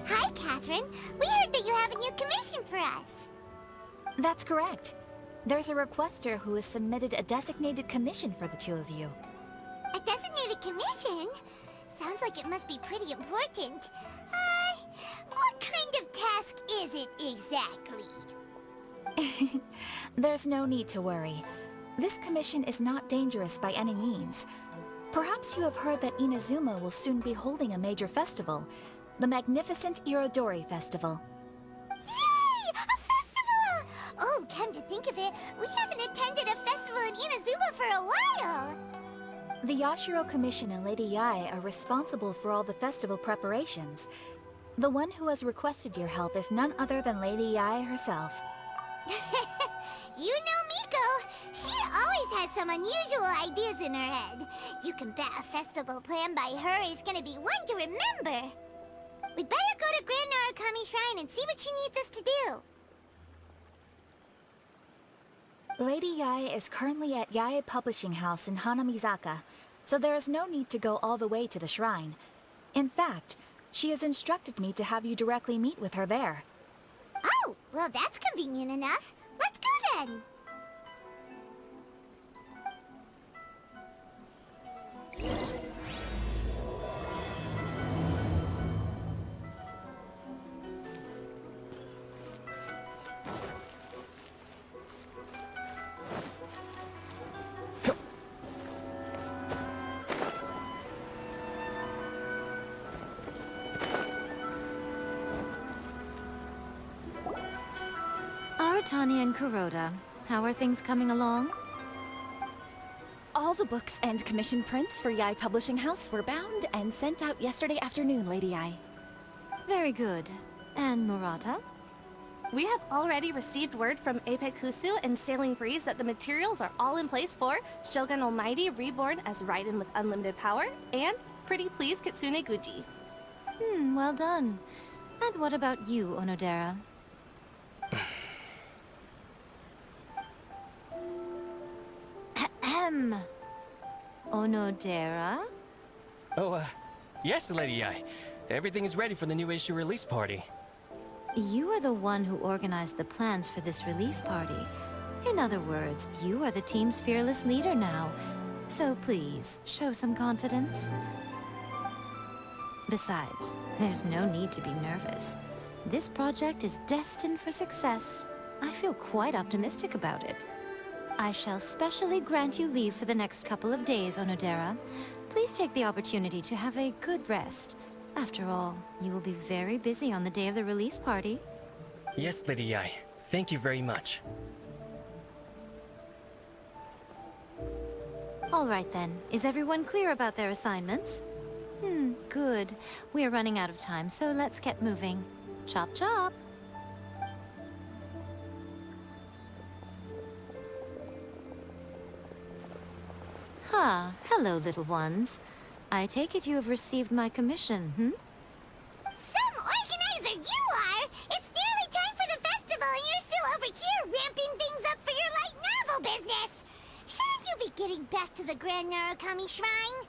Hi, Catherine. We heard that you have a new commission for us. That's correct. There's a requester who has submitted a designated commission for the two of you. A designated commission? Sounds like it must be pretty important. What kind of task is it exactly? There's no need to worry. This commission is not dangerous by any means. Perhaps you have heard that Inazuma will soon be holding a major festival, the magnificent Irodori Festival. Yay! A festival! Oh, come to think of it, we haven't attended a festival in Inazuma for a while! The Yashiro Commission and Lady Yae are responsible for all the festival preparations. The one who has requested your help is none other than Lady Yae herself. You know Miko. She always has some unusual ideas in her head. You can bet a festival planned by her is gonna be one to remember. We better go to Grand Narukami Shrine and see what she needs us to do. Lady Yae is currently at Yae Publishing House in Hanamizaka, so there is no need to go all the way to the shrine. In fact, she has instructed me to have you directly meet with her there. Oh, well that's convenient enough. Let's go then. Aratani and Kuroda, how are things coming along? All the books and commission prints for Yae Publishing House were bound and sent out yesterday afternoon, Lady Yae. Very good. And Murata? We have already received word from Apekusu and Sailing Breeze that the materials are all in place for Shogun Almighty Reborn as Raiden with Unlimited Power and Pretty Please Kitsune Guji. Well done. And what about you, Onodera? Onodera? Oh, yes, Lady Yae. Everything is ready for the new issue release party. You are the one who organized the plans for this release party. In other words, you are the team's fearless leader now. So please, show some confidence. Besides, there's no need to be nervous. This project is destined for success. I feel quite optimistic about it. I shall specially grant you leave for the next couple of days, Onodera. Please take the opportunity to have a good rest. After all, you will be very busy on the day of the release party. Yes, Lady Yae. Thank you very much. All right then. Is everyone clear about their assignments? Good. We are running out of time, so let's get moving. Chop chop! Hello, little ones. I take it you have received my commission, Some organizer you are! It's nearly time for the festival and you're still over here ramping things up for your light novel business! Shouldn't you be getting back to the Grand Narukami Shrine?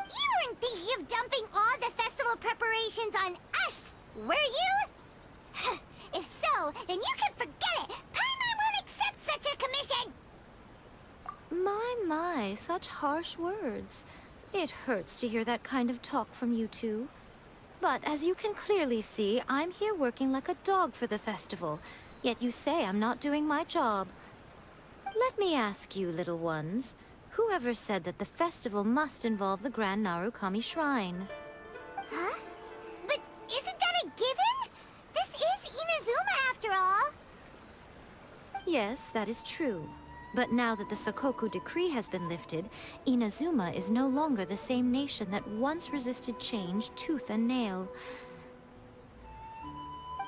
You weren't thinking of dumping all the festival preparations on us, were you? If so, then you can forget it! Paimon won't accept such a commission! My, such harsh words. It hurts to hear that kind of talk from you two. But as you can clearly see, I'm here working like a dog for the festival. Yet you say I'm not doing my job. Let me ask you, little ones. Whoever said that the festival must involve the Grand Narukami Shrine? Huh? But isn't that a given? This is Inazuma after all. Yes, that is true. But now that the Sakoku decree has been lifted, Inazuma is no longer the same nation that once resisted change tooth and nail.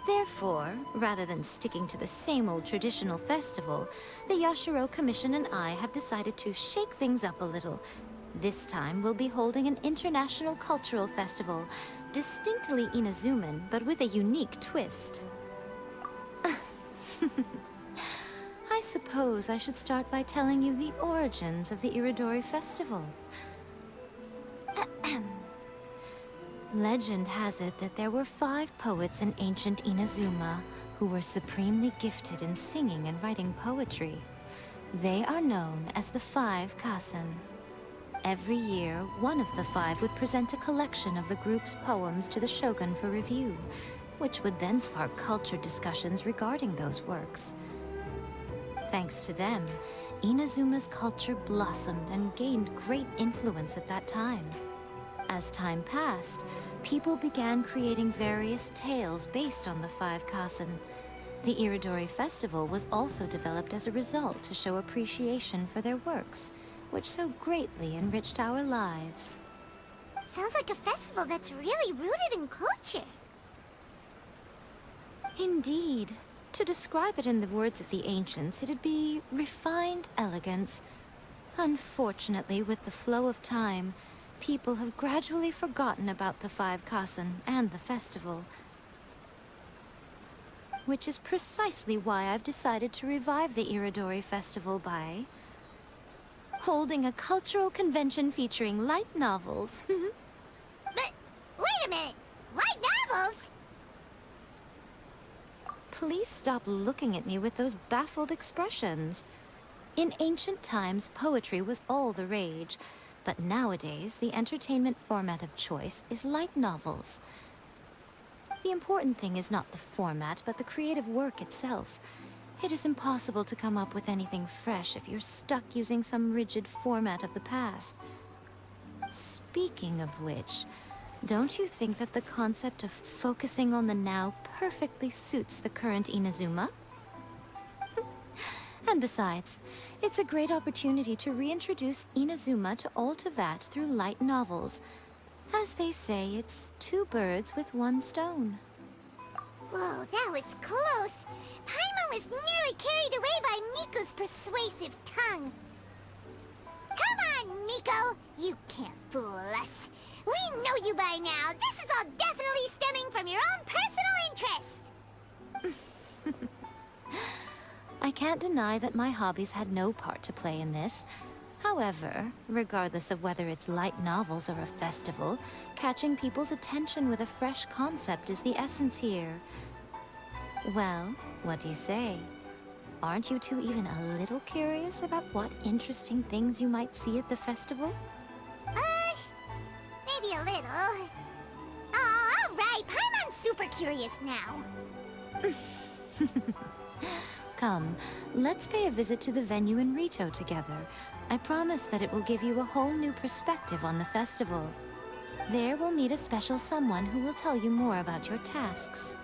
Therefore, rather than sticking to the same old traditional festival, the Yashiro Commission and I have decided to shake things up a little. This time, we'll be holding an international cultural festival, distinctly Inazuman, but with a unique twist. I suppose I should start by telling you the origins of the Irodori Festival. Legend has it that there were 5 poets in ancient Inazuma who were supremely gifted in singing and writing poetry. They are known as the 5 Kasen. Every year, one of the 5 would present a collection of the group's poems to the Shogun for review, which would then spark culture discussions regarding those works. Thanks to them, Inazuma's culture blossomed and gained great influence at that time. As time passed, people began creating various tales based on the 5 Kasen. The Irodori Festival was also developed as a result to show appreciation for their works, which so greatly enriched our lives. Sounds like a festival that's really rooted in culture. Indeed. To describe it in the words of the ancients, it'd be refined elegance. Unfortunately, with the flow of time, people have gradually forgotten about the 5 Kasen and the festival. Which is precisely why I've decided to revive the Irodori Festival by holding a cultural convention featuring light novels. But, wait a minute! Light novels? Please stop looking at me with those baffled expressions. In ancient times, poetry was all the rage, but nowadays, the entertainment format of choice is light novels. The important thing is not the format, but the creative work itself. It is impossible to come up with anything fresh if you're stuck using some rigid format of the past. Speaking of which, don't you think that the concept of focusing on the now perfectly suits the current Inazuma? And besides, it's a great opportunity to reintroduce Inazuma to all Teyvat through light novels. As they say, it's 2 birds with 1 stone. Whoa, that was close. Paimon was nearly carried away by Miko's persuasive tongue. Come on, Miko! You can't fool us. We know you by now. This is all definitely stemming from your own personal interest. I can't deny that my hobbies had no part to play in this. However, regardless of whether it's light novels or a festival, catching people's attention with a fresh concept is the essence here. Well, what do you say? Aren't you two even a little curious about what interesting things you might see at the festival? Maybe a little. Oh, all right. Paimon's super curious now. Come, let's pay a visit to the venue in Rito together. I promise that it will give you a whole new perspective on the festival. There we'll meet a special someone who will tell you more about your tasks.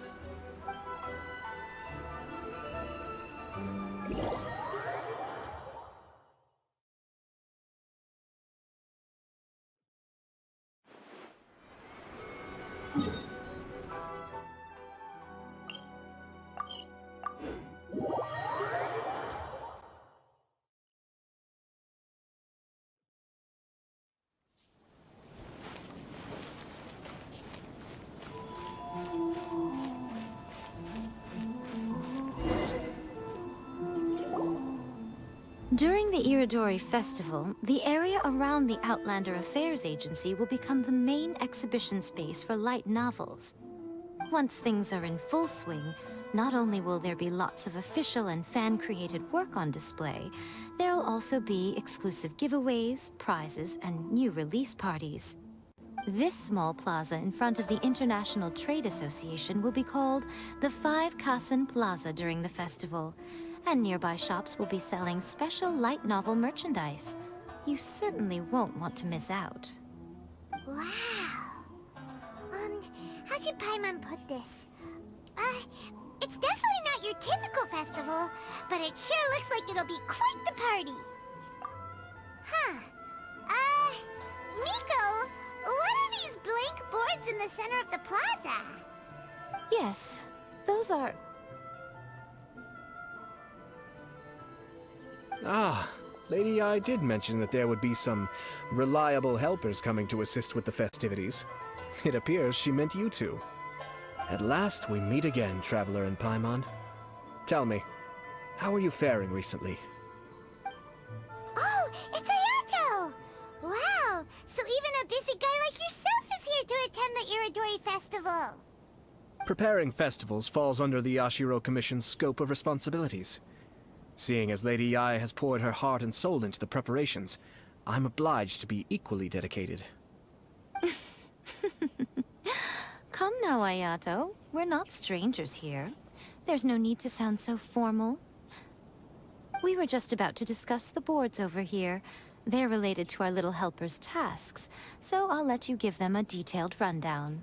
During the Irodori Festival, the area around the Outlander Affairs Agency will become the main exhibition space for light novels. Once things are in full swing, not only will there be lots of official and fan-created work on display, there'll also be exclusive giveaways, prizes, and new release parties. This small plaza in front of the International Trade Association will be called the 5 Kasen Plaza during the festival, and nearby shops will be selling special light novel merchandise. You certainly won't want to miss out. Wow. How should Paimon put this? It's definitely not your typical festival, but it sure looks like it'll be quite the party. Huh. Miko, what are these blank boards in the center of the plaza? Yes, those are... Ah, Lady I did mention that there would be some reliable helpers coming to assist with the festivities. It appears she meant you two. At last we meet again, Traveler and Paimon. Tell me, how are you faring recently? Oh, it's Ayato! Wow, so even a busy guy like yourself is here to attend the Irodori Festival? Preparing festivals falls under the Yashiro Commission's scope of responsibilities. Seeing as Lady Yae has poured her heart and soul into the preparations, I'm obliged to be equally dedicated. Come now, Ayato. We're not strangers here. There's no need to sound so formal. We were just about to discuss the boards over here. They're related to our little helper's tasks, so I'll let you give them a detailed rundown.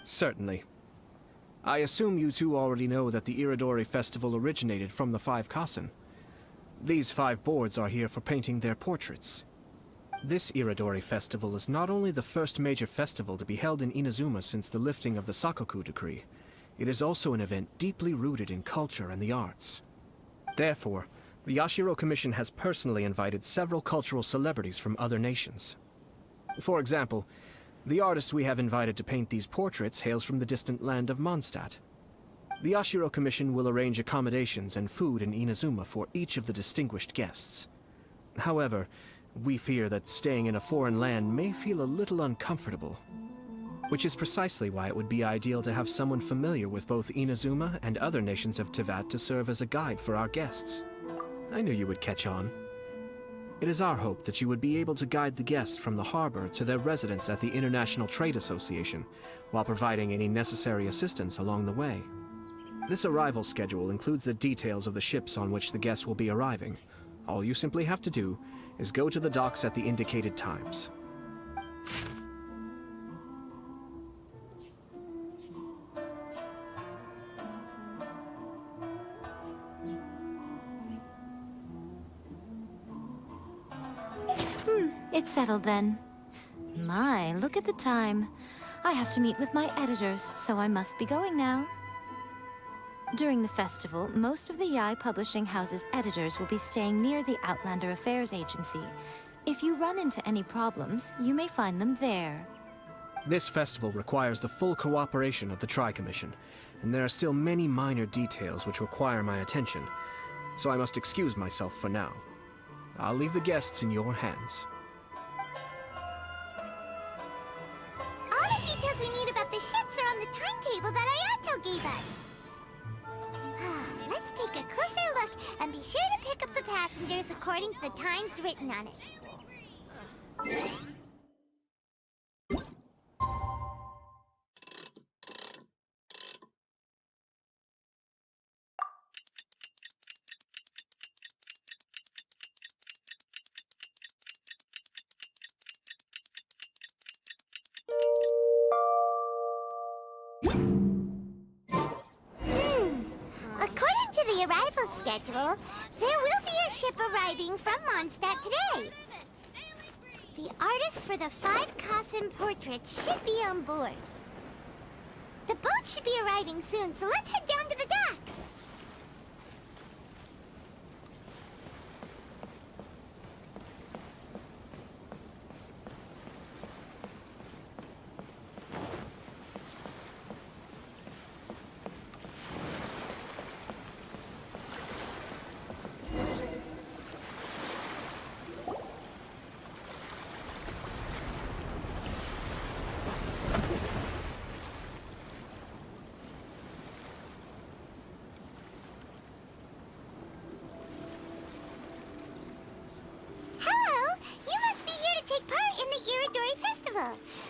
Certainly. I assume you two already know that the Irodori Festival originated from the 5 Kasen. These 5 boards are here for painting their portraits. This Irodori Festival is not only the first major festival to be held in Inazuma since the lifting of the Sakoku decree, it is also an event deeply rooted in culture and the arts. Therefore, the Yashiro Commission has personally invited several cultural celebrities from other nations. For example, the artist we have invited to paint these portraits hails from the distant land of Mondstadt. The Yashiro Commission will arrange accommodations and food in Inazuma for each of the distinguished guests. However, we fear that staying in a foreign land may feel a little uncomfortable, which is precisely why it would be ideal to have someone familiar with both Inazuma and other nations of Teyvat to serve as a guide for our guests. I knew you would catch on. It is our hope that you would be able to guide the guests from the harbor to their residence at the International Trade Association, while providing any necessary assistance along the way. This arrival schedule includes the details of the ships on which the guests will be arriving. All you simply have to do is go to the docks at the indicated times. It's settled then. My, look at the time. I have to meet with my editors, so I must be going now. During the festival, most of the Yae Publishing House's editors will be staying near the Outlander Affairs Agency. If you run into any problems, you may find them there. This festival requires the full cooperation of the Tri-Commission, and there are still many minor details which require my attention, so I must excuse myself for now. I'll leave the guests in your hands. All the details we need about the ships are on the timetable that Ayato gave us. Let's take a closer look and be sure to pick up the passengers according to the times written on it. According to the arrival schedule, there will be a ship arriving from Mondstadt today. The artists for the 5 Kasen portraits should be on board. The boat should be arriving soon, so let's head down to the docks.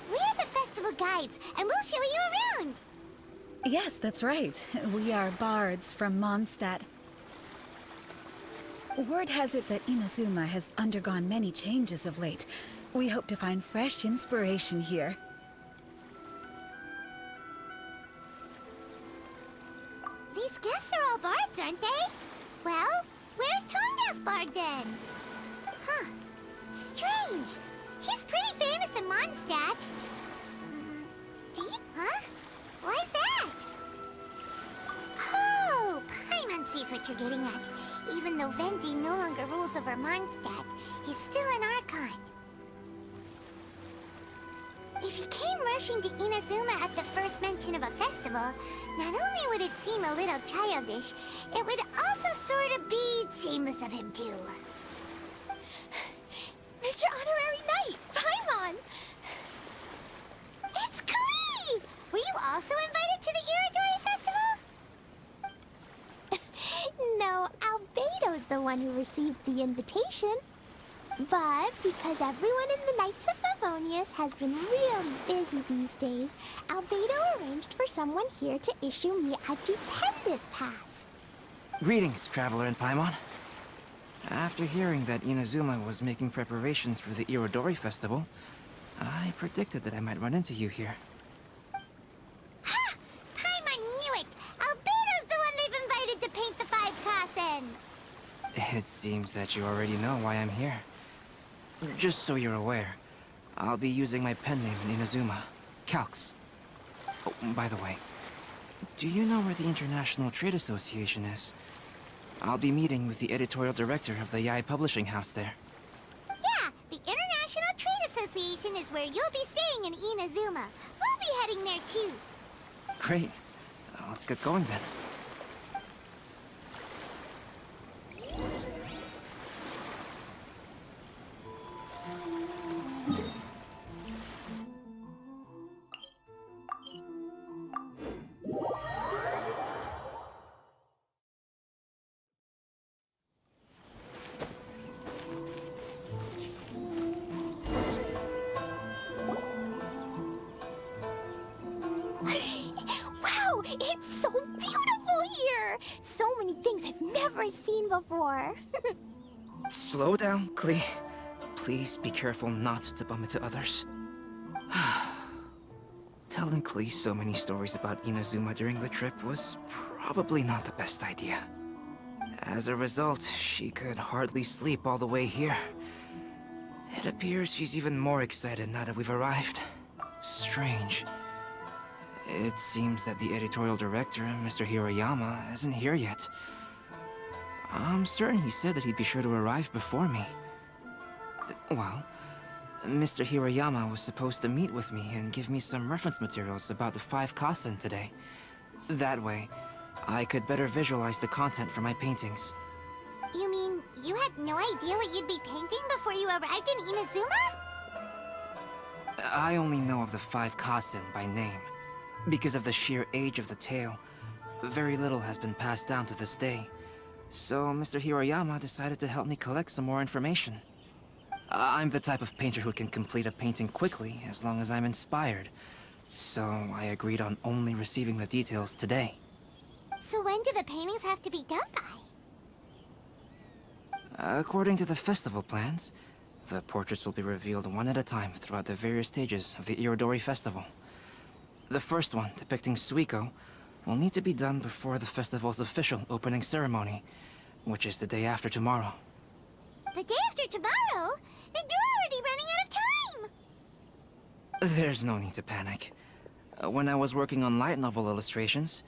We're the festival guides, and we'll show you around. Yes, that's right. We are bards from Mondstadt. Word has it that Inazuma has undergone many changes of late. We hope to find fresh inspiration here. These guests are all bards, aren't they? Well, where's Tondef Bard then? Huh. Strange. He's pretty famous in Mondstadt. Huh? Why's that? Oh, Paimon sees what you're getting at. Even though Venti no longer rules over Mondstadt, he's still an archon. If he came rushing to Inazuma at the first mention of a festival, not only would it seem a little childish, it would also sort of be shameless of him too. Mr. Honorary Knight, Paimon! one who received the invitation. But because everyone in the Knights of Favonius has been really busy these days, Albedo arranged for someone here to issue me a dependent pass. Greetings, Traveler in Paimon. After hearing that Inazuma was making preparations for the Irodori Festival, I predicted that I might run into you here. Ha! Paimon knew it! Albedo's the one they've invited to paint the 5 Kasen! It seems that you already know why I'm here. Just so you're aware, I'll be using my pen name in Inazuma, Calx. Oh, by the way, do you know where the International Trade Association is? I'll be meeting with the editorial director of the Yae publishing house there. Yeah, the International Trade Association is where you'll be staying in Inazuma. We'll be heading there too. Great. Let's get going then. Wow, it's so beautiful here! So many things I've never seen before. Slow down, Klee. Please be careful not to bump into others. Telling Klee so many stories about Inazuma during the trip was probably not the best idea. As a result, she could hardly sleep all the way here. It appears she's even more excited now that we've arrived. Strange. It seems that the editorial director, Mr. Hiroyama, isn't here yet. I'm certain he said that he'd be sure to arrive before me. Well, Mr. Hiroyama was supposed to meet with me and give me some reference materials about the 5 Kasen today. That way, I could better visualize the content for my paintings. You mean you had no idea what you'd be painting before you arrived in Inazuma? I only know of the 5 Kasen by name. Because of the sheer age of the tale, very little has been passed down to this day. So Mr. Hiroyama decided to help me collect some more information. I'm the type of painter who can complete a painting quickly as long as I'm inspired. So I agreed on only receiving the details today. So when do the paintings have to be done by? According to the festival plans, the portraits will be revealed one at a time throughout the various stages of the Irodori Festival. The first one, depicting Suiko, will need to be done before the festival's official opening ceremony, which is the day after tomorrow. The day after tomorrow? Then you're already running out of time! There's no need to panic. When I was working on light novel illustrations,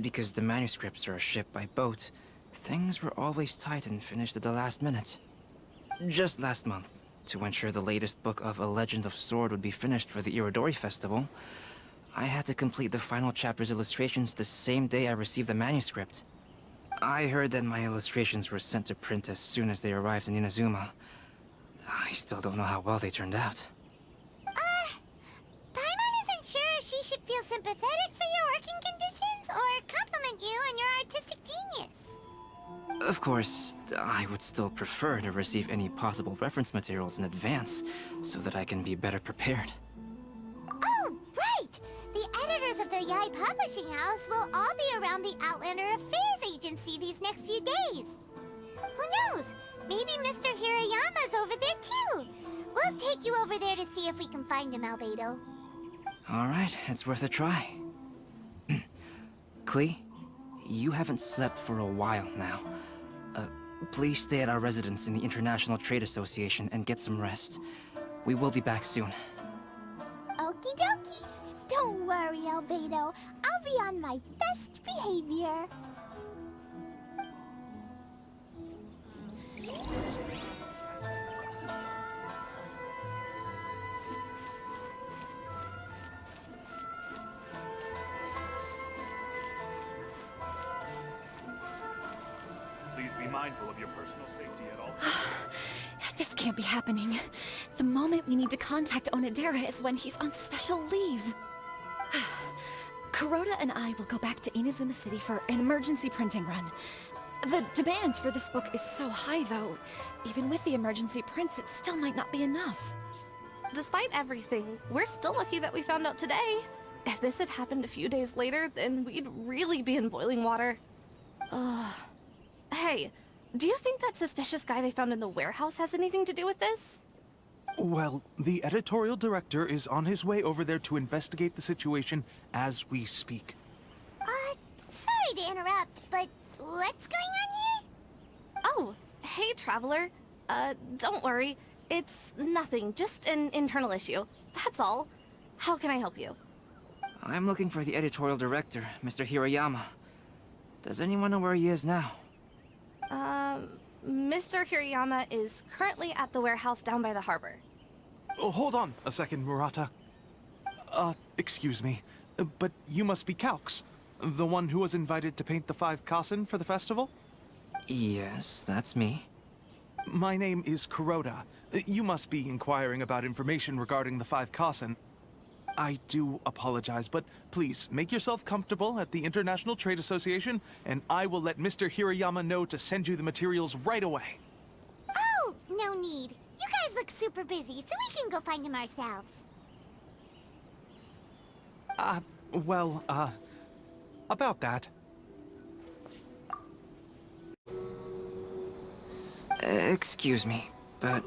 because the manuscripts are shipped by boat, things were always tight and finished at the last minute. Just last month, to ensure the latest book of A Legend of Sword would be finished for the Irodori Festival, I had to complete the final chapter's illustrations the same day I received the manuscript. I heard that my illustrations were sent to print as soon as they arrived in Inazuma. I still don't know how well they turned out. Paimon isn't sure if she should feel sympathetic for your working conditions or compliment you on your artistic genius. Of course, I would still prefer to receive any possible reference materials in advance, so that I can be better prepared. Oh, right! The editors of the Yae Publishing House will all be around the Outlander Affairs Agency these next few days. Who knows? Maybe Mr. Hiroyama's over there too. We'll take you over there to see if we can find him, Albedo. Alright, it's worth a try. Klee, you haven't slept for a while now. Please stay at our residence in the International Trade Association and get some rest. We will be back soon. Okie dokie. Don't worry, Albedo. I'll be on my best behavior. Please be mindful of your personal safety at all. This can't be happening. The moment we need to contact Onodera is when he's on special leave. Kuroda and I will go back to Inazuma City for an emergency printing run. The demand for this book is so high, though. Even with the emergency prints, it still might not be enough. Despite everything, we're still lucky that we found out today. If this had happened a few days later, then we'd really be in boiling water. Hey, do you think that suspicious guy they found in the warehouse has anything to do with this? Well, the editorial director is on his way over there to investigate the situation as we speak. Sorry to interrupt, but what's going on here? Oh, hey, Traveler. Don't worry. It's nothing, just an internal issue. That's all. How can I help you? I'm looking for the editorial director, Mr. Hirayama. Does anyone know where he is now? Mr. Hirayama is currently at the warehouse down by the harbor. Oh, hold on a second, Murata. Excuse me, but you must be Calx, the one who was invited to paint the 5 Kasen for the festival? Yes, that's me. My name is Kuroda. You must be inquiring about information regarding the 5 Kasen. I do apologize, but please make yourself comfortable at the International Trade Association, and I will let Mr. Hirayama know to send you the materials right away. Oh, no need. You guys look super busy, so we can go find him ourselves. About that. Excuse me, but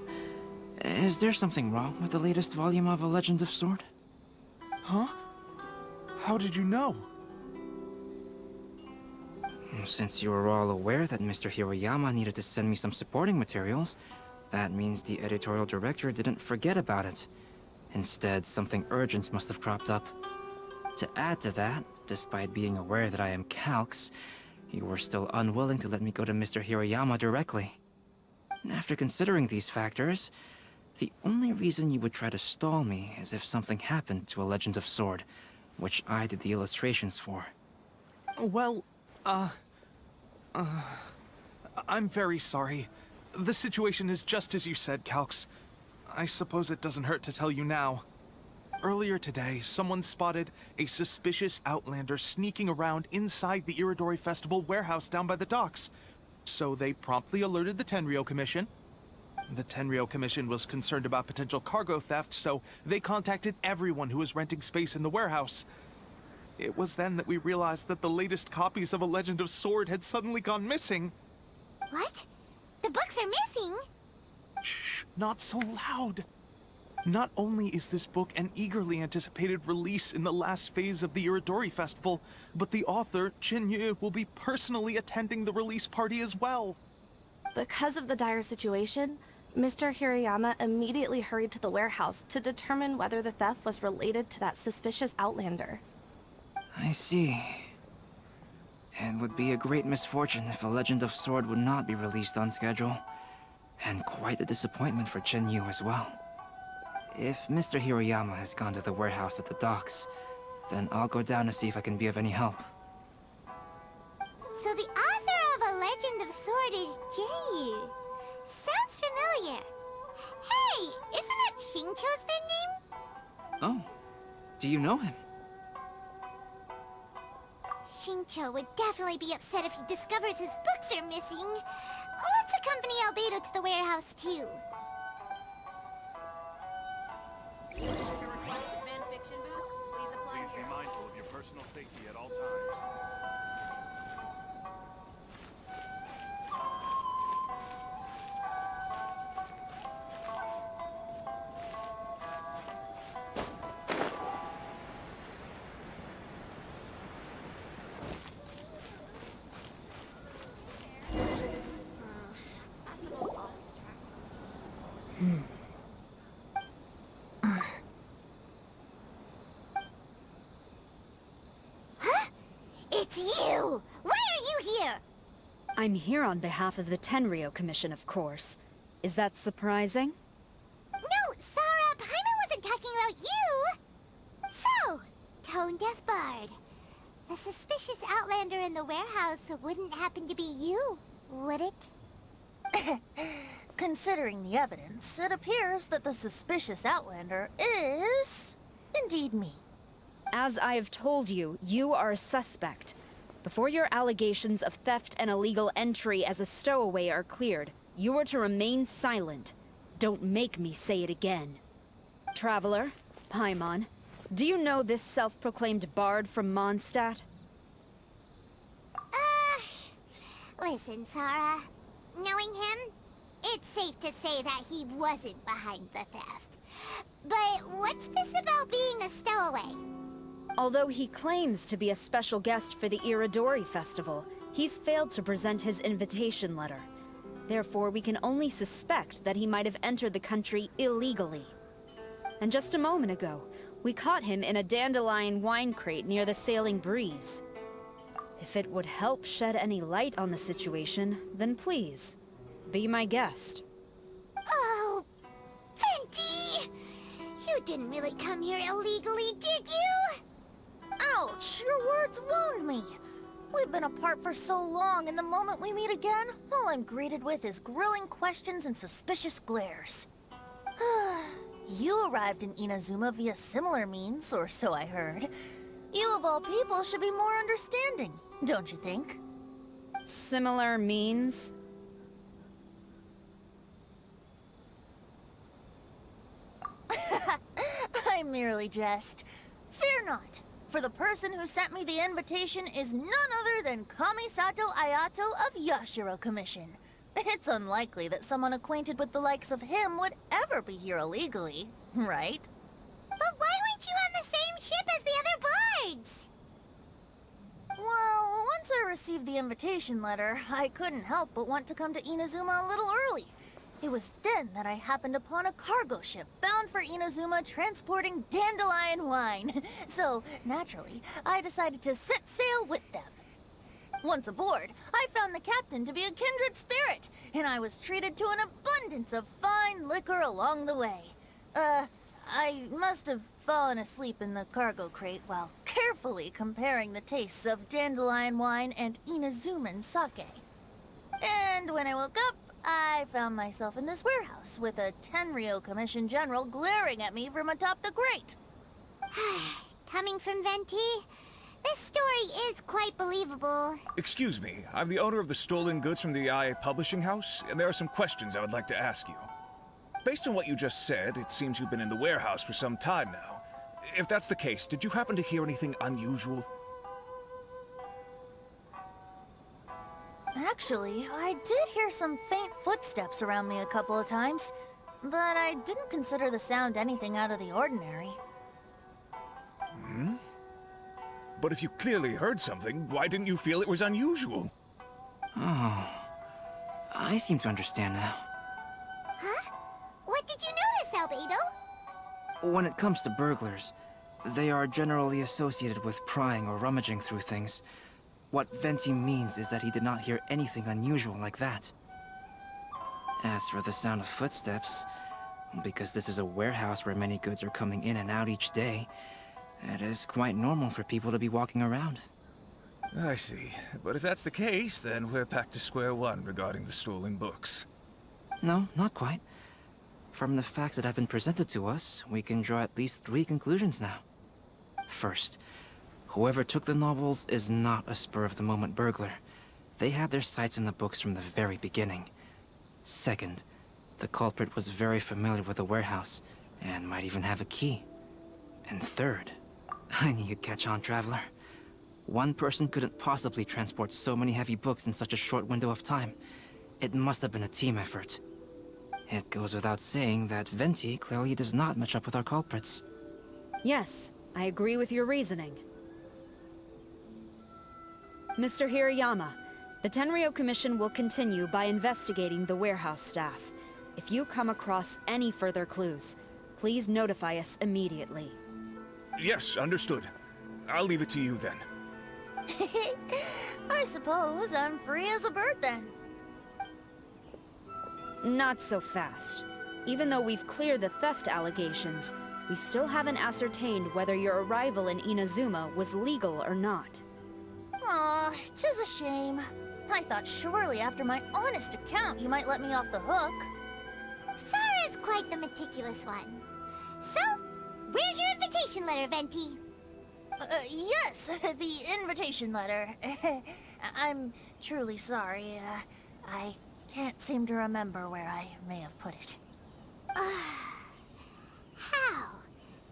is there something wrong with the latest volume of A Legend of Sword? Huh? How did you know? Since you were all aware that Mr. Hirayama needed to send me some supporting materials, that means the editorial director didn't forget about it. Instead, something urgent must have cropped up. To add to that, despite being aware that I am Calx, you were still unwilling to let me go to Mr. Hirayama directly. After considering these factors, the only reason you would try to stall me is if something happened to A Legend of Sword, which I did the illustrations for. Well, I'm very sorry. The situation is just as you said, Calx. I suppose it doesn't hurt to tell you now. Earlier today, someone spotted a suspicious outlander sneaking around inside the Irodori Festival warehouse down by the docks. So they promptly alerted the Tenryou Commission. The Tenryou Commission was concerned about potential cargo theft, so they contacted everyone who was renting space in the warehouse. It was then that we realized that the latest copies of A Legend of Sword had suddenly gone missing. What? The books are missing? Shh, not so loud. Not only is this book an eagerly anticipated release in the last phase of the Irodori Festival, but the author, Xingqiu, will be personally attending the release party as well. Because of the dire situation, Mr. Hirayama immediately hurried to the warehouse to determine whether the theft was related to that suspicious outlander. I see. It would be a great misfortune if A Legend of Sword would not be released on schedule. And quite a disappointment for Xingqiu as well. If Mr. Hirayama has gone to the warehouse at the docks, then I'll go down to see if I can be of any help. So the author of A Legend of Sword is Xingqiu. Sounds familiar. Hey, isn't that Xingqiu's pen name? Oh, do you know him? Xingqiu would definitely be upset if he discovers his books are missing. Let's accompany Albedo to the warehouse, too. Please be mindful of your personal safety at all times. It's you! Why are you here? I'm here on behalf of the Tenryou Commission, of course. Is that surprising? No, Sarah, Paimon wasn't talking about you! So, Tone-Deaf Bard. The suspicious outlander in the warehouse wouldn't happen to be you, would it? Considering the evidence, it appears that the suspicious outlander is... indeed me. As I have told you, you are a suspect. Before your allegations of theft and illegal entry as a stowaway are cleared, you are to remain silent. Don't make me say it again. Traveler, Paimon, do you know this self-proclaimed bard from Mondstadt? Listen, Sarah. Knowing him, it's safe to say that he wasn't behind the theft. But what's this about being a stowaway? Although he claims to be a special guest for the Irodori Festival, he's failed to present his invitation letter. Therefore, we can only suspect that he might have entered the country illegally. And just a moment ago, we caught him in a dandelion wine crate near the Sailing Breeze. If it would help shed any light on the situation, then please, be my guest. Oh, Venti! You didn't really come here illegally, did you? Ouch! Your words wound me. We've been apart for so long, and the moment we meet again, all I'm greeted with is grilling questions and suspicious glares. You arrived in Inazuma via similar means, or so I heard. You of all people should be more understanding, don't you think? Similar means? I merely jest. Fear not, for the person who sent me the invitation is none other than Kamisato Ayato of Yashiro Commission. It's unlikely that someone acquainted with the likes of him would ever be here illegally, right? But why weren't you on the same ship as the other bards? Well, once I received the invitation letter, I couldn't help but want to come to Inazuma a little early. It was then that I happened upon a cargo ship bound for Inazuma transporting dandelion wine. So, naturally, I decided to set sail with them. Once aboard, I found the captain to be a kindred spirit, and I was treated to an abundance of fine liquor along the way. I must have fallen asleep in the cargo crate while carefully comparing the tastes of dandelion wine and Inazuman sake. And when I woke up, I found myself in this warehouse with a Tenryou Commission General glaring at me from atop the grate. Coming from Venti, this story is quite believable. Excuse me, I'm the owner of the stolen goods from the IA publishing house, and there are some questions I would like to ask you. Based on what you just said, it seems you've been in the warehouse for some time now. If that's the case, did you happen to hear anything unusual? Actually, I did hear some faint footsteps around me a couple of times, but I didn't consider the sound anything out of the ordinary. Hmm? But if you clearly heard something, why didn't you feel it was unusual? Oh, I seem to understand now. Huh? What did you notice, Albedo? When it comes to burglars, they are generally associated with prying or rummaging through things. What Venti means is that he did not hear anything unusual like that. As for the sound of footsteps, because this is a warehouse where many goods are coming in and out each day, it is quite normal for people to be walking around. I see. But if that's the case, then we're back to square one regarding the stolen books. No, not quite. From the facts that have been presented to us, we can draw at least 3 conclusions now. First, whoever took the novels is not a spur-of-the-moment burglar. They had their sights on the books from the very beginning. Second, the culprit was very familiar with the warehouse, and might even have a key. And third, I knew you'd catch on, Traveler. One person couldn't possibly transport so many heavy books in such a short window of time. It must have been a team effort. It goes without saying that Venti clearly does not match up with our culprits. Yes, I agree with your reasoning. Mr. Hirayama, the Tenryou Commission will continue by investigating the warehouse staff. If you come across any further clues, please notify us immediately. Yes, understood. I'll leave it to you then. I suppose I'm free as a bird then. Not so fast. Even though we've cleared the theft allegations, we still haven't ascertained whether your arrival in Inazuma was legal or not. Aw, 'tis a shame. I thought surely after my honest account you might let me off the hook. Sarah's quite the meticulous one. So, where's your invitation letter, Venti? Yes, the invitation letter. I'm truly sorry. I can't seem to remember where I may have put it. How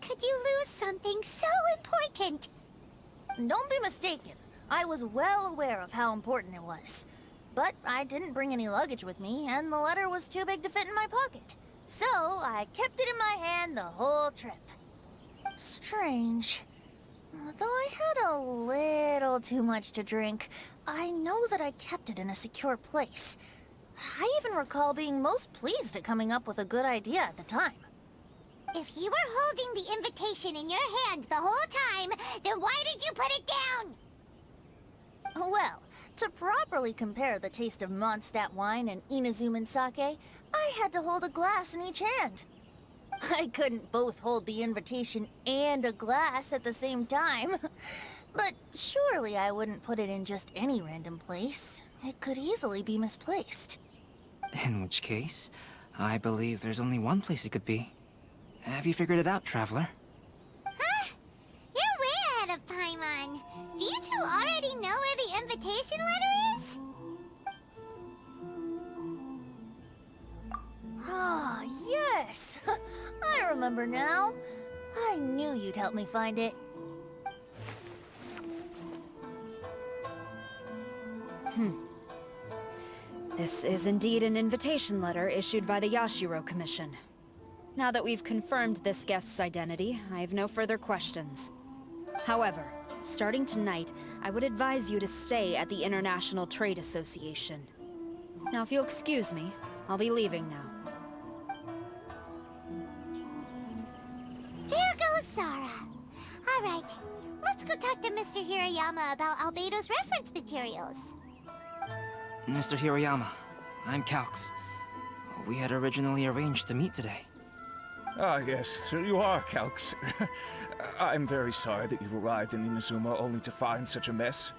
could you lose something so important? Don't be mistaken. I was well aware of how important it was. But I didn't bring any luggage with me, and the letter was too big to fit in my pocket. So I kept it in my hand the whole trip. Strange. Though I had a little too much to drink, I know that I kept it in a secure place. I even recall being most pleased at coming up with a good idea at the time. If you were holding the invitation in your hand the whole time, then why did you put it down? Well, to properly compare the taste of Mondstadt wine and Inazuman sake, I had to hold a glass in each hand. I couldn't both hold the invitation and a glass at the same time. But surely I wouldn't put it in just any random place. It could easily be misplaced. In which case, I believe there's only one place it could be. Have you figured it out, Traveler? Huh? You're way ahead of Paimon. Do you two already know where the invitation letter is? Ah, yes! I remember now. I knew you'd help me find it. This is indeed an invitation letter issued by the Yashiro Commission. Now that we've confirmed this guest's identity, I have no further questions. However, starting tonight, I would advise you to stay at the International Trade Association. Now, if you'll excuse me, I'll be leaving now. There goes Sara. All right, let's go talk to Mr. Hirayama about Albedo's reference materials. Mr. Hiroyama, I'm Calx. We had originally arranged to meet today. Ah, yes, so you are Calx. I'm very sorry that you've arrived in Inazuma only to find such a mess.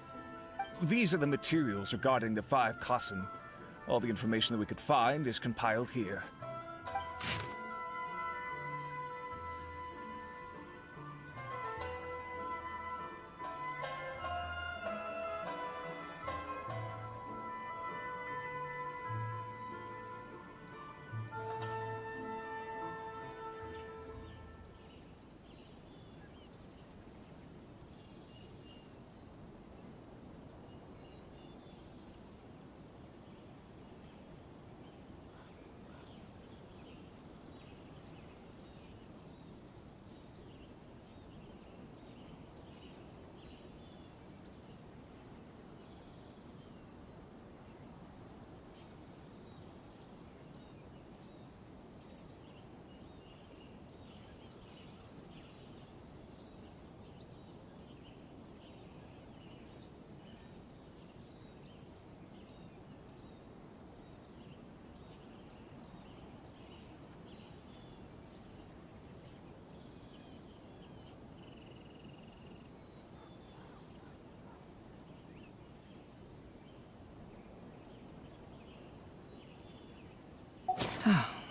These are the materials regarding the 5 Kasen. All the information that we could find is compiled here.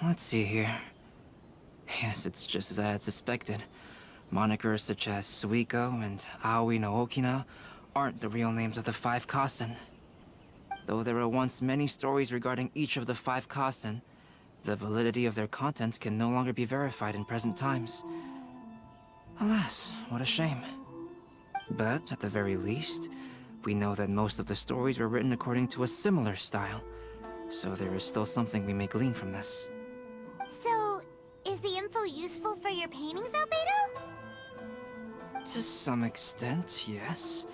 Let's see here. Yes, it's just as I had suspected. Monikers such as Suiko and Aoi no Okina aren't the real names of the 5 Kasen. Though there were once many stories regarding each of the 5 Kasen, the validity of their contents can no longer be verified in present times. Alas, what a shame. But, at the very least, we know that most of the stories were written according to a similar style, so there is still something we may glean from this. So, is the info useful for your paintings, Albedo? To some extent, yes.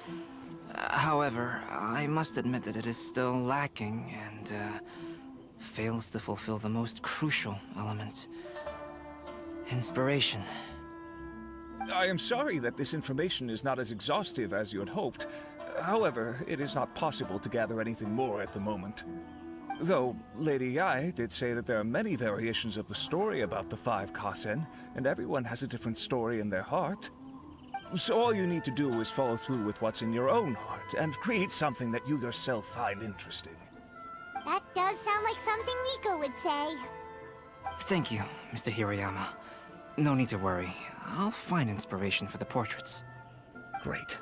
However, I must admit that it is still lacking and fails to fulfill the most crucial element. Inspiration. I am sorry that this information is not as exhaustive as you had hoped. However, it is not possible to gather anything more at the moment. Though, Lady Yae did say that there are many variations of the story about the 5 Kasen, and everyone has a different story in their heart. So all you need to do is follow through with what's in your own heart, and create something that you yourself find interesting. That does sound like something Miko would say. Thank you, Mr. Hiroyama. No need to worry. I'll find inspiration for the portraits. Great.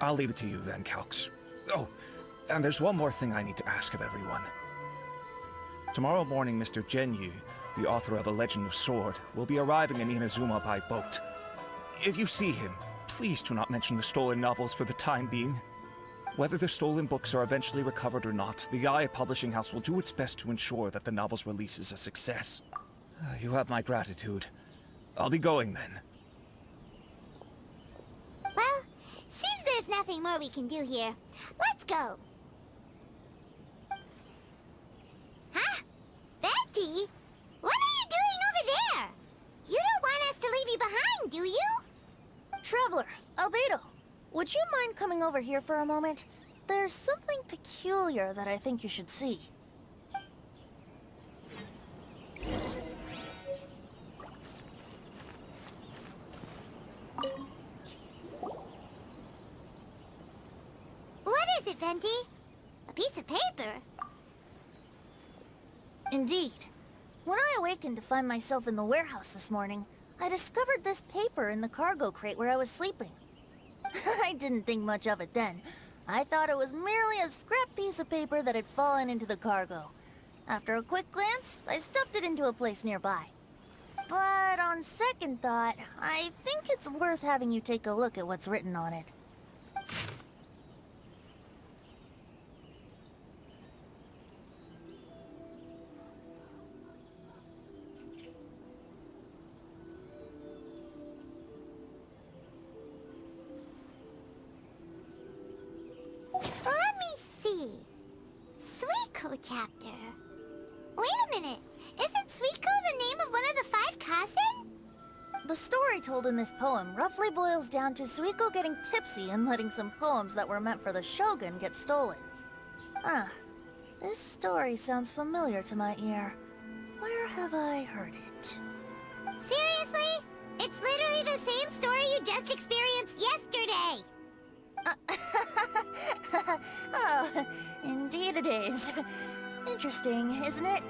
I'll leave it to you then, Calx. Oh, and there's one more thing I need to ask of everyone. Tomorrow morning, Mr. Xingqiu, the author of A Legend of Sword, will be arriving in Inazuma by boat. If you see him, please do not mention the stolen novels for the time being. Whether the stolen books are eventually recovered or not, the Ayato Publishing House will do its best to ensure that the novel's release is a success. You have my gratitude. I'll be going then. Well, seems there's nothing more we can do here. Let's go. Huh? Venti? What are you doing over there? You don't want us to leave you behind, do you? Traveler, Albedo, would you mind coming over here for a moment? There's something peculiar that I think you should see. What is it, Venti? A piece of paper? Indeed. When I awakened to find myself in the warehouse this morning, I discovered this paper in the cargo crate where I was sleeping. I didn't think much of it then. I thought it was merely a scrap piece of paper that had fallen into the cargo. After a quick glance, I stuffed it into a place nearby. But on second thought, I think it's worth having you take a look at what's written on it. Let me see. Suiko chapter. Wait a minute. Isn't Suiko the name of one of the 5 Kasen? The story told in this poem roughly boils down to Suiko getting tipsy and letting some poems that were meant for the Shogun get stolen. Ah, this story sounds familiar to my ear. Where have I heard it? Seriously? It's literally the same story you just experienced yesterday. Oh, indeed it is. Interesting, isn't it?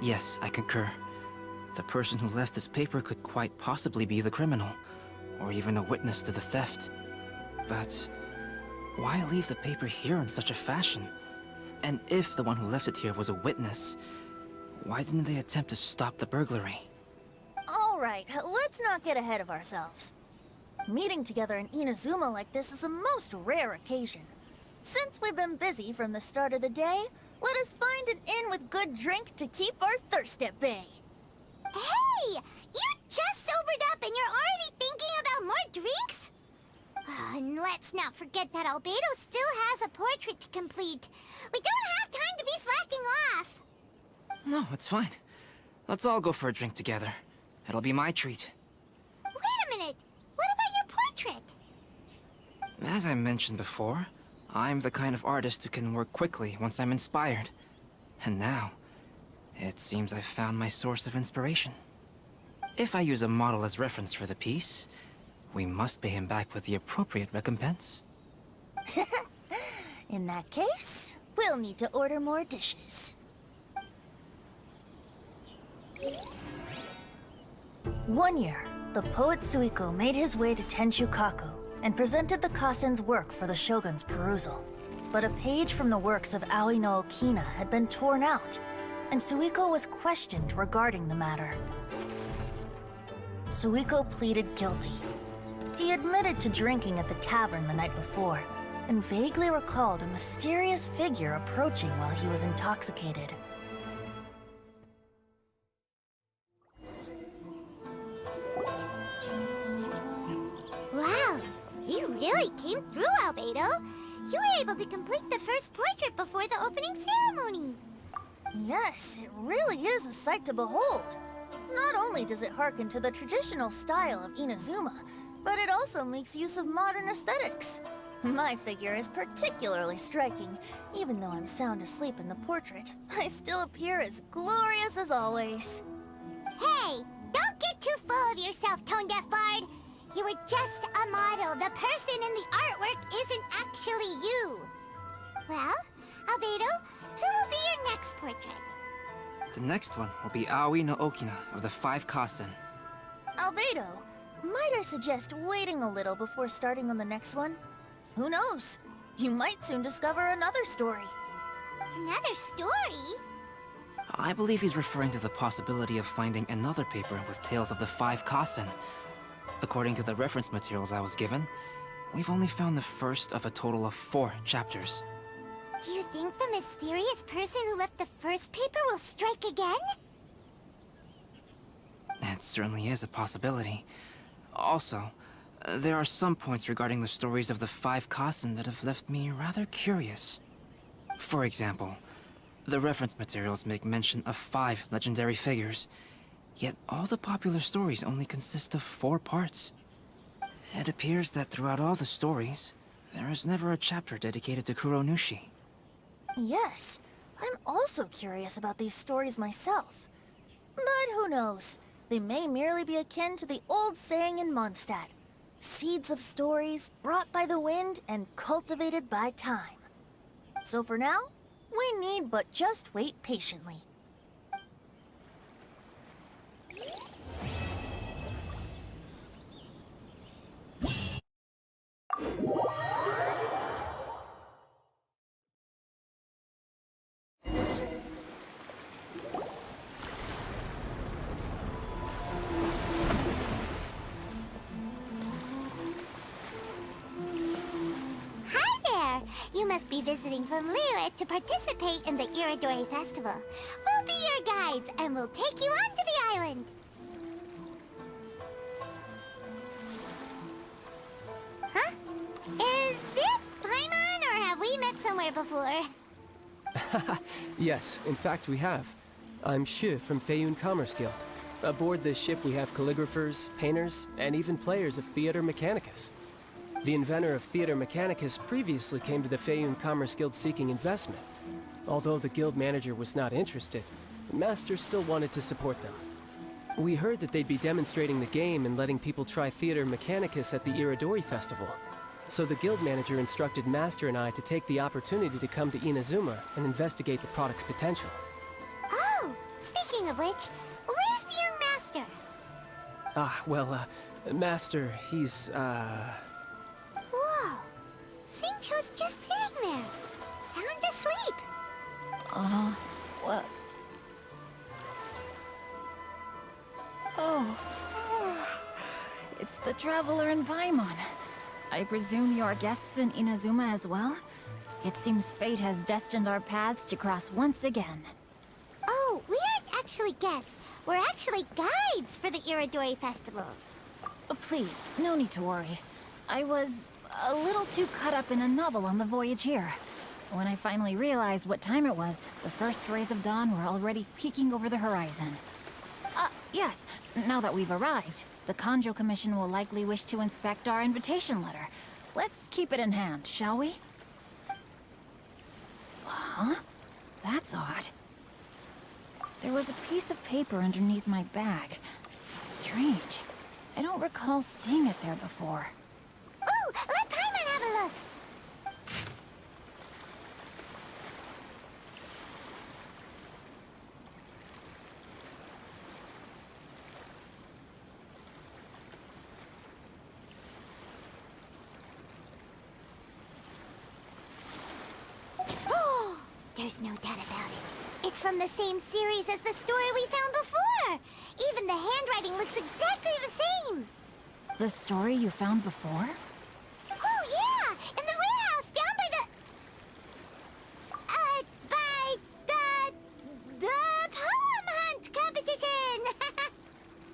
Yes, I concur. The person who left this paper could quite possibly be the criminal, or even a witness to the theft. But why leave the paper here in such a fashion? And if the one who left it here was a witness, why didn't they attempt to stop the burglary? Alright, let's not get ahead of ourselves. Meeting together in Inazuma like this is a most rare occasion. Since we've been busy from the start of the day, let us find an inn with good drink to keep our thirst at bay. Hey! You just sobered up and you're already thinking about more drinks? And let's not forget that Albedo still has a portrait to complete. We don't have time to be slacking off. No, it's fine. Let's all go for a drink together. It'll be my treat. Wait a minute. What about your portrait? As I mentioned before, I'm the kind of artist who can work quickly once I'm inspired. And now, it seems I've found my source of inspiration. If I use a model as reference for the piece, we must pay him back with the appropriate recompense. In that case, we'll need to order more dishes. One year, the poet Suiko made his way to Tenshukaku and presented the Kasen's work for the Shogun's perusal. But a page from the works of Aoi no Okina had been torn out, and Suiko was questioned regarding the matter. Suiko pleaded guilty. He admitted to drinking at the tavern the night before, and vaguely recalled a mysterious figure approaching while he was intoxicated. Wow, you really came through, Albedo. You were able to complete the first portrait before the opening ceremony. Yes, it really is a sight to behold. Not only does it harken to the traditional style of Inazuma, but it also makes use of modern aesthetics. My figure is particularly striking. Even though I'm sound asleep in the portrait, I still appear as glorious as always. Hey, don't get too full of yourself, tone-deaf bard. You were just a model. The person in the artwork isn't actually you. Well, Albedo, who will be your next portrait? The next one will be Aoi no Okina of the 5 Kasen. Albedo, Might I suggest waiting a little before starting on the next one? Who knows? You might soon discover another story. Another story? I believe he's referring to the possibility of finding another paper with tales of the 5 Kasen. According to the reference materials I was given, we've only found the first of a total of 4 chapters. Do you think the mysterious person who left the first paper will strike again? It certainly is a possibility. Also, there are some points regarding the stories of the 5 Kasen that have left me rather curious. For example, the reference materials make mention of 5 legendary figures, yet all the popular stories only consist of 4 parts. It appears that throughout all the stories, there is never a chapter dedicated to Kuronushi. Yes, I'm also curious about these stories myself. But who knows? They may merely be akin to the old saying in Mondstadt. Seeds of stories brought by the wind and cultivated by time. So for now, we need but just wait patiently. You must be visiting from Liyue to participate in the Irodori Festival. We'll be your guides, and we'll take you onto the island. Huh? Is it Paimon, or have we met somewhere before? Yes, in fact we have. I'm Xu from Feiyun Commerce Guild. Aboard this ship we have calligraphers, painters, and even players of Theater Mechanicus. The inventor of Theater Mechanicus previously came to the Feiyun Commerce Guild seeking investment. Although the guild manager was not interested, the master still wanted to support them. We heard that they'd be demonstrating the game and letting people try Theater Mechanicus at the Irodori Festival. So the guild manager instructed Master and I to take the opportunity to come to Inazuma and investigate the product's potential. Oh, speaking of which, where's the young master? Master, he's, Whoa! Xingqiu's just sitting there, sound asleep. What? Oh. It's the Traveler and Paimon. I presume you are guests in Inazuma as well? It seems fate has destined our paths to cross once again. Oh, we aren't actually guests. We're actually guides for the Irodori Festival. Please, no need to worry. I was a little too caught up in a novel on the voyage here. When I finally realized what time it was, the first rays of dawn were already peeking over the horizon. Yes, now that we've arrived, the Kanjo Commission will likely wish to inspect our invitation letter. Let's keep it in hand, shall we? Huh? That's odd. There was a piece of paper underneath my bag. Strange. I don't recall seeing it there before. Ooh, let Paimon have a look! Oh, there's no doubt about it. It's from the same series as the story we found before! Even the handwriting looks exactly the same! The story you found before? Oh, yeah! In the warehouse down by the poem hunt competition!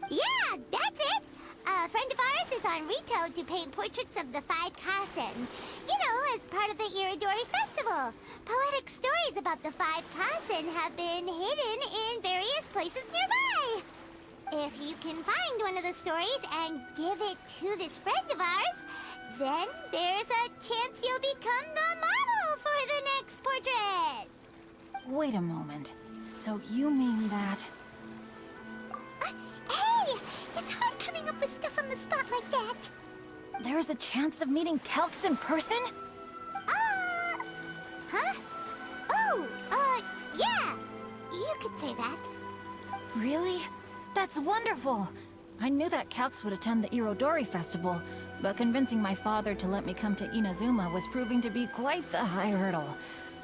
Yeah, that's it! A friend of ours is on Rito to paint portraits of the 5 Kasen. You know, as part of the Irodori Festival. Poetic stories about the 5 Kasen have been hidden in various places nearby. If you can find one of the stories and give it to this friend of ours, then there's a chance you'll become the model for the next portrait. Wait a moment. So you mean that... Hey! It's hard coming up with stuff on the spot like that. There's a chance of meeting Calx in person? Huh? Oh, yeah. You could say that. Really? That's wonderful! I knew that Calx would attend the Irodori Festival, but convincing my father to let me come to Inazuma was proving to be quite the high hurdle.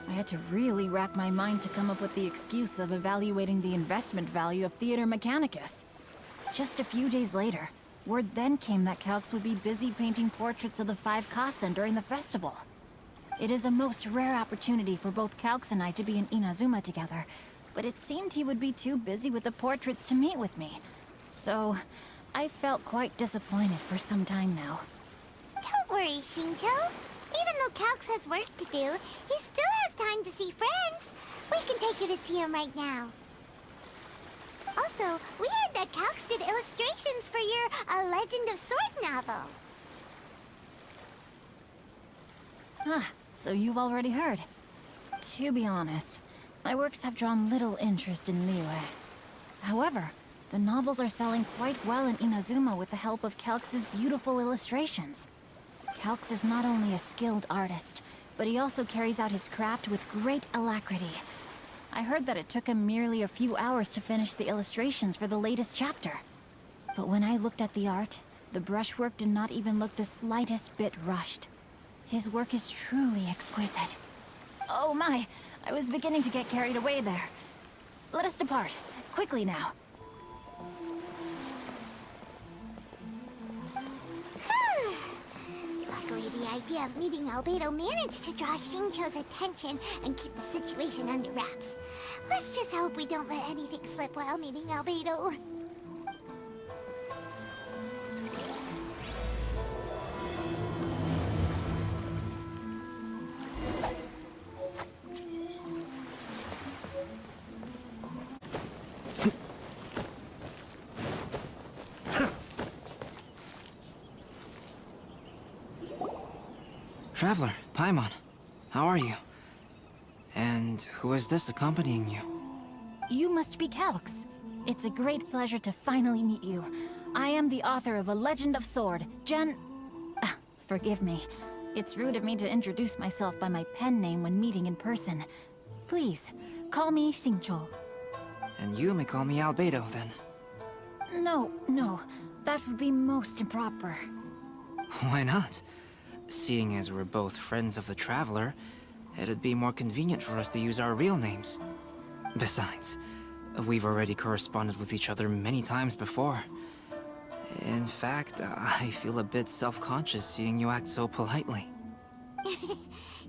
I had to really rack my mind to come up with the excuse of evaluating the investment value of Theater Mechanicus. Just a few days later, word then came that Calx would be busy painting portraits of the 5 Kasen during the festival. It is a most rare opportunity for both Calx and I to be in Inazuma together, but it seemed he would be too busy with the portraits to meet with me. So, I felt quite disappointed for some time now. Don't worry, Xingqiu. Even though Calx has work to do, he still has time to see friends. We can take you to see him right now. Also, we heard that Calx did illustrations for your A Legend of Sword novel. Ah, so you've already heard. To be honest, my works have drawn little interest in liyue. However, the novels are selling quite well in Inazuma with the help of Calx's beautiful illustrations. Calx is not only a skilled artist, but he also carries out his craft with great alacrity. I heard that it took him merely a few hours to finish the illustrations for the latest chapter. But when I looked at the art, the brushwork did not even look the slightest bit rushed. His work is truly exquisite. Oh my, I was beginning to get carried away there. Let us depart, quickly now. Luckily, the idea of meeting Albedo managed to draw Xingqiu's attention and keep the situation under wraps. Let's just hope we don't let anything slip while meeting Albedo. Traveler, Paimon, how are you? And who is this accompanying you? You must be Calx. It's a great pleasure to finally meet you. I am the author of A Legend of Sword, forgive me. It's rude of me to introduce myself by my pen name when meeting in person. Please, call me Xingqiu. And you may call me Albedo, then. No, that would be most improper. Why not? Seeing as we're both friends of the Traveler, it'd be more convenient for us to use our real names. Besides, we've already corresponded with each other many times before. In fact, I feel a bit self-conscious seeing you act so politely.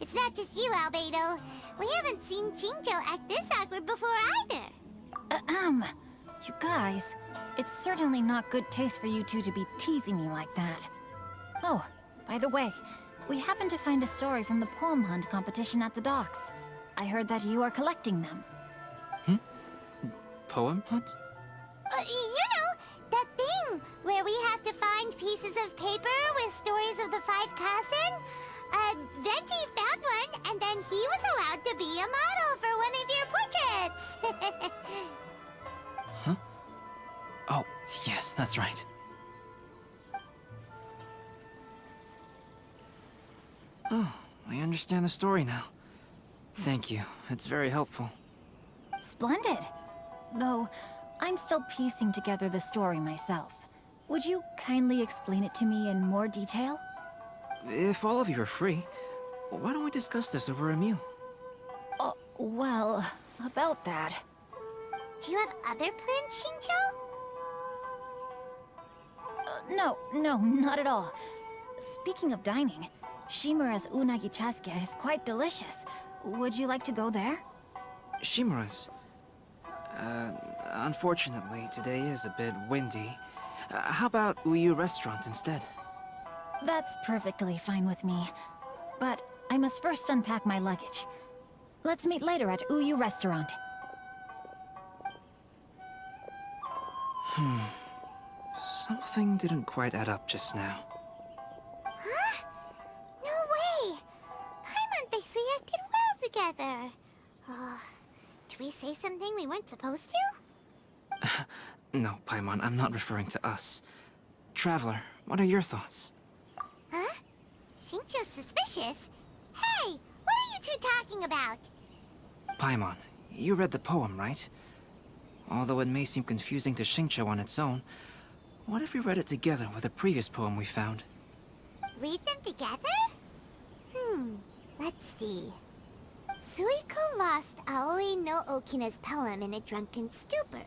It's not just you, Albedo. We haven't seen Xingqiu act this awkward before either. You guys, it's certainly not good taste for you two to be teasing me like that. Oh, by the way, we happened to find a story from the poem hunt competition at the docks. I heard that you are collecting them. Poem hunt? You know, that thing where we have to find pieces of paper with stories of the 5 Kasen. Venti found one, and then he was allowed to be a model for one of your portraits. Huh? Oh, yes, that's right. Oh, I understand the story now. Thank you. It's very helpful. Splendid. Though, I'm still piecing together the story myself. Would you kindly explain it to me in more detail? If all of you are free, why don't we discuss this over a meal? Well, about that. Do you have other plans, Xingqiu? No, not at all. Speaking of dining, Shimura's unagi chasuke is quite delicious. Would you like to go there? Shimura's? Unfortunately, today is a bit windy. How about Uyu Restaurant instead? That's perfectly fine with me. But I must first unpack my luggage. Let's meet later at Uyu Restaurant. Something didn't quite add up just now. Huh? No way! Paimon thinks we acted well together. Did we say something we weren't supposed to? No, Paimon, I'm not referring to us. Traveler, what are your thoughts? Huh? Xingqiu's suspicious? Hey, what are you two talking about? Paimon, you read the poem, right? Although it may seem confusing to Xingqiu on its own, What if we read it together with a previous poem we found? Read them together? Let's see. Suiko lost Aoi no Okina's poem in a drunken stupor.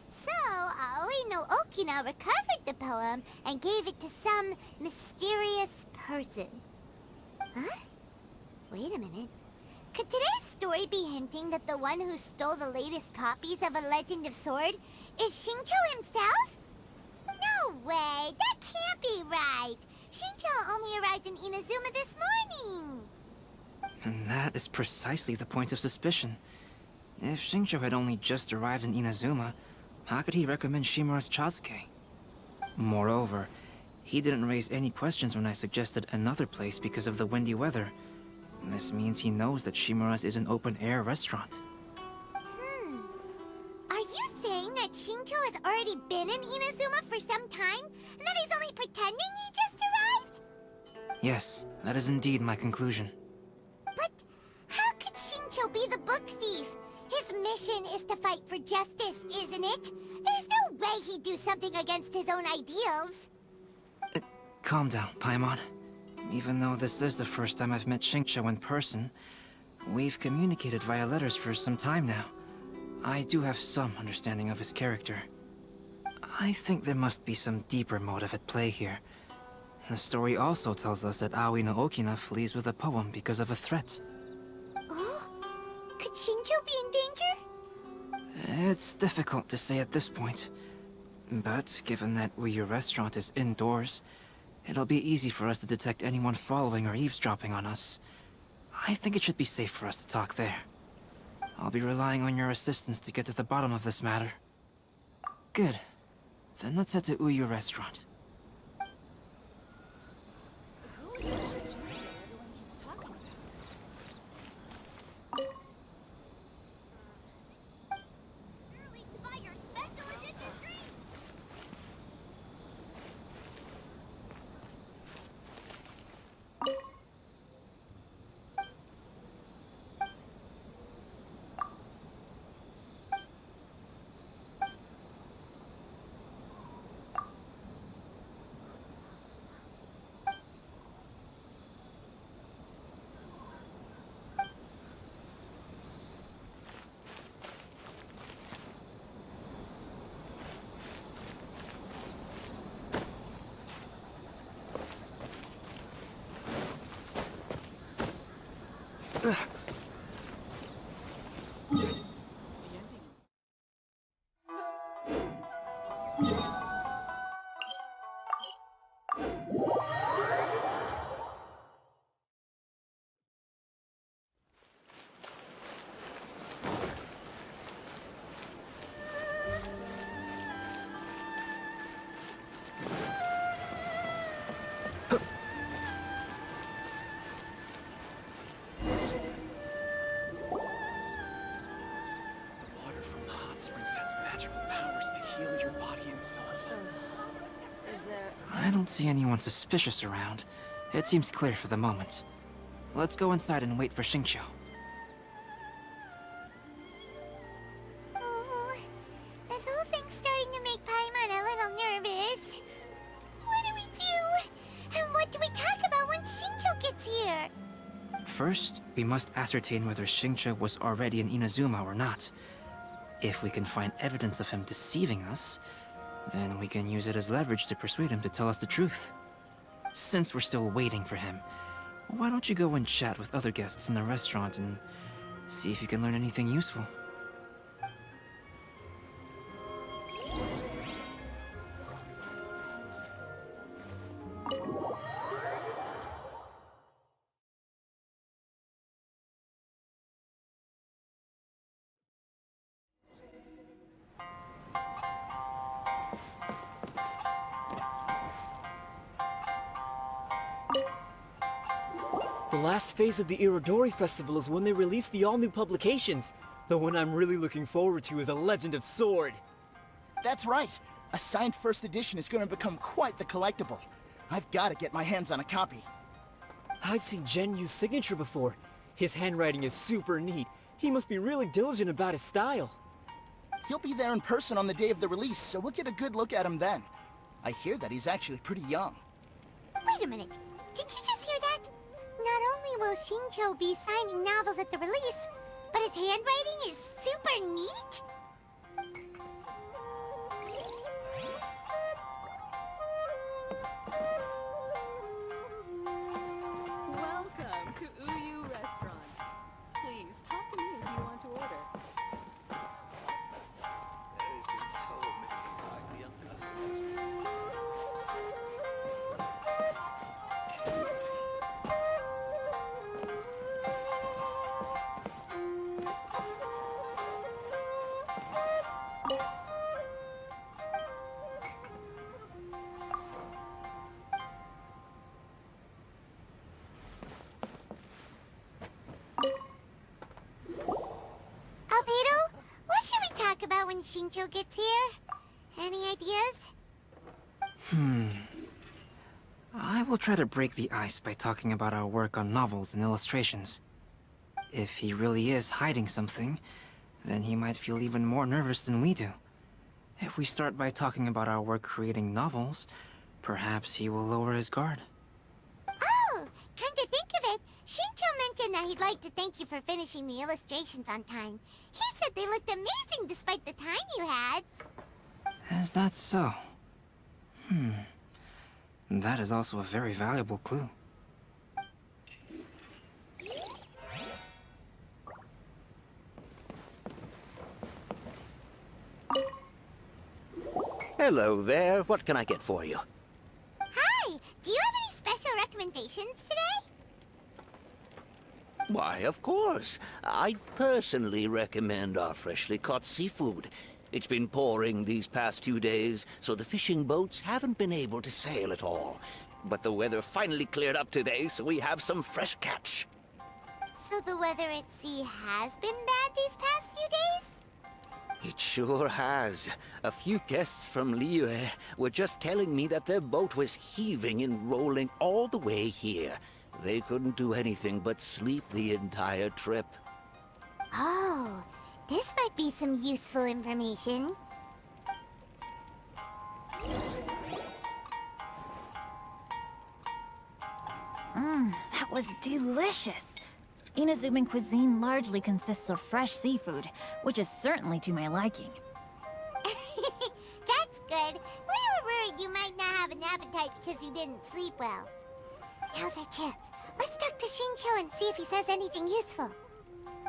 So, Aoi no Okina recovered the poem and gave it to some mysterious person. Huh? Wait a minute. Could today's story be hinting that the one who stole the latest copies of A Legend of Sword is Xingqiu himself? No way! That can't be right! Xingqiu only arrived in Inazuma this morning! And that is precisely the point of suspicion. If Xingqiu had only just arrived in Inazuma, how could he recommend Shimura's Chazuke? Moreover, he didn't raise any questions when I suggested another place because of the windy weather. This means he knows that Shimura's is an open-air restaurant. Are you saying that Xingqiu has already been in Inazuma for some time, and that he's only pretending he just arrived? Yes, that is indeed my conclusion. But how could Xingqiu be the book thief? His mission is to fight for justice, isn't it? There's no way he'd do something against his own ideals. Calm down, Paimon. Even though this is the first time I've met Xingqiu in person, we've communicated via letters for some time now. I do have some understanding of his character. I think there must be some deeper motive at play here. The story also tells us that Aoi no Okina flees with a poem because of a threat. Oh? Could Xingqiu be in danger? It's difficult to say at this point. But given that Uyu Restaurant is indoors, it'll be easy for us to detect anyone following or eavesdropping on us. I think it should be safe for us to talk there. I'll be relying on your assistance to get to the bottom of this matter. Good. Then let's head to Uyu Restaurant. Early to buy your special edition drinks! I don't see anyone suspicious around. It seems clear for the moment. Let's go inside and wait for Xingqiu. Oh, this whole thing's starting to make Paimon a little nervous. What do we do? And what do we talk about when Xingqiu gets here? First, we must ascertain whether Xingqiu was already in Inazuma or not. If we can find evidence of him deceiving us, then we can use it as leverage to persuade him to tell us the truth. Since we're still waiting for him, why don't you go and chat with other guests in the restaurant and see if you can learn anything useful? The last phase of the Irodori Festival is when they release the all-new publications. The one I'm really looking forward to is A Legend of Sword. That's right. A signed first edition is going to become quite the collectible. I've got to get my hands on a copy. I've seen Genyu's signature before. His handwriting is super neat. He must be really diligent about his style. He'll be there in person on the day of the release, so we'll get a good look at him then. I hear that he's actually pretty young. Wait a minute. Did you just hear that? Not only will Xingqiu be signing novels at the release, but his handwriting is super neat? Welcome to Uyu Restaurant. Please, talk to me if you want to order. There's been so many highly young customers. Albedo, what should we talk about when Xingqiu gets here? Any ideas? I will try to break the ice by talking about our work on novels and illustrations. If he really is hiding something, then he might feel even more nervous than we do. If we start by talking about our work creating novels, perhaps he will lower his guard. Oh, come to think of it, Xingqiu mentioned that he'd like to thank you for finishing the illustrations on time. He said they looked amazing despite the time you had. Is that so? That is also a very valuable clue. Hello there. What can I get for you? Hi, do you have any special recommendations today? Why, of course. I personally recommend our freshly caught seafood. It's been pouring these past few days, so the fishing boats haven't been able to sail at all. But the weather finally cleared up today, so we have some fresh catch. So the weather at sea has been bad these past few days? It sure has. A few guests from Liyue were just telling me that their boat was heaving and rolling all the way here. They couldn't do anything but sleep the entire trip. Oh, this might be some useful information. That was delicious. Inazuman cuisine largely consists of fresh seafood, which is certainly to my liking. That's good. We were worried you might not have an appetite because you didn't sleep well. Now's our chance. Let's talk to Xingqiu and see if he says anything useful.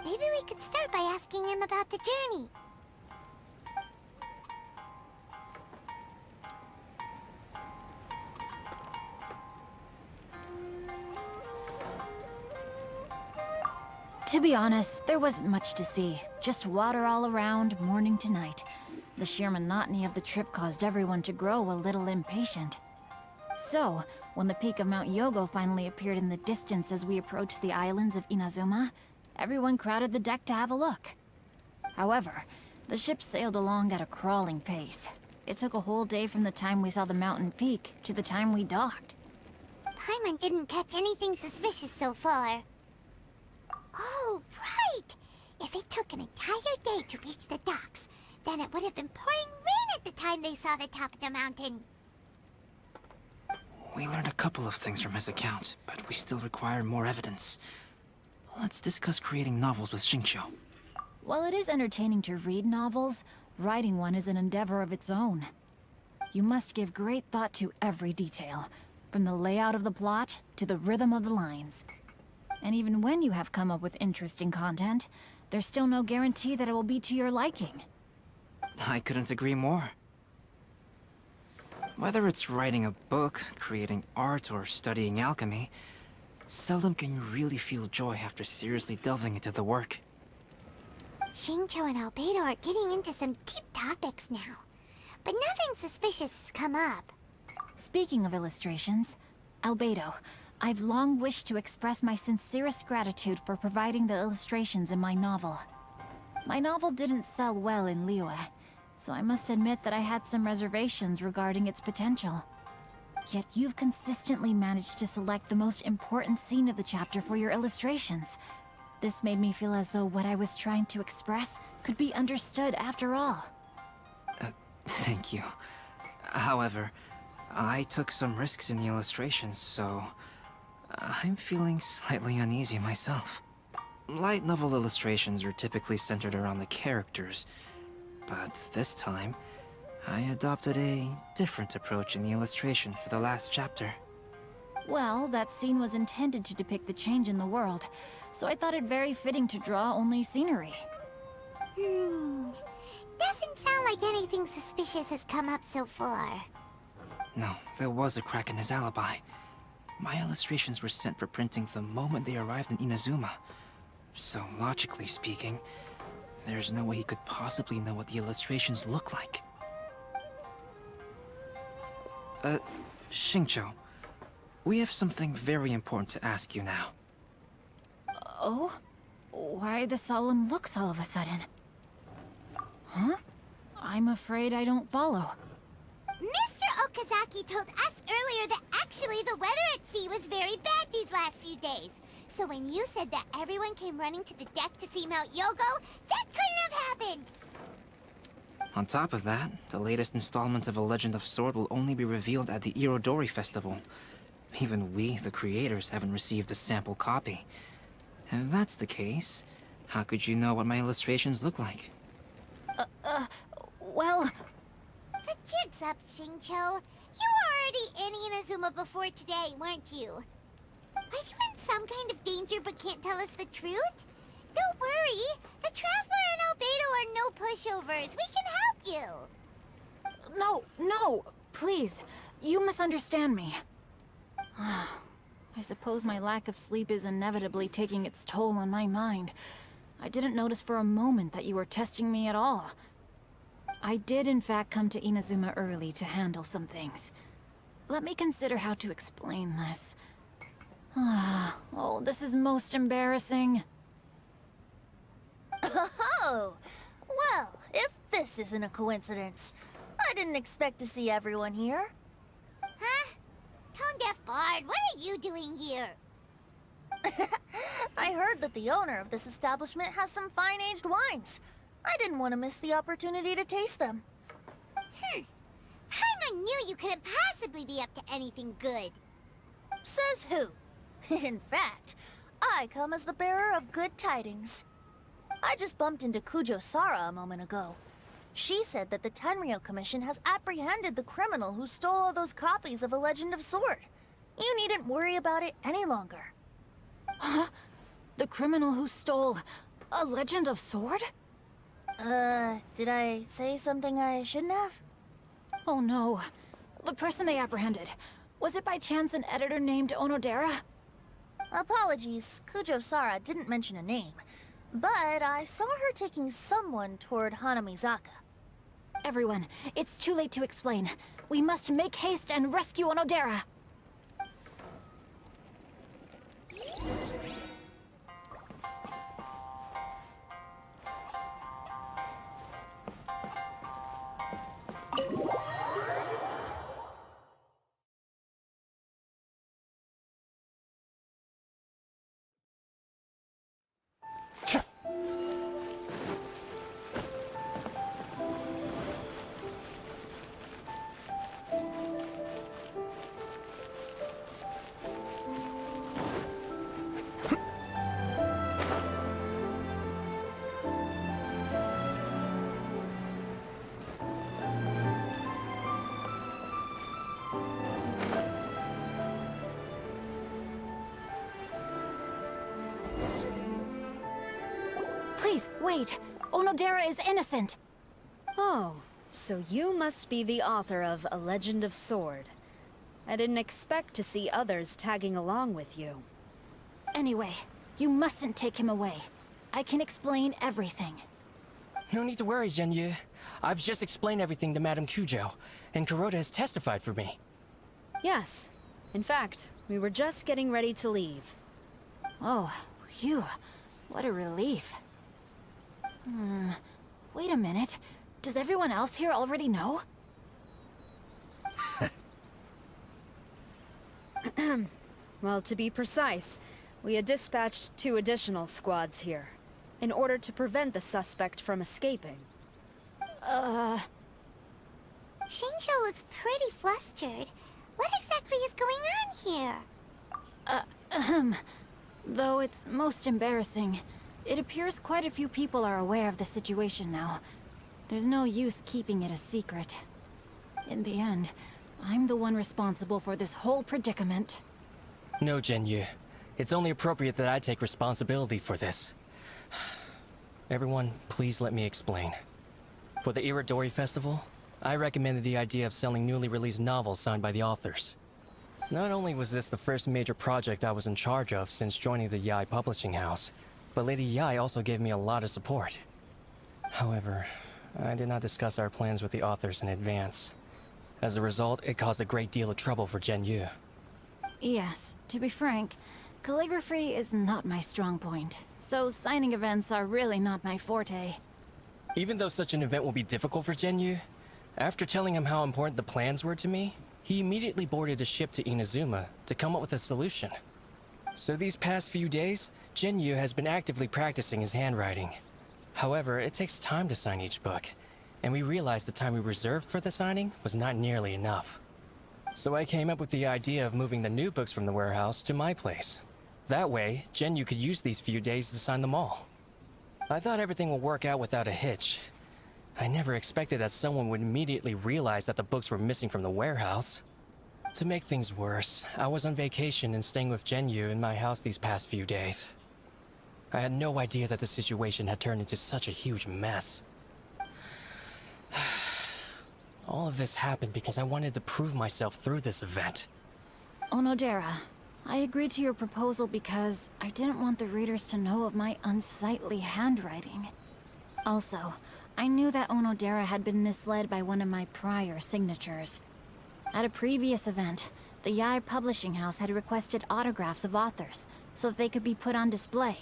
Maybe we could start by asking him about the journey. To be honest, there wasn't much to see. Just water all around, morning to night. The sheer monotony of the trip caused everyone to grow a little impatient. So, when the peak of Mount Yogo finally appeared in the distance as we approached the islands of Inazuma, everyone crowded the deck to have a look. However, the ship sailed along at a crawling pace. It took a whole day from the time we saw the mountain peak to the time we docked. Paimon didn't catch anything suspicious so far. Oh, right! If it took an entire day to reach the docks, then it would have been pouring rain at the time they saw the top of the mountain. We learned a couple of things from his account, but we still require more evidence. Let's discuss creating novels with Xingqiu. While it is entertaining to read novels, writing one is an endeavor of its own. You must give great thought to every detail, from the layout of the plot to the rhythm of the lines. And even when you have come up with interesting content, there's still no guarantee that it will be to your liking. I couldn't agree more. Whether it's writing a book, creating art, or studying alchemy, seldom can you really feel joy after seriously delving into the work. Xingqiu and Albedo are getting into some deep topics now, but nothing suspicious has come up. Speaking of illustrations, Albedo, I've long wished to express my sincerest gratitude for providing the illustrations in my novel. My novel didn't sell well in Liyue, so I must admit that I had some reservations regarding its potential. Yet you've consistently managed to select the most important scene of the chapter for your illustrations. This made me feel as though what I was trying to express could be understood after all. Thank you. However, I took some risks in the illustrations, so I'm feeling slightly uneasy myself. Light novel illustrations are typically centered around the characters, but this time, I adopted a different approach in the illustration for the last chapter. Well, that scene was intended to depict the change in the world, so I thought it very fitting to draw only scenery. Doesn't sound like anything suspicious has come up so far. No, there was a crack in his alibi. My illustrations were sent for printing the moment they arrived in Inazuma. So, logically speaking, there's no way he could possibly know what the illustrations look like. Xingqiu, we have something very important to ask you now. Oh? Why the solemn looks all of a sudden? Huh? I'm afraid I don't follow. Mr. Okazaki told us earlier that actually the weather at sea was very bad these last few days. So when you said that everyone came running to the deck to see Mount Yogo, that couldn't have happened! On top of that, the latest installment of A Legend of Sword will only be revealed at the Irodori Festival. Even we, the creators, haven't received a sample copy. If that's the case, how could you know what my illustrations look like? Well... The jig's up, Xingqiu. You were already in Inazuma before today, weren't you? Are you in some kind of danger but can't tell us the truth? Don't worry. The Traveler and Albedo are no pushovers. We can help you. No, please. You misunderstand me. I suppose my lack of sleep is inevitably taking its toll on my mind. I didn't notice for a moment that you were testing me at all. I did in fact come to Inazuma early to handle some things. Let me consider how to explain this. Oh, this is most embarrassing. Oh! Well, if this isn't a coincidence, I didn't expect to see everyone here. Huh? Tone-deaf Bard, what are you doing here? I heard that the owner of this establishment has some fine-aged wines. I didn't want to miss the opportunity to taste them. Paimon knew you couldn't possibly be up to anything good. Says who? In fact, I come as the bearer of good tidings. I just bumped into Kujo-Sara a moment ago. She said that the Tenryou Commission has apprehended the criminal who stole all those copies of A Legend of Sword. You needn't worry about it any longer. Huh? The criminal who stole A Legend of Sword? Did I say something I shouldn't have? Oh no. The person they apprehended. Was it by chance an editor named Onodera? Apologies, Kujo-Sara didn't mention a name. But I saw her taking someone toward Hanamizaka. Everyone, it's too late to explain. We must make haste and rescue Onodera. Please, wait! Onodera is innocent! Oh, so you must be the author of A Legend of Sword. I didn't expect to see others tagging along with you. Anyway, you mustn't take him away. I can explain everything. No need to worry, Genyu. I've just explained everything to Madame Kujo, and Kuroda has testified for me. Yes. In fact, we were just getting ready to leave. Oh, phew. What a relief. Wait a minute. Does everyone else here already know? Well, to be precise, we had dispatched 2 additional squads here, in order to prevent the suspect from escaping. Xingqiu looks pretty flustered. What exactly is going on here? Though it's most embarrassing, it appears quite a few people are aware of the situation now. There's no use keeping it a secret. In the end, I'm the one responsible for this whole predicament. No, Zhenyu. It's only appropriate that I take responsibility for this. Everyone, please let me explain. For the Irodori Festival, I recommended the idea of selling newly released novels signed by the authors. Not only was this the first major project I was in charge of since joining the Yae publishing house, but Lady Yae also gave me a lot of support. However, I did not discuss our plans with the authors in advance. As a result, it caused a great deal of trouble for Zhenyu. Yes, to be frank, calligraphy is not my strong point, so signing events are really not my forte. Even though such an event will be difficult for Zhenyu, after telling him how important the plans were to me, he immediately boarded a ship to Inazuma to come up with a solution. So these past few days, Zhenyu has been actively practicing his handwriting. However, it takes time to sign each book, and we realized the time we reserved for the signing was not nearly enough. So I came up with the idea of moving the new books from the warehouse to my place. That way, Zhenyu could use these few days to sign them all. I thought everything would work out without a hitch. I never expected that someone would immediately realize that the books were missing from the warehouse. To make things worse, I was on vacation and staying with Zhenyu in my house these past few days. I had no idea that the situation had turned into such a huge mess. All of this happened because I wanted to prove myself through this event. Onodera, I agreed to your proposal because I didn't want the readers to know of my unsightly handwriting. Also, I knew that Onodera had been misled by one of my prior signatures. At a previous event, the Yae publishing house had requested autographs of authors so that they could be put on display.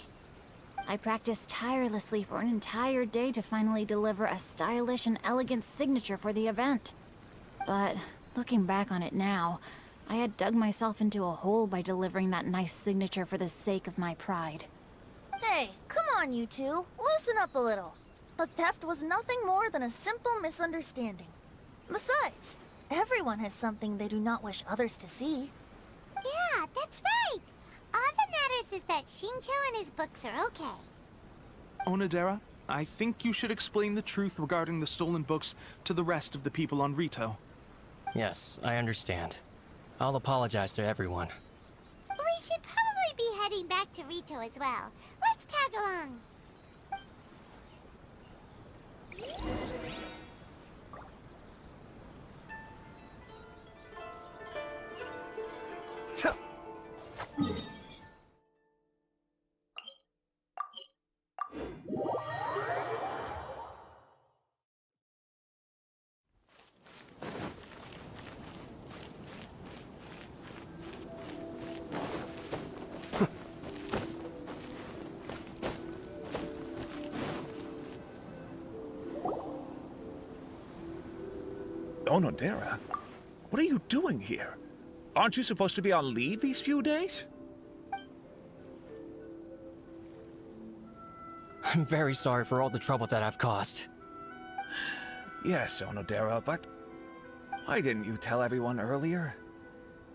I practiced tirelessly for an entire day to finally deliver a stylish and elegant signature for the event. But looking back on it now, I had dug myself into a hole by delivering that nice signature for the sake of my pride. Hey, come on, you two. Loosen up a little. The theft was nothing more than a simple misunderstanding. Besides, everyone has something they do not wish others to see. Yeah, that's right. All that matters is that Xingqiu and his books are okay. Onodera, I think you should explain the truth regarding the stolen books to the rest of the people on Rito. Yes, I understand. I'll apologize to everyone. We should probably be heading back to Rito as well. Let's tag along. Onodera? What are you doing here? Aren't you supposed to be on leave these few days? I'm very sorry for all the trouble that I've caused. Yes, Onodera, but why didn't you tell everyone earlier?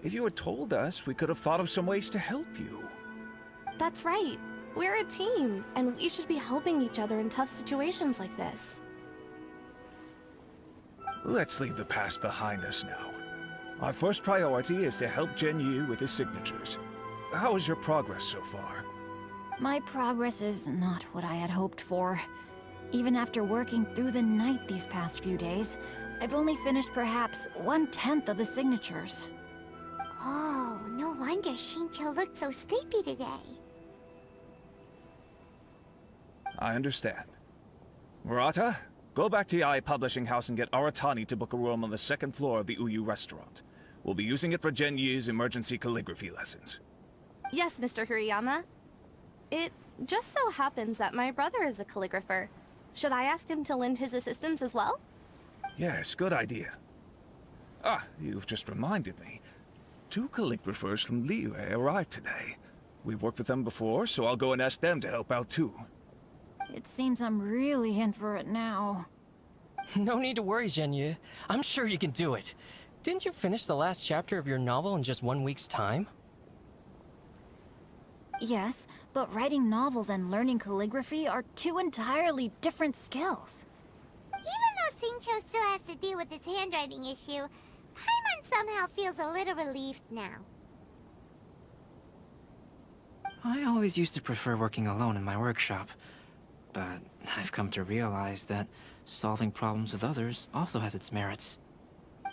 If you had told us, we could have thought of some ways to help you. That's right. We're a team, and we should be helping each other in tough situations like this. Let's leave the past behind us now. Our first priority is to help Zhenyu with his signatures. How is your progress so far? My progress is not what I had hoped for. Even after working through the night these past few days, I've only finished perhaps 1/10 of the signatures. Oh, no wonder Xingqiu looked so sleepy today. I understand. Murata, go back to Yae Publishing House and get Arataki to book a room on the second floor of the Uyu restaurant. We'll be using it for Zhenyu's emergency calligraphy lessons. Yes, Mr. Hirayama. It just so happens that my brother is a calligrapher. Should I ask him to lend his assistance as well? Yes, good idea. Ah, you've just reminded me. 2 calligraphers from Liyue arrived today. We've worked with them before, so I'll go and ask them to help out too. It seems I'm really in for it now. No need to worry, Xingqiu. I'm sure you can do it. Didn't you finish the last chapter of your novel in just 1 week's time? Yes, but writing novels and learning calligraphy are two entirely different skills. Even though Xingqiu still has to deal with his handwriting issue, Paimon somehow feels a little relieved now. I always used to prefer working alone in my workshop, but I've come to realize that solving problems with others also has its merits.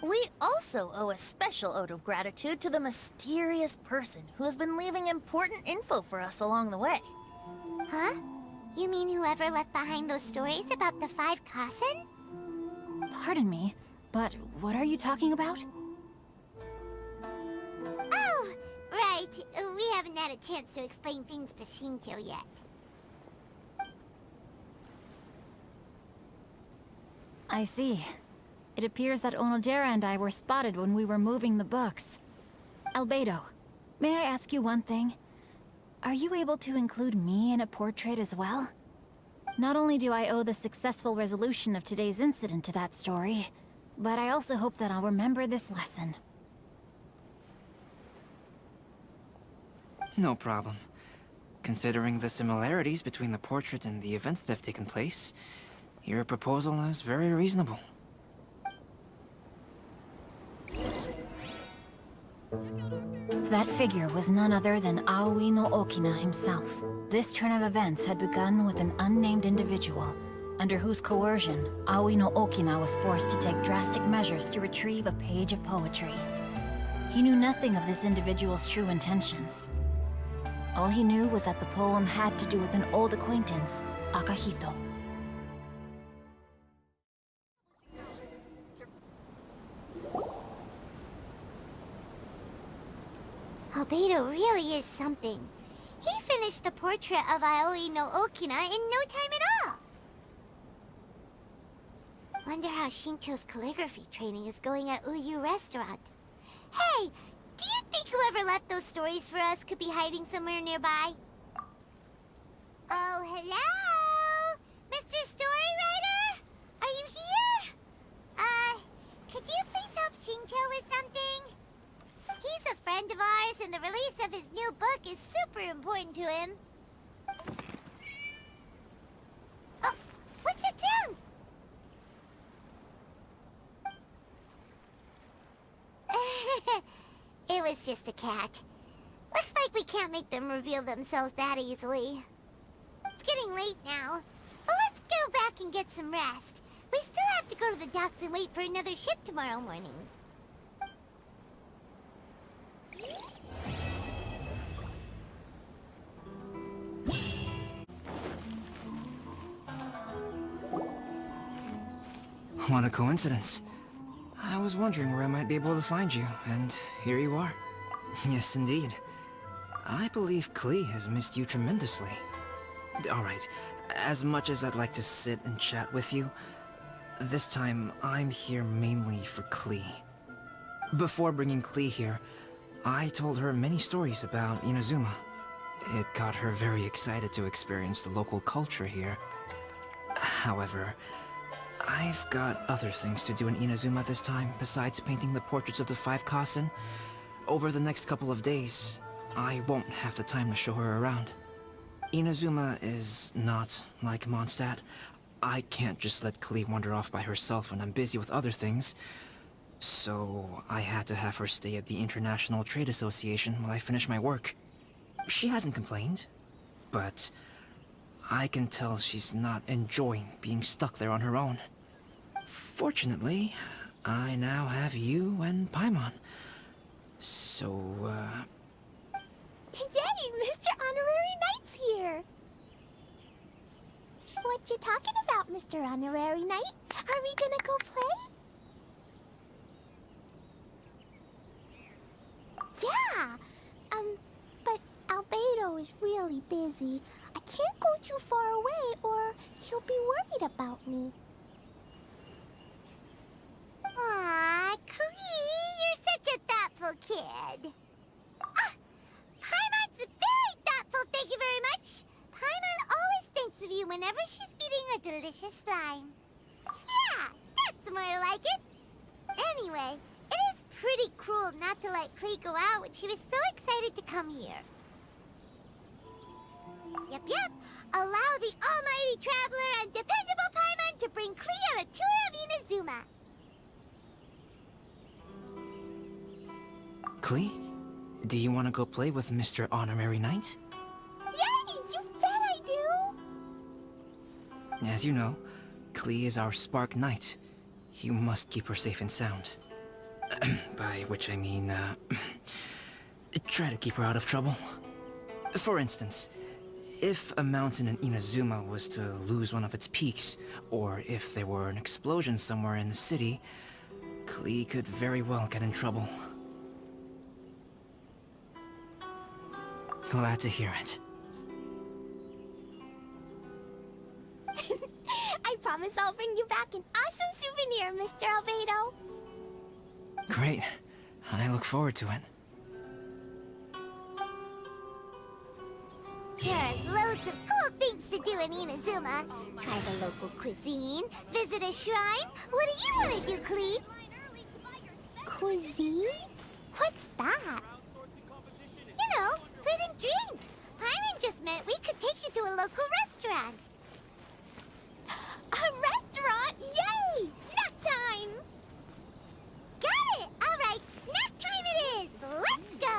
We also owe a special ode of gratitude to the mysterious person who has been leaving important info for us along the way. Huh? You mean whoever left behind those stories about the 5 Kasen? Pardon me, but what are you talking about? Oh, right. We haven't had a chance to explain things to Xingqiu yet. I see. It appears that Onodera and I were spotted when we were moving the books. Albedo, may I ask you one thing? Are you able to include me in a portrait as well? Not only do I owe the successful resolution of today's incident to that story, but I also hope that I'll remember this lesson. No problem. Considering the similarities between the portrait and the events that have taken place, your proposal is very reasonable. That figure was none other than Aoi no Okina himself. This turn of events had begun with an unnamed individual, under whose coercion, Aoi no Okina was forced to take drastic measures to retrieve a page of poetry. He knew nothing of this individual's true intentions. All he knew was that the poem had to do with an old acquaintance, Akahito. Albedo really is something. He finished the portrait of Aoi no Okina in no time at all. Wonder how Xingqiu's calligraphy training is going at Uyu Restaurant. Hey, do you think whoever left those stories for us could be hiding somewhere nearby? Oh, hello? Mr. Storywriter? Are you here? Could you please help Xingqiu with something? He's a friend of ours, and the release of his new book is super important to him. Oh, what's that sound? It was just a cat. Looks like we can't make them reveal themselves that easily. It's getting late now. Well, let's go back and get some rest. We still have to go to the docks and wait for another ship tomorrow morning. What a coincidence. I was wondering where I might be able to find you, and here you are. Yes, indeed. I believe Klee has missed you tremendously. Alright, as much as I'd like to sit and chat with you, this time I'm here mainly for Klee. Before bringing Klee here, I told her many stories about Inazuma. It got her very excited to experience the local culture here. However, I've got other things to do in Inazuma this time, besides painting the portraits of the 5 Kasen. Over the next couple of days, I won't have the time to show her around. Inazuma is not like Mondstadt. I can't just let Klee wander off by herself when I'm busy with other things. So I had to have her stay at the International Trade Association while I finish my work. She hasn't complained, but I can tell she's not enjoying being stuck there on her own. Fortunately, I now have you and Paimon. So, Yay! Mr. Honorary Knight's here! What you talking about, Mr. Honorary Knight? Are we gonna go play? Yeah! But Albedo is really busy. I can't go too far away or he'll be worried about me. Aw, Klee, you're such a thoughtful kid. Paimon's very thoughtful, thank you very much. Paimon always thinks of you whenever she's eating a delicious slime. Yeah, more like it. Anyway, it is pretty cruel not to let Klee go out when she was so excited to come here. Yep. Allow the almighty traveler and dependable Paimon to bring Klee on a tour of Inazuma. Klee, do you want to go play with Mr. Honorary Knight? Yay! You bet I do! As you know, Klee is our Spark Knight. You must keep her safe and sound. By which I mean, try to keep her out of trouble. For instance, if a mountain in Inazuma was to lose one of its peaks, or if there were an explosion somewhere in the city, Klee could very well get in trouble. Glad to hear it. I promise I'll bring you back an awesome souvenir, Mr. Albedo. Great. I look forward to it. There are loads of cool things to do in Inazuma. Try the local cuisine, visit a shrine. What do you want to do, Klee? Cuisine? What's that? You know, food and drink. Paimon just meant we could take you to a local restaurant. A restaurant? Yay! Snack time! Got it! All right, snack time it is. Let's go!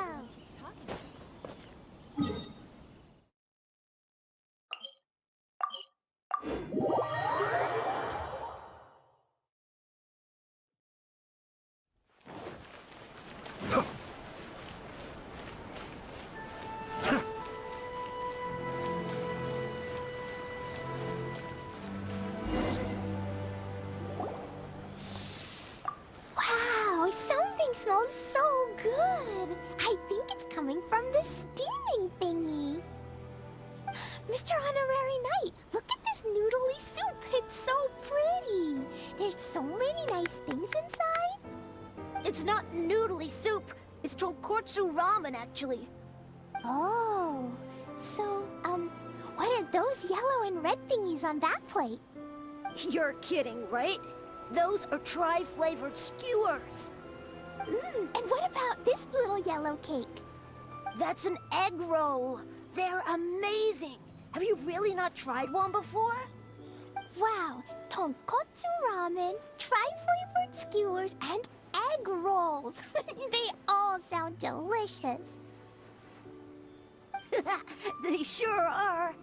Wow, something smells so good. I think it's coming from the steaming thingy. Mr. Honorary Knight, look at this noodly soup. It's so pretty. There's so many nice things inside. It's not noodly soup. It's tonkotsu ramen, actually. Oh, so, what are those yellow and red thingies on that plate? You're kidding, right? Those are tri-flavored skewers. And what about this little yellow cake? That's an egg roll. They're amazing. Have you really not tried one before? Wow, tonkotsu ramen, tri-flavored skewers, and egg rolls. They all sound delicious. They sure are.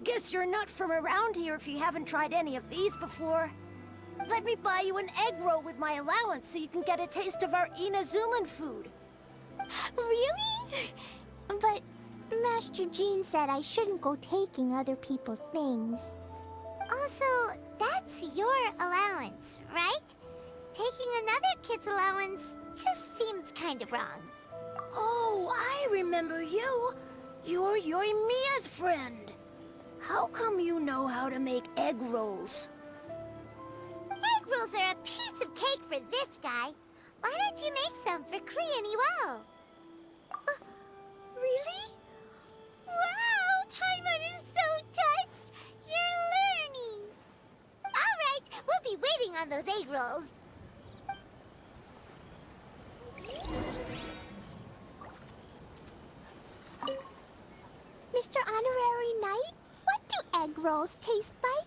Guess you're not from around here if you haven't tried any of these before. Let me buy you an egg roll with my allowance so you can get a taste of our Inazuman food. Really? But Master Jean said I shouldn't go taking other people's things. Also, that's your allowance, right? Taking another kid's allowance just seems kind of wrong. Oh, I remember you. You're Yoimiya's friend. How come you know how to make egg rolls? Egg rolls are a piece of cake for this guy. Why don't you make some for Klee and Iwao? Really? Wow, Paimon is so touched. You're learning. All right, we'll be waiting on those egg rolls. Mr. Honorary Knight, what do egg rolls taste like?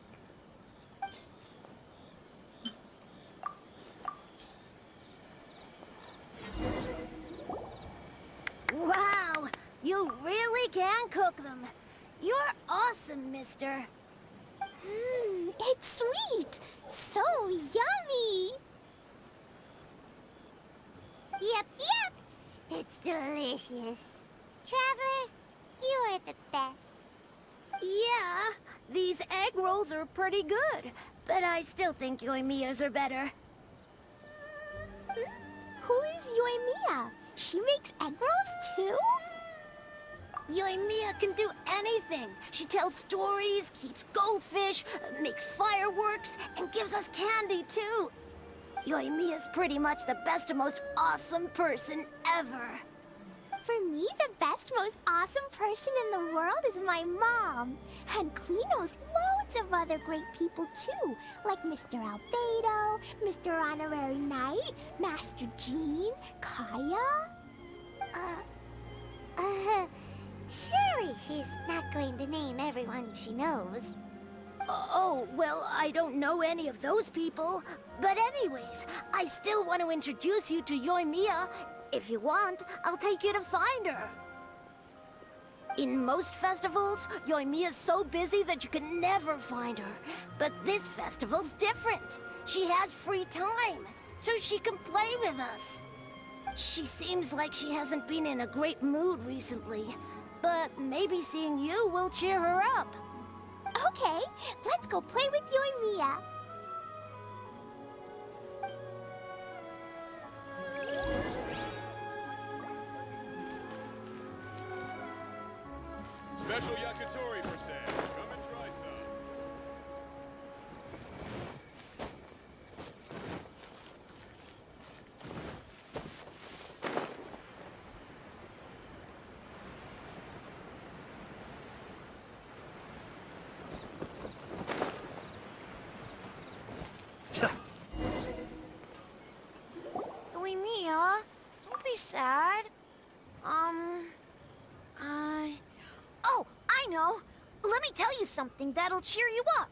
Wow, you really can cook them. You're awesome, mister. It's sweet. So yummy. Yep. It's delicious. Traveler, you are the best. Yeah, these egg rolls are pretty good, but I still think Yoimiya's are better. Who is Yoimiya? She makes egg rolls too? Yoimiya can do anything. She tells stories, keeps goldfish, makes fireworks, and gives us candy too. Yoimiya's pretty much the best and most awesome person ever. For me, the best, most awesome person in the world is my mom. And Klee knows loads of other great people too, like Mr. Albedo, Mr. Honorary Knight, Master Jean, Kaya. Surely she's not going to name everyone she knows. Oh, well, I don't know any of those people. But anyways, I still want to introduce you to Yoimiya. If you want, I'll take you to find her. In most festivals, Yoimiya's so busy that you can never find her. But this festival's different. She has free time, so she can play with us. She seems like she hasn't been in a great mood recently, but maybe seeing you will cheer her up. Okay, let's go play with Yoimiya. Special yakitori for sale. Come and try some. Yoimiya, don't be sad. Oh, I know. Let me tell you something that'll cheer you up.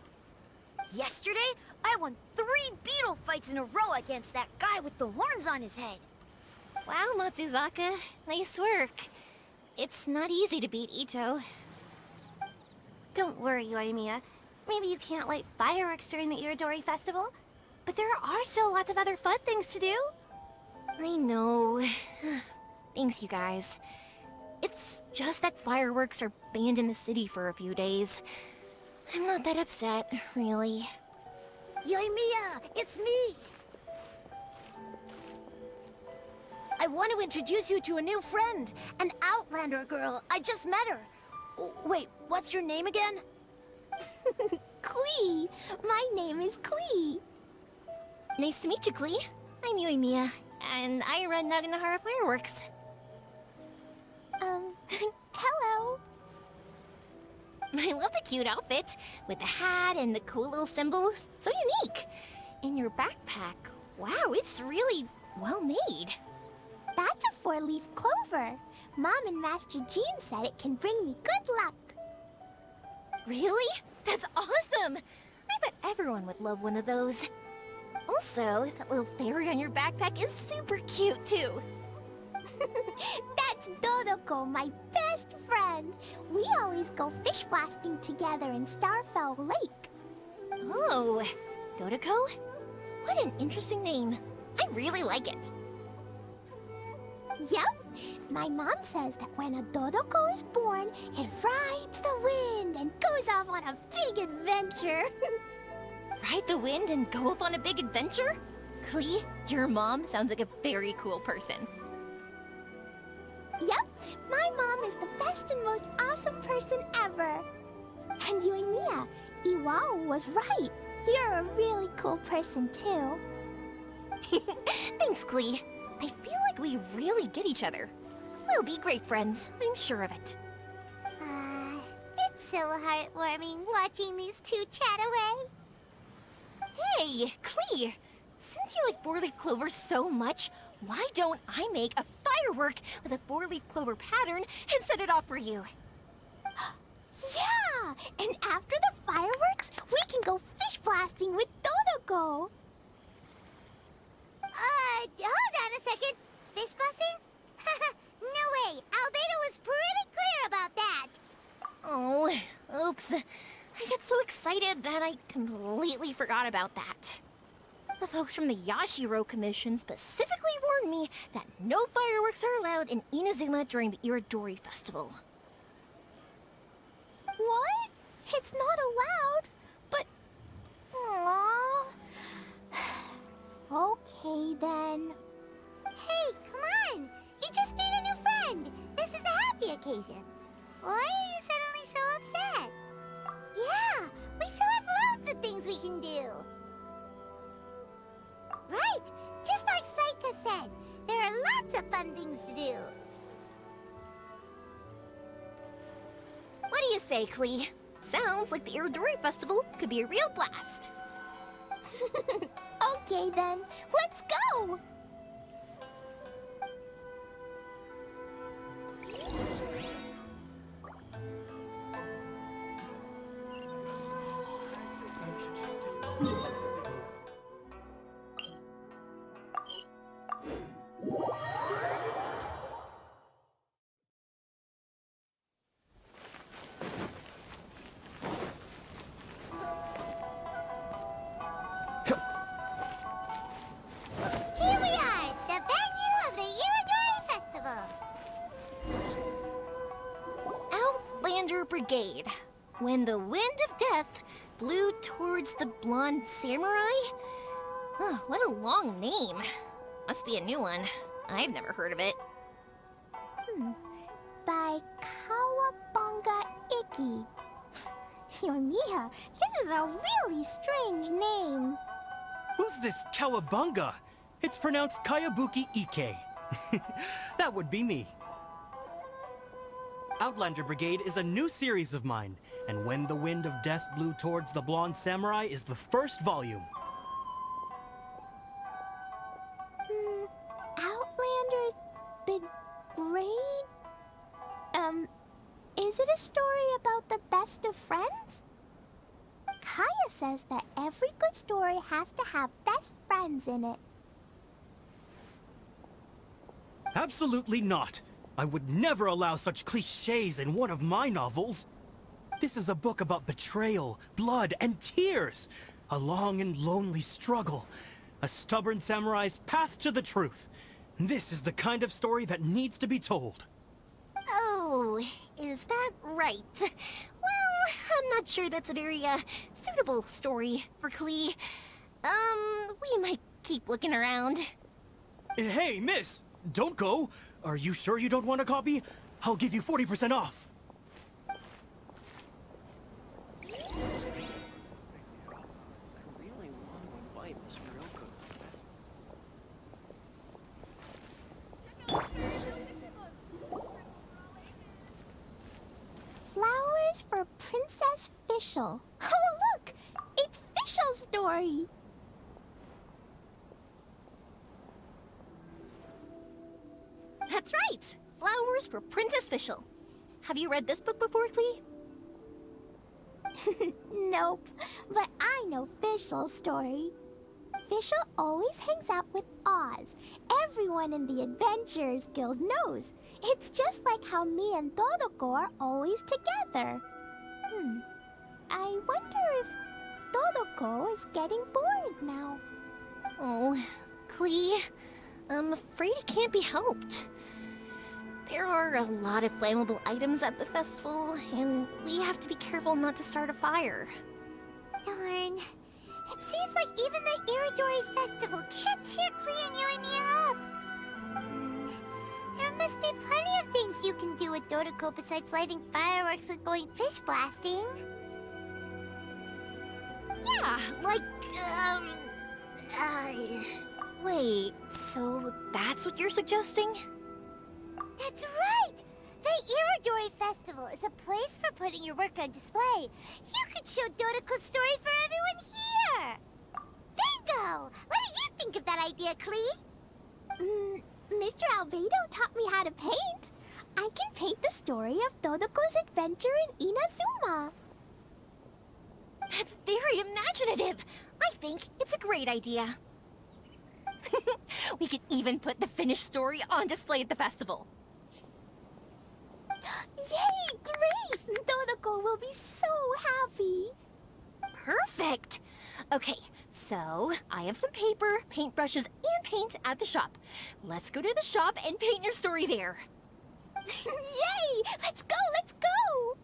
Yesterday, I won 3 beetle fights in a row against that guy with the horns on his head. Wow, Matsuzaka. Nice work. It's not easy to beat Itto. Don't worry, Yoimiya. Maybe you can't light fireworks during the Irodori Festival, but there are still lots of other fun things to do. I know. Thanks, you guys. It's just that fireworks are banned in the city for a few days. I'm not that upset, really. Yoimiya, it's me! I want to introduce you to a new friend, an Outlander girl. I just met her. Wait, what's your name again? Klee! My name is Klee. Nice to meet you, Klee. I'm Yoimiya, and I run Naganahara Fireworks. Hello. I love the cute outfit, with the hat and the cool little symbols. So unique. And your backpack, wow, it's really well made. That's a 4-leaf clover. Mom and Master Jean said it can bring me good luck. Really? That's awesome! I bet everyone would love one of those. Also, that little fairy on your backpack is super cute, too. That's Dodoko, my best friend. We always go fish blasting together in Starfell Lake. Oh, Dodoko? What an interesting name. I really like it. Yep. My mom says that when a Dodoko is born, it rides the wind and goes off on a big adventure. Ride the wind and go off on a big adventure? Klee, your mom sounds like a very cool person. Yep, my mom is the best and most awesome person ever. And Yoimiya, Iwao was right. You're a really cool person too. Thanks, Klee. I feel like we really get each other. We'll be great friends, I'm sure of it. It's so heartwarming watching these two chat away. Hey, Klee! Since you like 4-leaf clover so much, why don't I make a firework with a 4-leaf clover pattern and set it off for you? Yeah! And after the fireworks, we can go fish blasting with Dodoko. Hold on a second. Fish blasting? No way. Albedo was pretty clear about that. Oh, oops. I got so excited that I completely forgot about that. The folks from the Yashiro Commission specifically warned me that no fireworks are allowed in Inazuma during the Irodori Festival. What? It's not allowed? But... Aww... Okay, then. Hey, come on! You just made a new friend! This is a happy occasion. Why are you suddenly so upset? Yeah, we still have loads of things we can do. Right, just like Saika said, there are lots of fun things to do. you say, Klee? Sounds like the Irodori Festival could be a real blast. Okay then, let's go! Here we are, the venue of the Irodori Festival. Outlander Brigade. When the wind of death blew towards the blonde samurai? Oh, what a long name. Must be a new one. I've never heard of it. By Kawabanga Iki. Yoimiya, this is a really strange name. Who's this Kawabunga? It's pronounced Kayabuki Ike. That would be me. Outlander Brigade is a new series of mine, and When the Wind of Death Blew Towards the Blonde Samurai is the first volume. Outlander's Brigade? Is it a story about the best of friends? Kaya says that every good story has to have best friends in it. Absolutely not. I would never allow such cliches in one of my novels. This is a book about betrayal, blood, and tears. A long and lonely struggle. A stubborn samurai's path to the truth. This is the kind of story that needs to be told. Oh, is that right? Well, I'm not sure that's a very, suitable story for Klee. We might keep looking around. Hey, miss! Don't go! Are you sure you don't want a copy? I'll give you 40% off! Flowers for Princess Fischl. Oh, look! It's Fischl's story! That's right! Flowers for Princess Fischl. Have you read this book before, Klee? Nope, but I know Fischl's story. Fischl always hangs out with Oz. Everyone in the Adventurers Guild knows. It's just like how me and Todoko are always together. I wonder if Todoko is getting bored now. Oh, Klee, I'm afraid it can't be helped. There are a lot of flammable items at the festival, and we have to be careful not to start a fire. Darn. It seems like even the Irodori Festival can't cheer Klee and Yoimiya up. There must be plenty of things you can do with Dodoko besides lighting fireworks and going fish blasting. Yeah, like, wait, so that's what you're suggesting? That's right! The Irodori Festival is a place for putting your work on display. You could show Dodoko's story for everyone here! Bingo! What do you think of that idea, Klee? Mr. Albedo taught me how to paint. I can paint the story of Dodoko's adventure in Inazuma. That's very imaginative! I think it's a great idea. We could even put the finished story on display at the festival. Yay! Great! Dodoko will be so happy. Perfect! Okay, so I have some paper, paintbrushes, and paint at the shop. Let's go to the shop and paint your story there. Yay! Let's go! Let's go!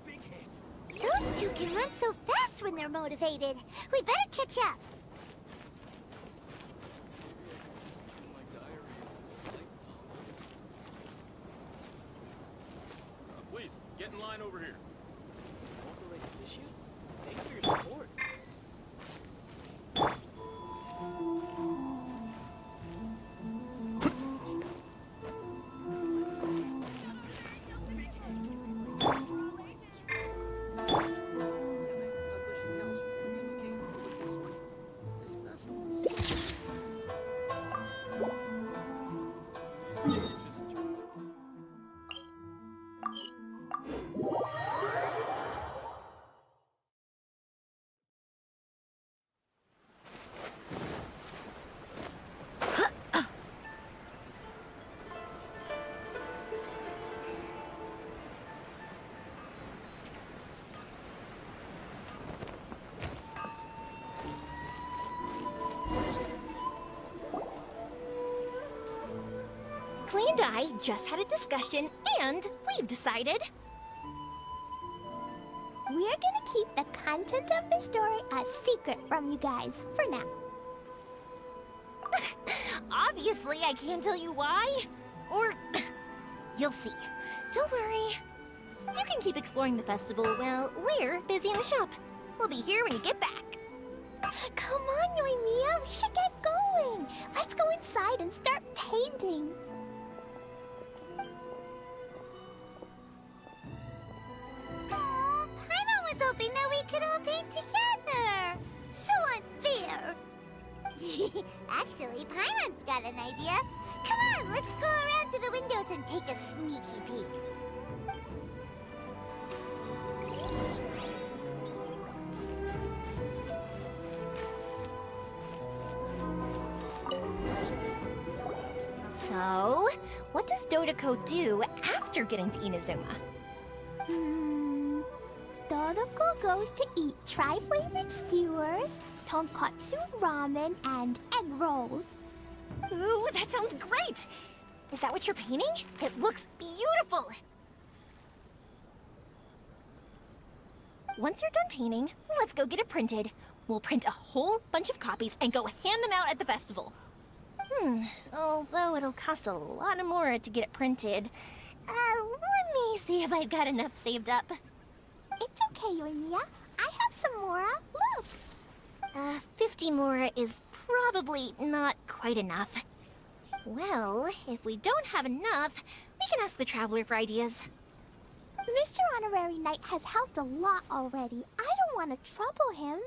Big hit! Those two can run so fast when they're motivated. We better catch up. Please, get in line over here. Want the latest issue? Thanks for your support. I just had a discussion, and we've decided... We're gonna keep the content of the story a secret from you guys, for now. Obviously, I can't tell you why. Or... you'll see. Don't worry. You can keep exploring the festival while we're busy in the shop. We'll be here when you get back. Come on, Yoimiya, we should get going. Let's go inside and start painting. Oh, Paimon was hoping that we could all paint together. So unfair. Actually, Paimon's got an idea. Come on, let's go around to the windows and take a sneaky peek. So, what does Dodoko do after getting to Inazuma? Dodoko goes to eat tri-flavored skewers, tonkatsu ramen, and egg rolls. Ooh, that sounds great! Is that what you're painting? It looks beautiful! Once you're done painting, let's go get it printed. We'll print a whole bunch of copies and go hand them out at the festival. Although it'll cost a lot more to get it printed. Let me see if I've got enough saved up. It's okay, Yoimiya. I have some more. Look! 50 more is probably not quite enough. Well, if we don't have enough, we can ask the Traveler for ideas. Mr. Honorary Knight has helped a lot already. I don't want to trouble him.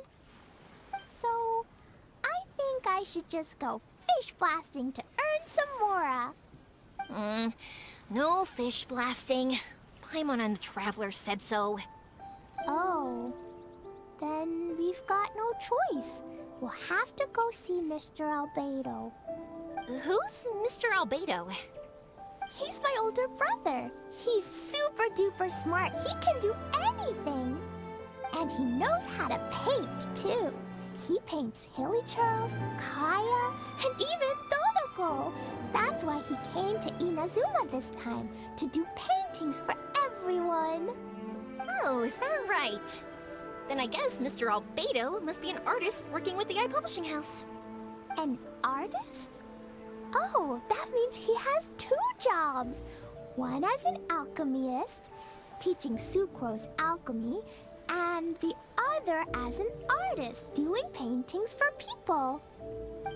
So, I think I should just go fish blasting to earn some more. No fish blasting. Paimon and the Traveler said so. Oh, then we've got no choice. We'll have to go see Mr. Albedo. Who's Mr. Albedo? He's my older brother. He's super duper smart. He can do anything. And he knows how to paint, too. He paints Hilly Churls, Kaya, and even Dodoko. That's why he came to Inazuma this time, to do paintings for everyone. Oh, is that right? Then I guess Mr. Albedo must be an artist working with the Publishing House. An artist? Oh, that means he has 2 jobs. One as an alchemist, teaching Sucrose alchemy, and the other as an artist, doing paintings for people.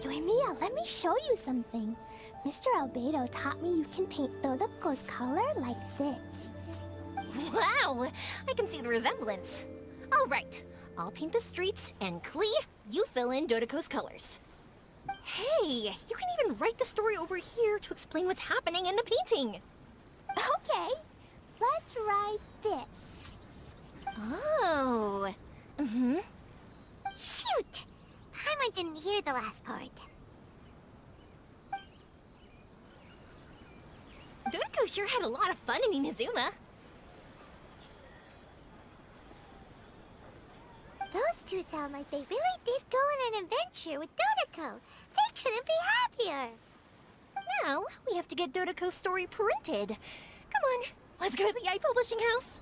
Yoimiya, let me show you something. Mr. Albedo taught me you can paint Dodoko's color like this. Wow, I can see the resemblance. All right, I'll paint the streets, and Klee, you fill in Dodoko's colors. Hey, you can even write the story over here to explain what's happening in the painting. Okay, let's write this. Oh. Shoot! Paimon didn't hear the last part. Dodoko sure had a lot of fun in Inazuma. Those 2 sound like they really did go on an adventure with Dodoko. They couldn't be happier. Now, we have to get Dodoko's story printed. Come on, let's go to the Publishing House.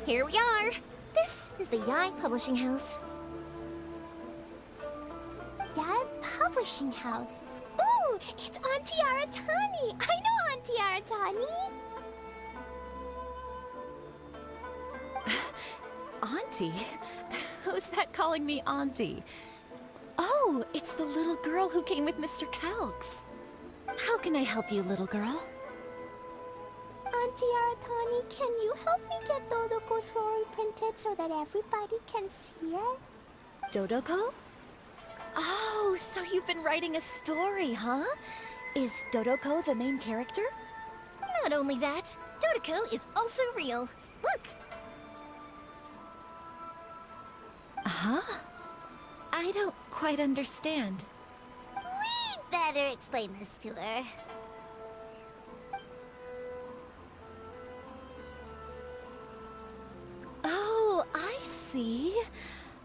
Here we are. This is the Publishing House. Publishing House. Ooh, it's Auntie Aratani. I know Auntie Aratani. Auntie? Who's that calling me Auntie? Oh, it's the little girl who came with Mr. Calx. How can I help you, little girl? Auntie Aratani, can you help me get Dodoko's story printed so that everybody can see it? Dodoko? Oh, so you've been writing a story, huh? Is Dodoko the main character? Not only that, Dodoko is also real. Look! Huh? I don't quite understand. We'd better better explain this to her. Oh, I see.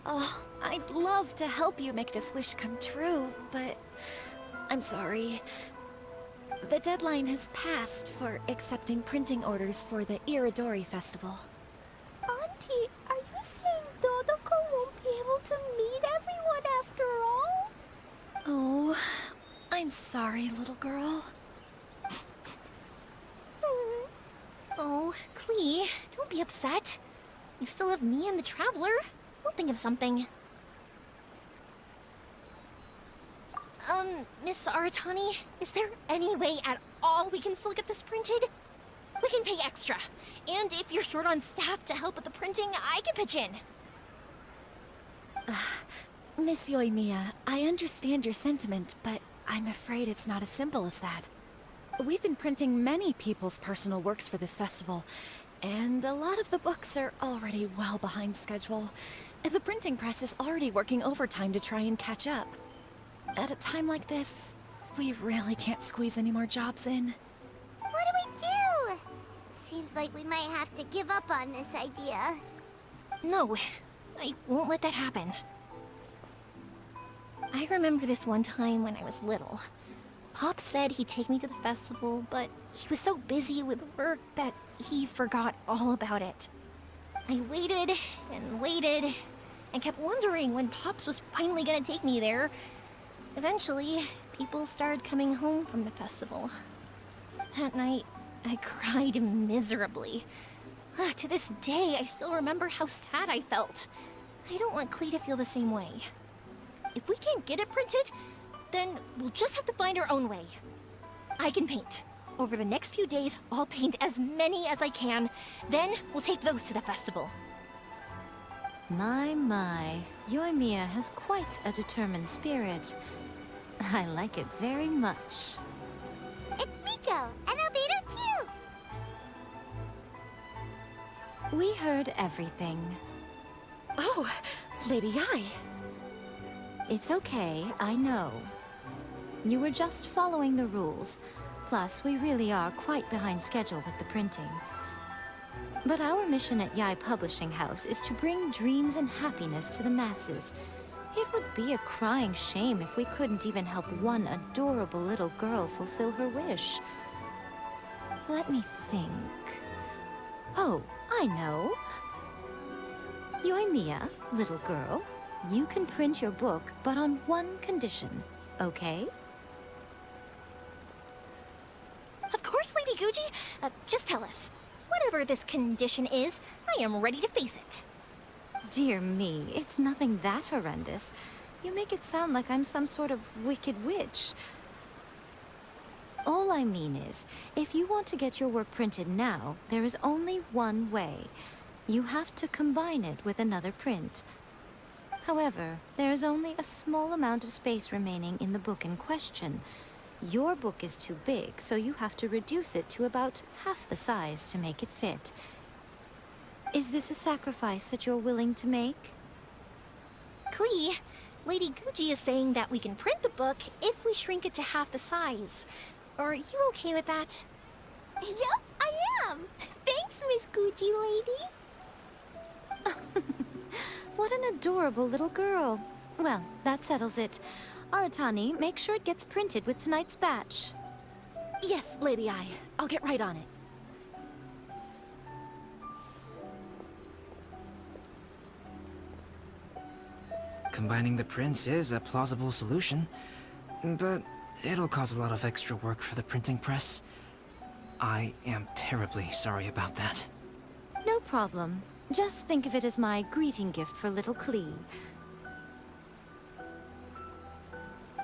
Oh, I'd love to help you make this wish come true, but I'm sorry. The deadline has passed for accepting printing orders for the Irodori Festival. Auntie, are you saying Dodoko won't be able to meet everyone after all? Oh, I'm sorry, little girl. Oh, Klee, don't be upset. You still have me and the Traveler. We'll think of something. Miss Aratani, is there any way at all we can still get this printed? We can pay extra. And if you're short on staff to help with the printing, I can pitch in. Miss Yoimiya, I understand your sentiment, but I'm afraid it's not as simple as that. We've been printing many people's personal works for this festival, and a lot of the books are already well behind schedule. The printing press is already working overtime to try and catch up. At a time like this, we really can't squeeze any more jobs in. What do we do? Seems like we might have to give up on this idea. No, I won't let that happen. I remember this one time when I was little. Pop said he'd take me to the festival, but he was so busy with work that he forgot all about it. I waited and waited and kept wondering when Pops was finally gonna take me there. Eventually, people started coming home from the festival. That night, I cried miserably. To this day, I still remember how sad I felt. I don't want Klee to feel the same way. If we can't get it printed, then we'll just have to find our own way. I can paint. Over the next few days, I'll paint as many as I can. Then we'll take those to the festival. My. Yoimiya has quite a determined spirit. I like it very much. It's Miko, and Albedo too! We heard everything. Oh, Lady Ai. It's okay, I know. You were just following the rules. Plus, we really are quite behind schedule with the printing. But our mission at Yae Publishing House is to bring dreams and happiness to the masses. It would be a crying shame if we couldn't even help one adorable little girl fulfill her wish. Let me think. Oh, I know. Yoimiya, little girl, you can print your book, but on one condition, okay? Of course, Lady Guji. Just tell us. Whatever this condition is, I am ready to face it. Dear me, it's nothing that horrendous. You make it sound like I'm some sort of wicked witch. All I mean is, if you want to get your work printed now, there is only one way. You have to combine it with another print. However, there is only a small amount of space remaining in the book in question. Your book is too big, so you have to reduce it to about half the size to make it fit. Is this a sacrifice that you're willing to make? Klee, Lady Guji is saying that we can print the book if we shrink it to half the size. Are you okay with that? Yup, I am! Thanks, Miss Guji lady! What an adorable little girl. Well, that settles it. Aratani, make sure it gets printed with tonight's batch. Yes, Lady Ai. I'll get right on it. Combining the prints is a plausible solution, but it'll cause a lot of extra work for the printing press. I am terribly sorry about that. No problem. Just think of it as my greeting gift for little Klee.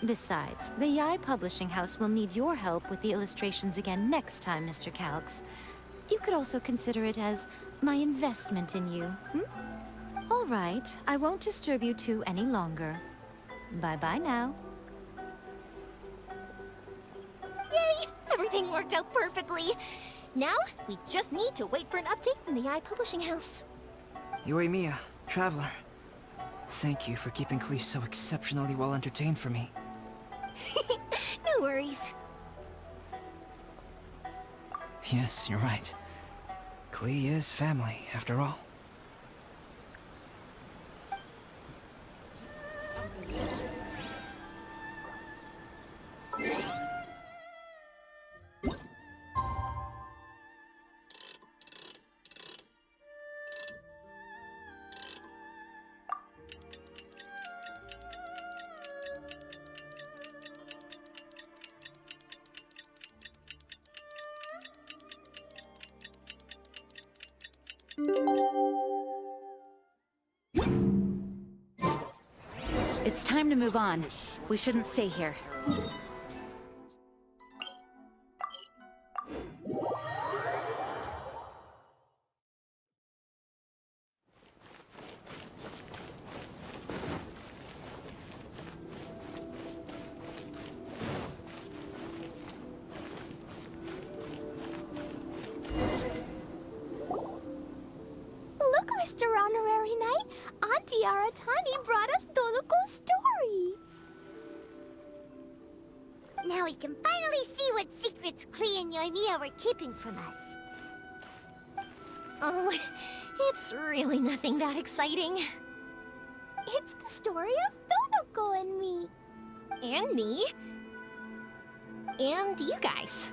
Besides, the Yae Publishing House will need your help with the illustrations again next time, Mr. Calx. You could also consider it as my investment in you, All right, I won't disturb you two any longer. Bye-bye now. Yay! Everything worked out perfectly. Now, we just need to wait for an update from the Yae Publishing House. Yoimiya, Traveler. Thank you for keeping Klee so exceptionally well entertained for me. No No worries. Yes, you're right. Klee is family, after all. It's time to move on. We shouldn't stay here. Look, Mr. Honorary Knight, Auntie Arataki brought us Todoko's story. Now we can finally see what secrets Klee and Yoimiya were keeping from us. Oh, it's really nothing that exciting. It's the story of Todoko and me. And me. And you guys.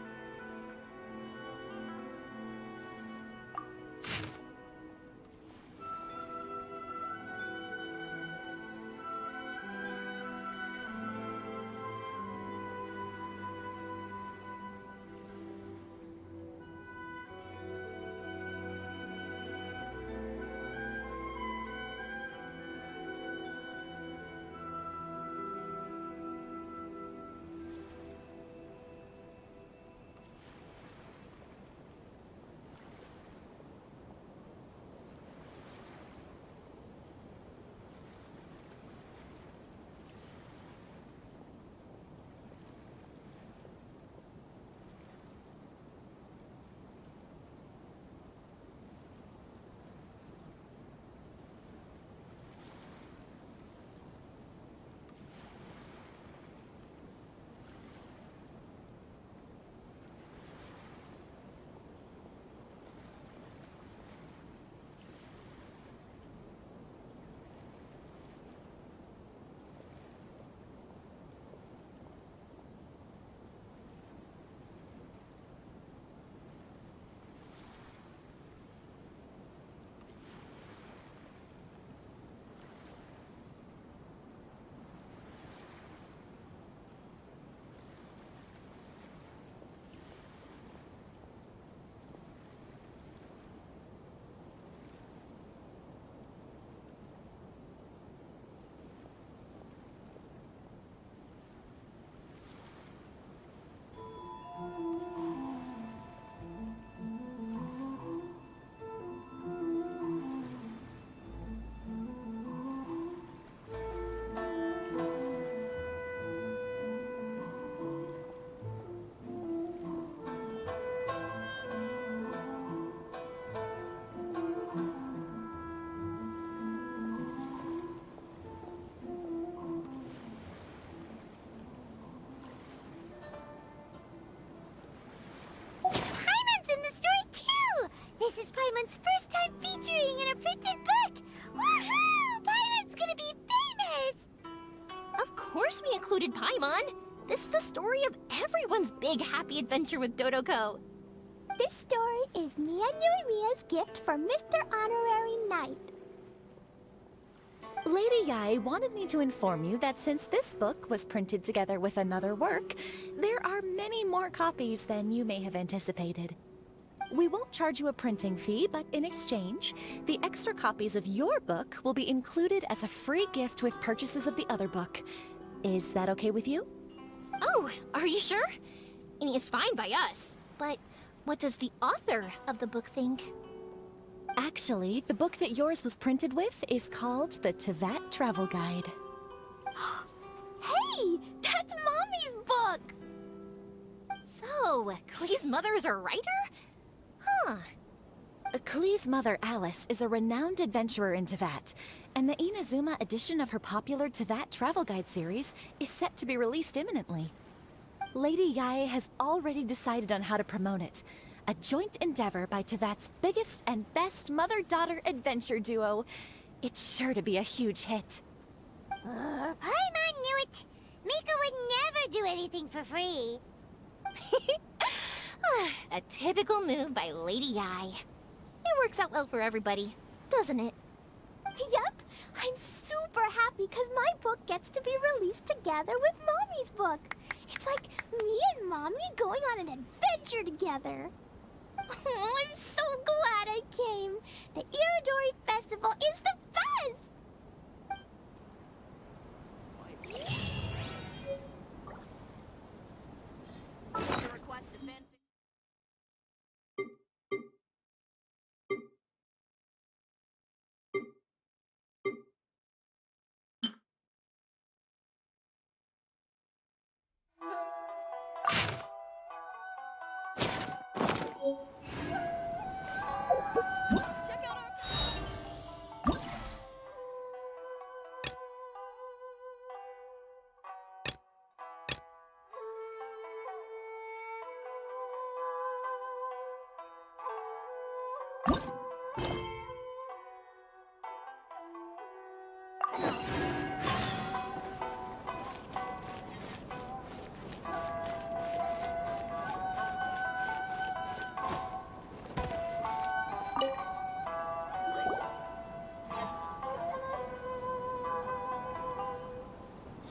Paimon's first time featuring in a printed book! Woohoo! Paimon's gonna be famous! Of course we included Paimon. This is the story of everyone's big happy adventure with Dodoko. This story is me and Yoimiya's gift for Mr. Honorary Knight. Lady Yae wanted me to inform you that since this book was printed together with another work, there are many more copies than you may have anticipated. We won't charge you a printing fee, but in exchange, the extra copies of your book will be included as a free gift with purchases of the other book. Is that okay with you? Oh, are you sure? I mean, it's fine by us, but what does the author of the book think? Actually, the book that yours was printed with is called the Teyvat Travel Guide. Hey, that's Mommy's book! So, Klee's mother is a writer? Huh. Klee's mother, Alice, is a renowned adventurer in Teyvat, and the Inazuma edition of her popular Teyvat Travel Guide series is set to be released imminently. Lady Yae has already decided on how to promote it. A joint endeavor by Tevat's biggest and best mother-daughter adventure duo. It's sure to be a huge hit. Paimon knew it! Mika would never do anything for free. A typical move by Lady Yae. It works out well for everybody, doesn't it? Yep, I'm super happy because my book gets to be released together with Mommy's book. It's like me and Mommy going on an adventure together. Oh, I'm so glad I came. The Irodori Festival is the best!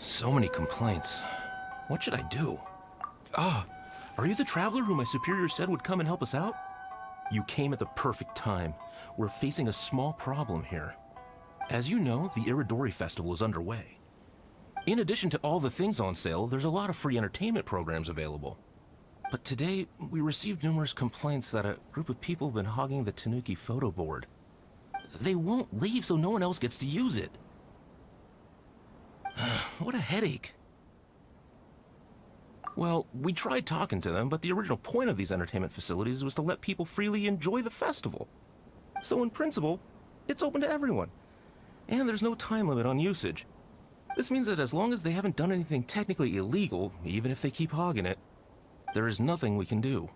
So many complaints. What should I do? Ah, are you the traveler who my superior said would come and help us out? You came at the perfect time. We're facing a small problem here. As you know, the Irodori Festival is underway. In addition to all the things on sale, there's a lot of free entertainment programs available. But today, we received numerous complaints that a group of people have been hogging the Tanuki photo board. They won't leave so no one else gets to use it. What a headache. Well, we tried talking to them, but the original point of these entertainment facilities was to let people freely enjoy the festival. So in principle, it's open to everyone. And there's no time limit on usage. This means that as long as they haven't done anything technically illegal, even if they keep hogging it, there is nothing we can do.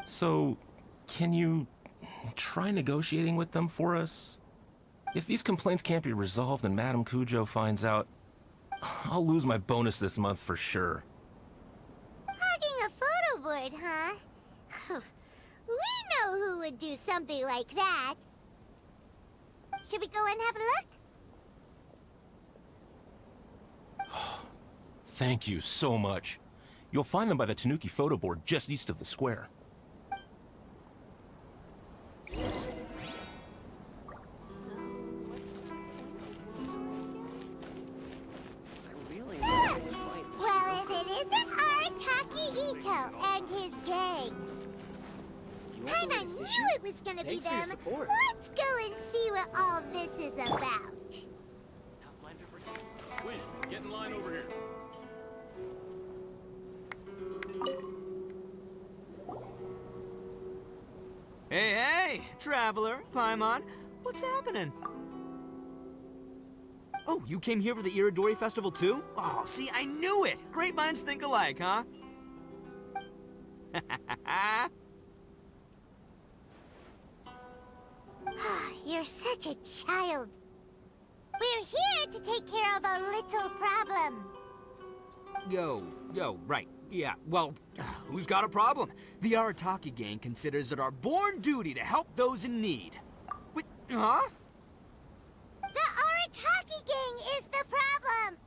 So, can you try negotiating with them for us? If these complaints can't be resolved and Madame Kujo finds out, I'll lose my bonus this month for sure. Hogging a photo board, huh? We know who would do something like that. Should we go and have a look? Thank you so much. You'll find them by the Tanuki photo board just east of the square. Well, if it isn't Arataki Itto and his gang. Paimon knew it was gonna be them. Let's go and see what all this is about. Please, get in line over here. Hey, traveler, Paimon, what's happening? Oh, you came here for the Irodori Festival too? Oh, see, I knew it! Great minds think alike, huh? You're such a child. We're here to take care of a little problem. Yo, right. Yeah, well, who's got a problem? The Arataki gang considers it our born duty to help those in need. Wait, huh? The Arataki gang is the problem!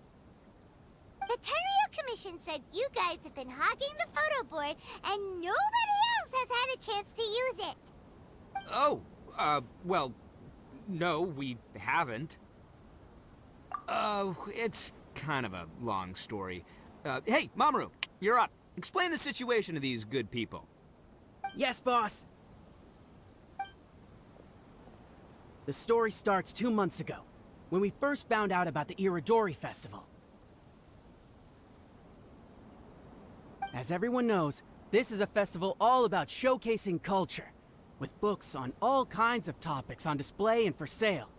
The Tenryo Commission said you guys have been hogging the photo board and nobody else has had a chance to use it. Oh, well, no, we haven't. It's kind of a long story. Hey, Mamoru, you're up. Explain the situation to these good people. Yes, boss. The story starts 2 months ago, when we first found out about the Irodori Festival. As everyone knows, this is a festival all about showcasing culture, with books on all kinds of topics on display and for sale.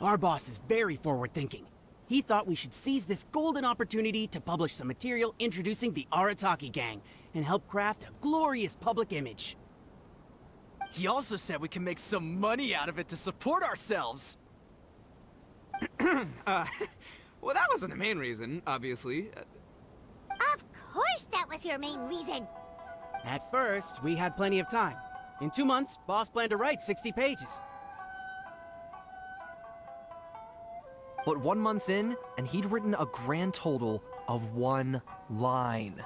Our boss is very forward-thinking. he thought we should seize this golden opportunity to publish some material introducing the Arataki gang and help craft a glorious public image. He also said we can make some money out of it to support ourselves. Well, that wasn't the main reason, obviously. Of course that was your main reason. At first, we had plenty of time. In 2 months, Boss planned to write 60 pages. But 1 month in, and he'd written a grand total of 1 line.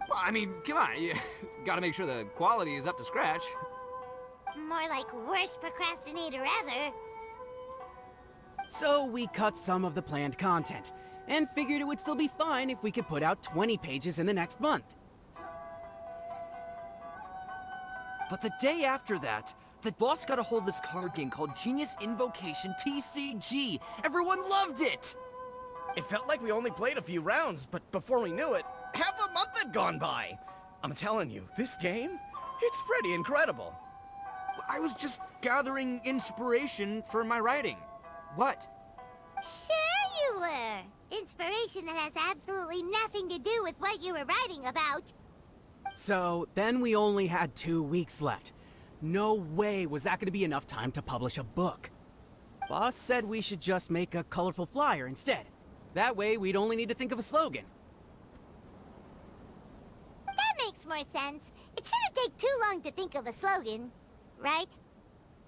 Well, I mean, come on, you gotta make sure the quality is up to scratch. More like worst procrastinator ever. So we cut some of the planned content, and figured it would still be fine if we could put out 20 pages in the next month. But the day after that, the boss got a hold of this card game called Genius Invocation TCG. Everyone loved it! It felt like we only played a few rounds, but before we knew it, half a month had gone by. I'm telling you, this game, it's pretty incredible. I was just gathering inspiration for my writing. What? Sure you were. Inspiration that has absolutely nothing to do with what you were writing about. So then we only had 2 weeks left. No way was that going to be enough time to publish a book. Boss said we should just make a colorful flyer instead. That way we'd only need to think of a slogan. That makes more sense. It shouldn't take too long to think of a slogan, right?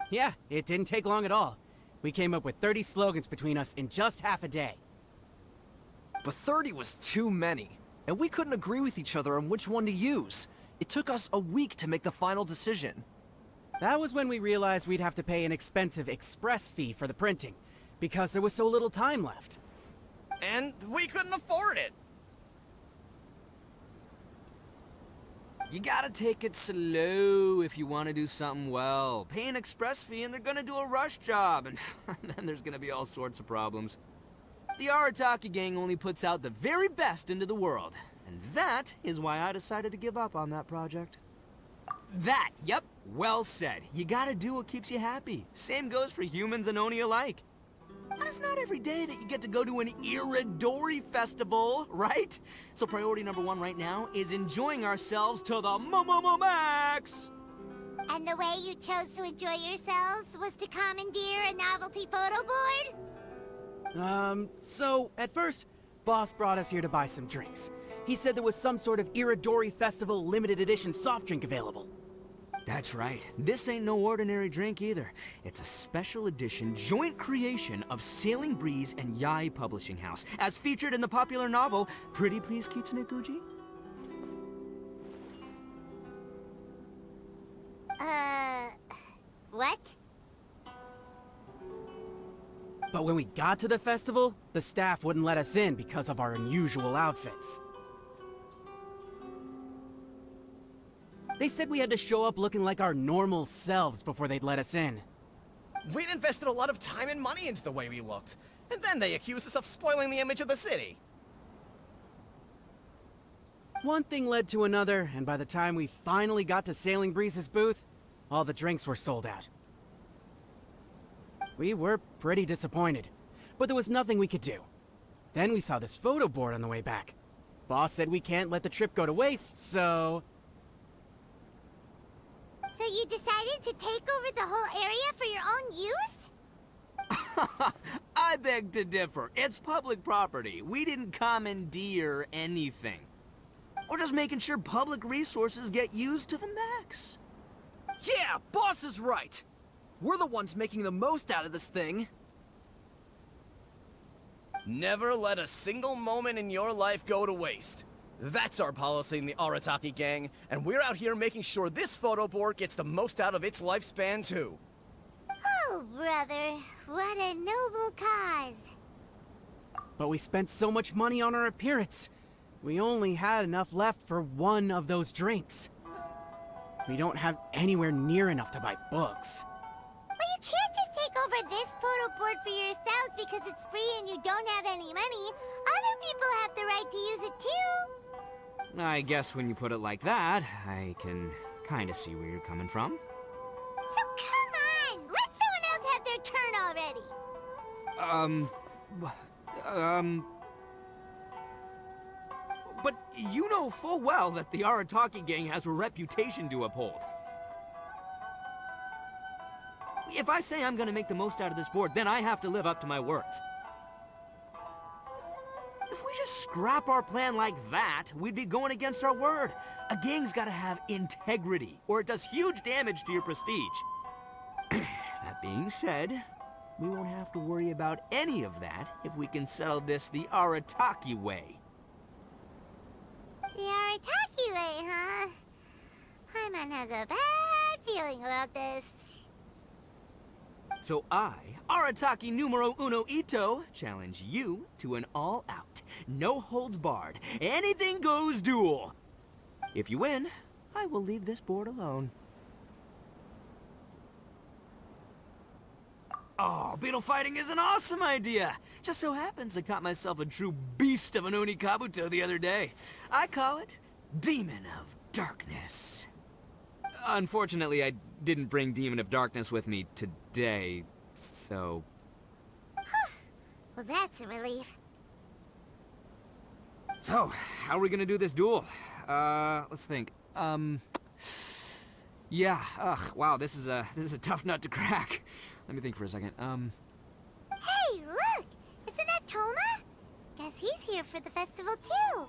Yeah, it didn't take long at all. We came up with 30 slogans between us in just half a day. But 30 was too many, and we couldn't agree with each other on which one to use. It took us a week to make the final decision. That was when we realized we'd have to pay an expensive express fee for the printing, because there was so little time left. And we couldn't afford it. You gotta take it slow if you want to do something well. Pay an express fee and they're gonna do a rush job, and then there's gonna be all sorts of problems. The Arataki gang only puts out the very best into the world, and that is why I decided to give up on that project. That, yep, well said. You gotta do what keeps you happy. Same goes for humans and Oni alike. And it's not every day that you get to go to an Irodori Festival, right? So priority number 1 right now is enjoying ourselves to the max! And the way you chose to enjoy yourselves was to commandeer a novelty photo board? So at first, Boss brought us here to buy some drinks. He said there was some sort of Irodori Festival limited edition soft drink available. That's right. This ain't no ordinary drink either. It's a special edition joint creation of Sailing Breeze and Yae Publishing House, as featured in the popular novel Pretty Please Kitsune Guji. What? But when we got to the festival, the staff wouldn't let us in because of our unusual outfits. They said we had to show up looking like our normal selves before they'd let us in. We'd invested a lot of time and money into the way we looked, and then they accused us of spoiling the image of the city. One thing led to another, and by the time we finally got to Sailing Breeze's booth, all the drinks were sold out. We were pretty disappointed, but there was nothing we could do. Then we saw this photo board on the way back. Boss said we can't let the trip go to waste, so... So you decided to take over the whole area for your own use? I beg to differ. It's public property. We didn't commandeer anything. We're just making sure public resources get used to the max. Yeah, Boss is right! We're the ones making the most out of this thing. Never let a single moment in your life go to waste. That's our policy in the Arataki gang, and we're out here making sure this photo board gets the most out of its lifespan, too. Oh, brother, what a noble cause. But we spent so much money on our appearance. We only had enough left for one of those drinks. We don't have anywhere near enough to buy books. Well, you can't just take over this photo board for yourselves because it's free and you don't have any money. Other people have the right to use it too. I guess when you put it like that, I can kind of see where you're coming from. So come on! Let someone else have their turn already! But you know full well that the Arataki gang has a reputation to uphold. If I say I'm gonna make the most out of this board, then I have to live up to my words. If we just scrap our plan like that, we'd be going against our word. A gang's gotta have integrity, or it does huge damage to your prestige. That being said, we won't have to worry about any of that if we can settle this the Arataki way. The Arataki way, huh? Paimon has a bad feeling about this. So I, Arataki numero uno Itto, challenge you to an all-out, no-holds-barred, anything-goes duel. If you win, I will leave this board alone. Oh, beetle fighting is an awesome idea! Just so happens I caught myself a true beast of an Onikabuto the other day. I call it Demon of Darkness. Unfortunately, I didn't bring Demon of Darkness with me today, so... Well, that's a relief. So, how are we gonna do this duel? Let's think. Yeah, wow, this is a tough nut to crack. Let me think for a second. Hey, look! Isn't that Thoma? Guess he's here for the festival too.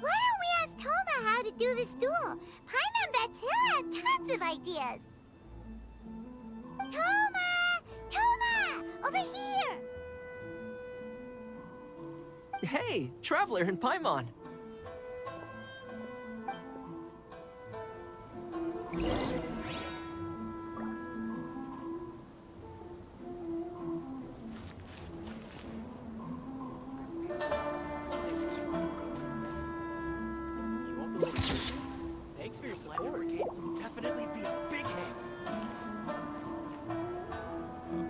Why don't we ask Thoma how to do this duel? Paimon bets he'll have tons of ideas. Thoma! Thoma! Over here! Hey, Traveler and Paimon. Thanks for your support. Brigade will definitely be a big hit.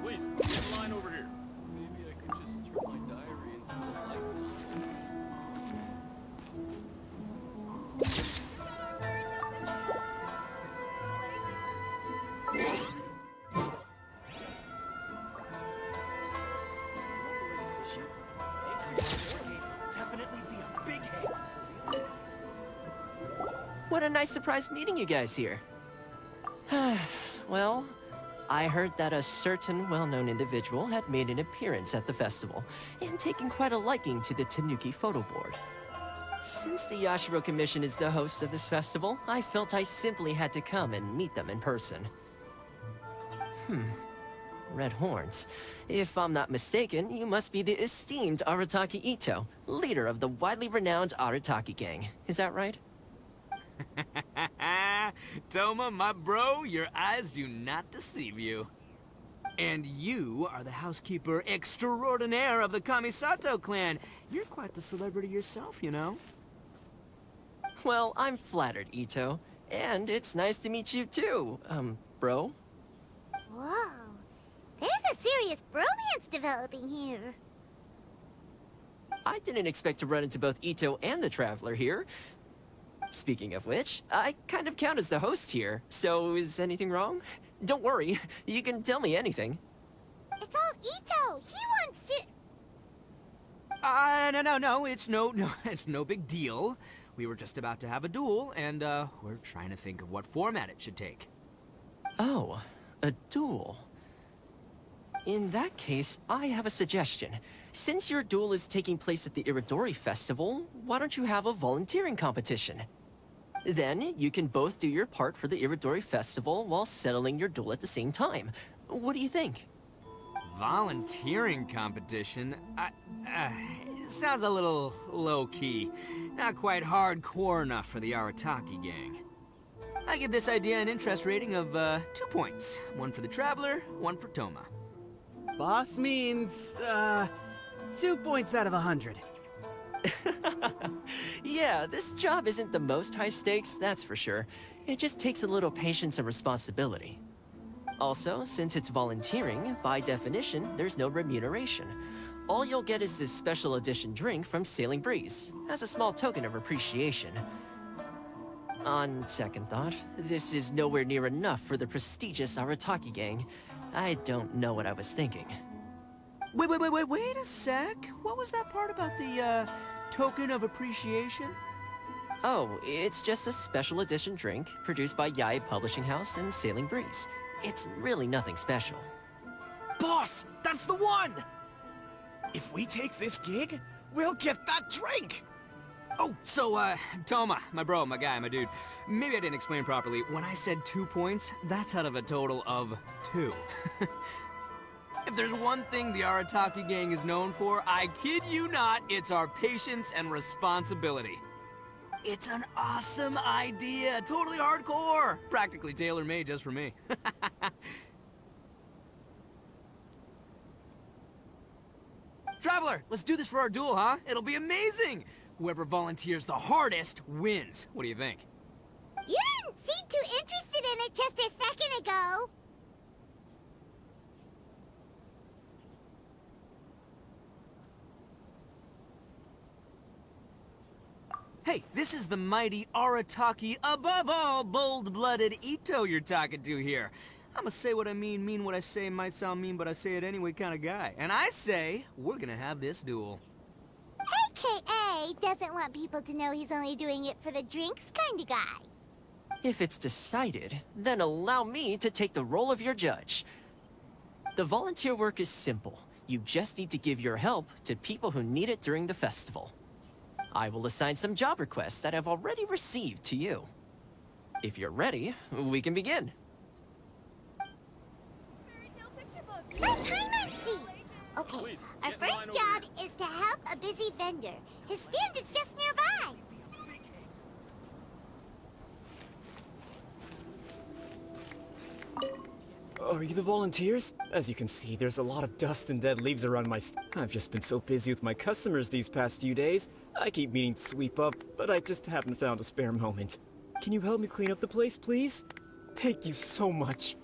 Please, get in line over here. Maybe I could just turn my diary into a lifetime. Definitely be a big hit. What a nice surprise meeting you guys here. Well, I heard that a certain well-known individual had made an appearance at the festival, and taken quite a liking to the Tanuki photo board. Since the Yashiro Commission is the host of this festival, I felt I simply had to come and meet them in person. Red horns. If I'm not mistaken, you must be the esteemed Arataki Itto, leader of the widely renowned Arataki gang. Is that right? Thoma, my bro, your eyes do not deceive you. And you are the housekeeper extraordinaire of the Kamisato clan. You're quite the celebrity yourself, you know. Well, I'm flattered, Itto. And it's nice to meet you too, bro. Whoa. There's a serious bromance developing here. I didn't expect to run into both Itto and the Traveler here. Speaking of which, I kind of count as the host here, so is anything wrong? Don't worry, you can tell me anything. It's all Itto. He wants to... No, it's no big deal. We were just about to have a duel, and, we're trying to think of what format it should take. Oh, a duel. In that case, I have a suggestion. Since your duel is taking place at the Irodori Festival, why don't you have a volunteering competition? Then, you can both do your part for the Irodori Festival while settling your duel at the same time. What do you think? Volunteering competition? It sounds a little low-key. Not quite hardcore enough for the Arataki gang. I give this idea an interest rating of, 2 points. One for the Traveler, one for Thoma. Boss means, 2 points out of 100. Yeah, this job isn't the most high stakes, that's for sure. It just takes a little patience and responsibility. Also, since it's volunteering, by definition, there's no remuneration. All you'll get is this special edition drink from Sailing Breeze, as a small token of appreciation. On second thought, this is nowhere near enough for the prestigious Arataki gang. I don't know what I was thinking. Wait a sec. What was that part about the, token of appreciation? Oh, it's just a special edition drink produced by Yae Publishing House and Sailing Breeze. It's really nothing special. Boss, that's the one! If we take this gig, we'll get that drink! Oh, so, Thoma, my bro, my guy, my dude. Maybe I didn't explain properly. When I said 2 points, that's out of a total of 2. If there's one thing the Arataki gang is known for, I kid you not, it's our patience and responsibility. It's an awesome idea, totally hardcore, practically tailor-made just for me. Traveler, let's do this for our duel, huh? It'll be amazing! Whoever volunteers the hardest wins. What do you think? You didn't seem too interested in it just a second ago. Hey, this is the mighty Arataki, above all bold-blooded Itto you're talking to here. I'ma say what I mean what I say, might sound mean, but I say it anyway kind of guy. And I say, we're gonna have this duel. AKA doesn't want people to know he's only doing it for the drinks kind of guy. If it's decided, then allow me to take the role of your judge. The volunteer work is simple. You just need to give your help to people who need it during the festival. I will assign some job requests that I've already received to you. If you're ready, we can begin. Okay, our first job is to help a busy vendor. His stand is just nearby. Are you the volunteers? As you can see, there's a lot of dust and dead leaves around my I've just been so busy with my customers these past few days. I keep meaning to sweep up, but I just haven't found a spare moment. Can you help me clean up the place, please? Thank you so much.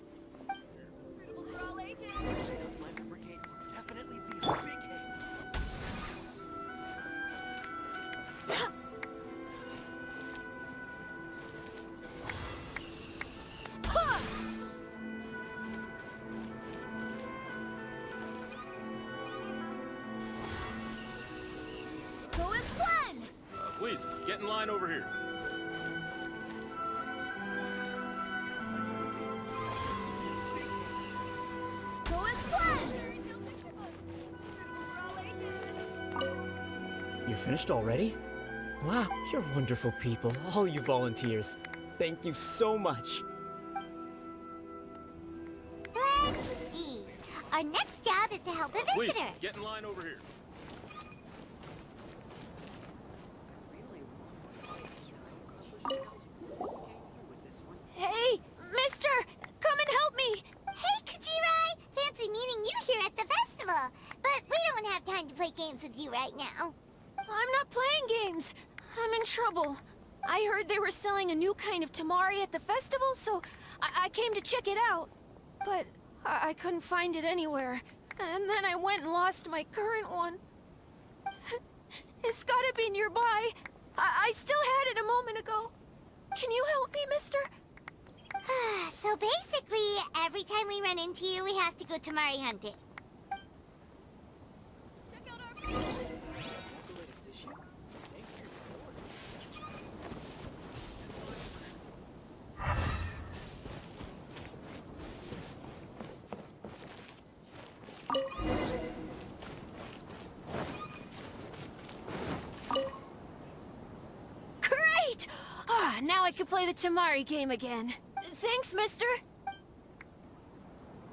Please, get in line over here. You're finished already? Wow, you're wonderful people, all you volunteers. Thank you so much. Let's see. Our next job is to help a visitor. Please, get in line over here. Hey, mister! Come and help me! Hey, Kujirai! Fancy meeting you here at the festival. But we don't have time to play games with you right now. I'm not playing games. I'm in trouble. I heard they were selling a new kind of tamari at the festival, so I came to check it out. But I couldn't find it anywhere. And then I went and lost my current one. It's gotta be nearby. I still had it a moment ago. Can you help me, mister? So basically, every time we run into you, we have to go tamari hunting. Great! Now I can play the tamari game again. Thanks, mister.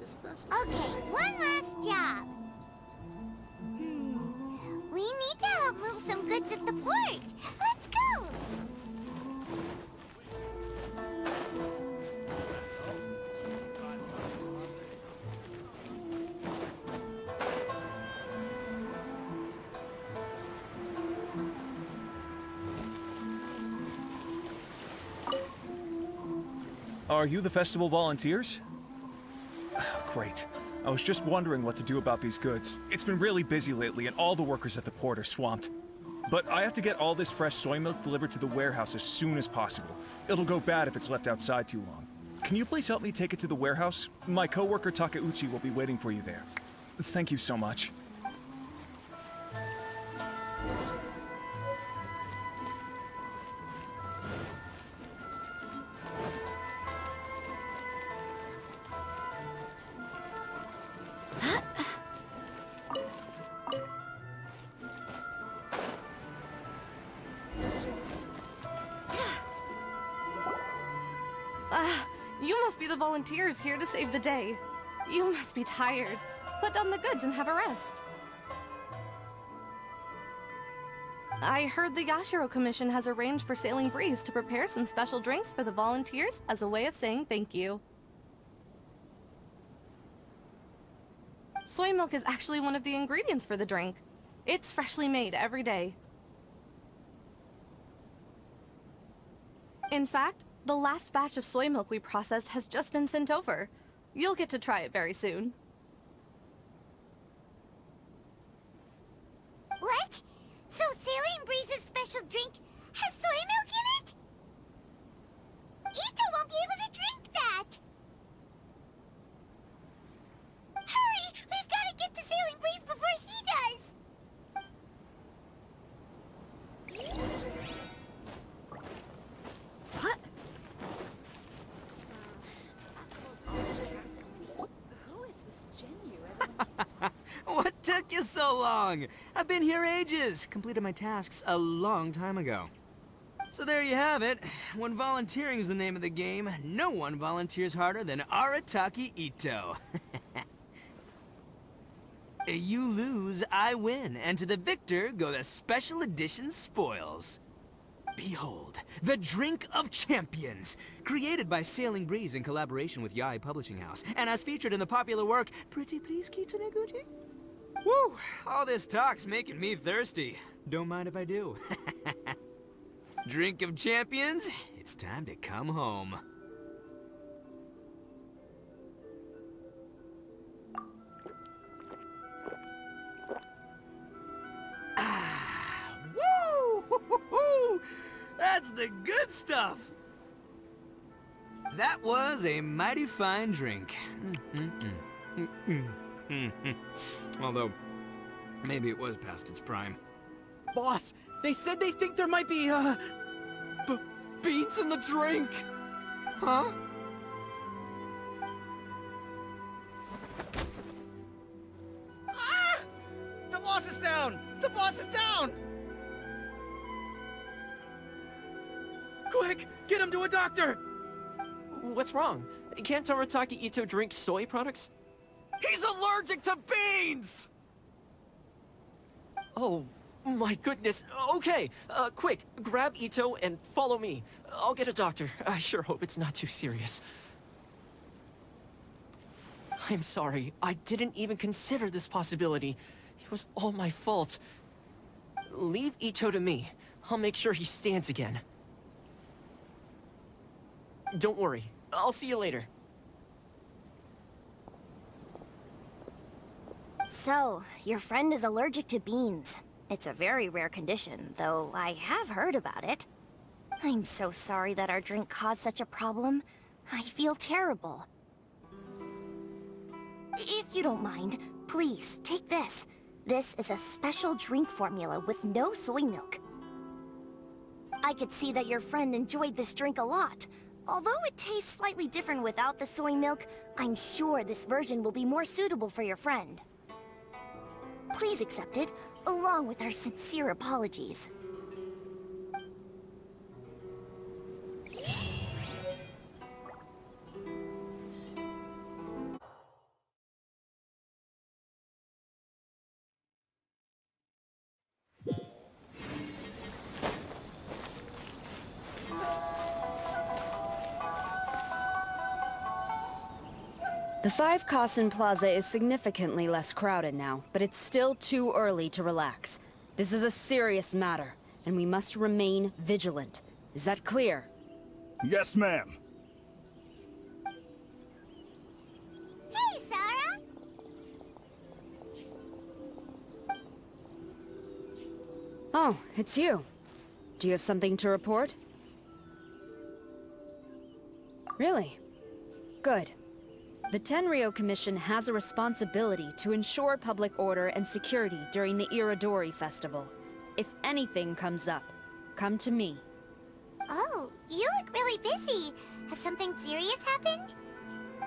Okay, one last job. We need to help move some goods at the port. Let's go! Are you the festival volunteers? Great. I was just wondering what to do about these goods. It's been really busy lately and all the workers at the port are swamped. But I have to get all this fresh soy milk delivered to the warehouse as soon as possible. It'll go bad if it's left outside too long. Can you please help me take it to the warehouse? My coworker Takeuchi will be waiting for you there. Thank you so much. the volunteers here to save the day. You must be tired. Put down the goods and have a rest. I heard the Yashiro Commission has arranged for Sailing Breeze to prepare some special drinks for the volunteers as a way of saying thank you. Soy milk is actually one of the ingredients for the drink. It's freshly made every day. In fact, the last batch of soy milk we processed has just been sent over. You'll get to try it very soon. What? So Sailing Breeze's special drink has soy milk in it? Itto won't be able to drink that! Hurry! We've got to get to Sailing Breeze before he does! What? Who is this Xingqiu? What took you so long? I've been here ages. Completed my tasks a long time ago. So there you have it. When volunteering is the name of the game, no one volunteers harder than Arataki Itto. You lose, I win, and to the victor go the special edition spoils. Behold, the Drink of Champions, created by Sailing Breeze in collaboration with Yae Publishing House, and as featured in the popular work, Pretty Please Kitsune Guji? Woo! All this talk's making me thirsty. Don't mind if I do. Drink of Champions, it's time to come home. Woo! That's the good stuff! That was a mighty fine drink. Although, maybe it was past its prime. Boss, they said they think there might be, beans in the drink! Huh? Ah! The boss is down! The boss is down! Quick, get him to a doctor! What's wrong? Can't Arataki Itto drink soy products? He's allergic to beans! Oh, my goodness. Okay, quick, grab Itto and follow me. I'll get a doctor. I sure hope it's not too serious. I'm sorry. I didn't even consider this possibility. It was all my fault. Leave Itto to me. I'll make sure he stands again. Don't worry. I'll see you later. So, your friend is allergic to beans. It's a very rare condition, though I have heard about it. I'm so sorry that our drink caused such a problem. I feel terrible. If you don't mind, please, take this. This is a special drink formula with no soy milk. I could see that your friend enjoyed this drink a lot. Although it tastes slightly different without the soy milk, I'm sure this version will be more suitable for your friend. Please accept it, along with our sincere apologies. The 5 Kasen Plaza is significantly less crowded now, but it's still too early to relax. This is a serious matter, and we must remain vigilant. Is that clear? Yes, ma'am. Hey, Sarah! Oh, it's you. Do you have something to report? Really? Good. The Tenryou Commission has a responsibility to ensure public order and security during the Irodori Festival. If anything comes up, come to me. Oh, you look really busy. Has something serious happened?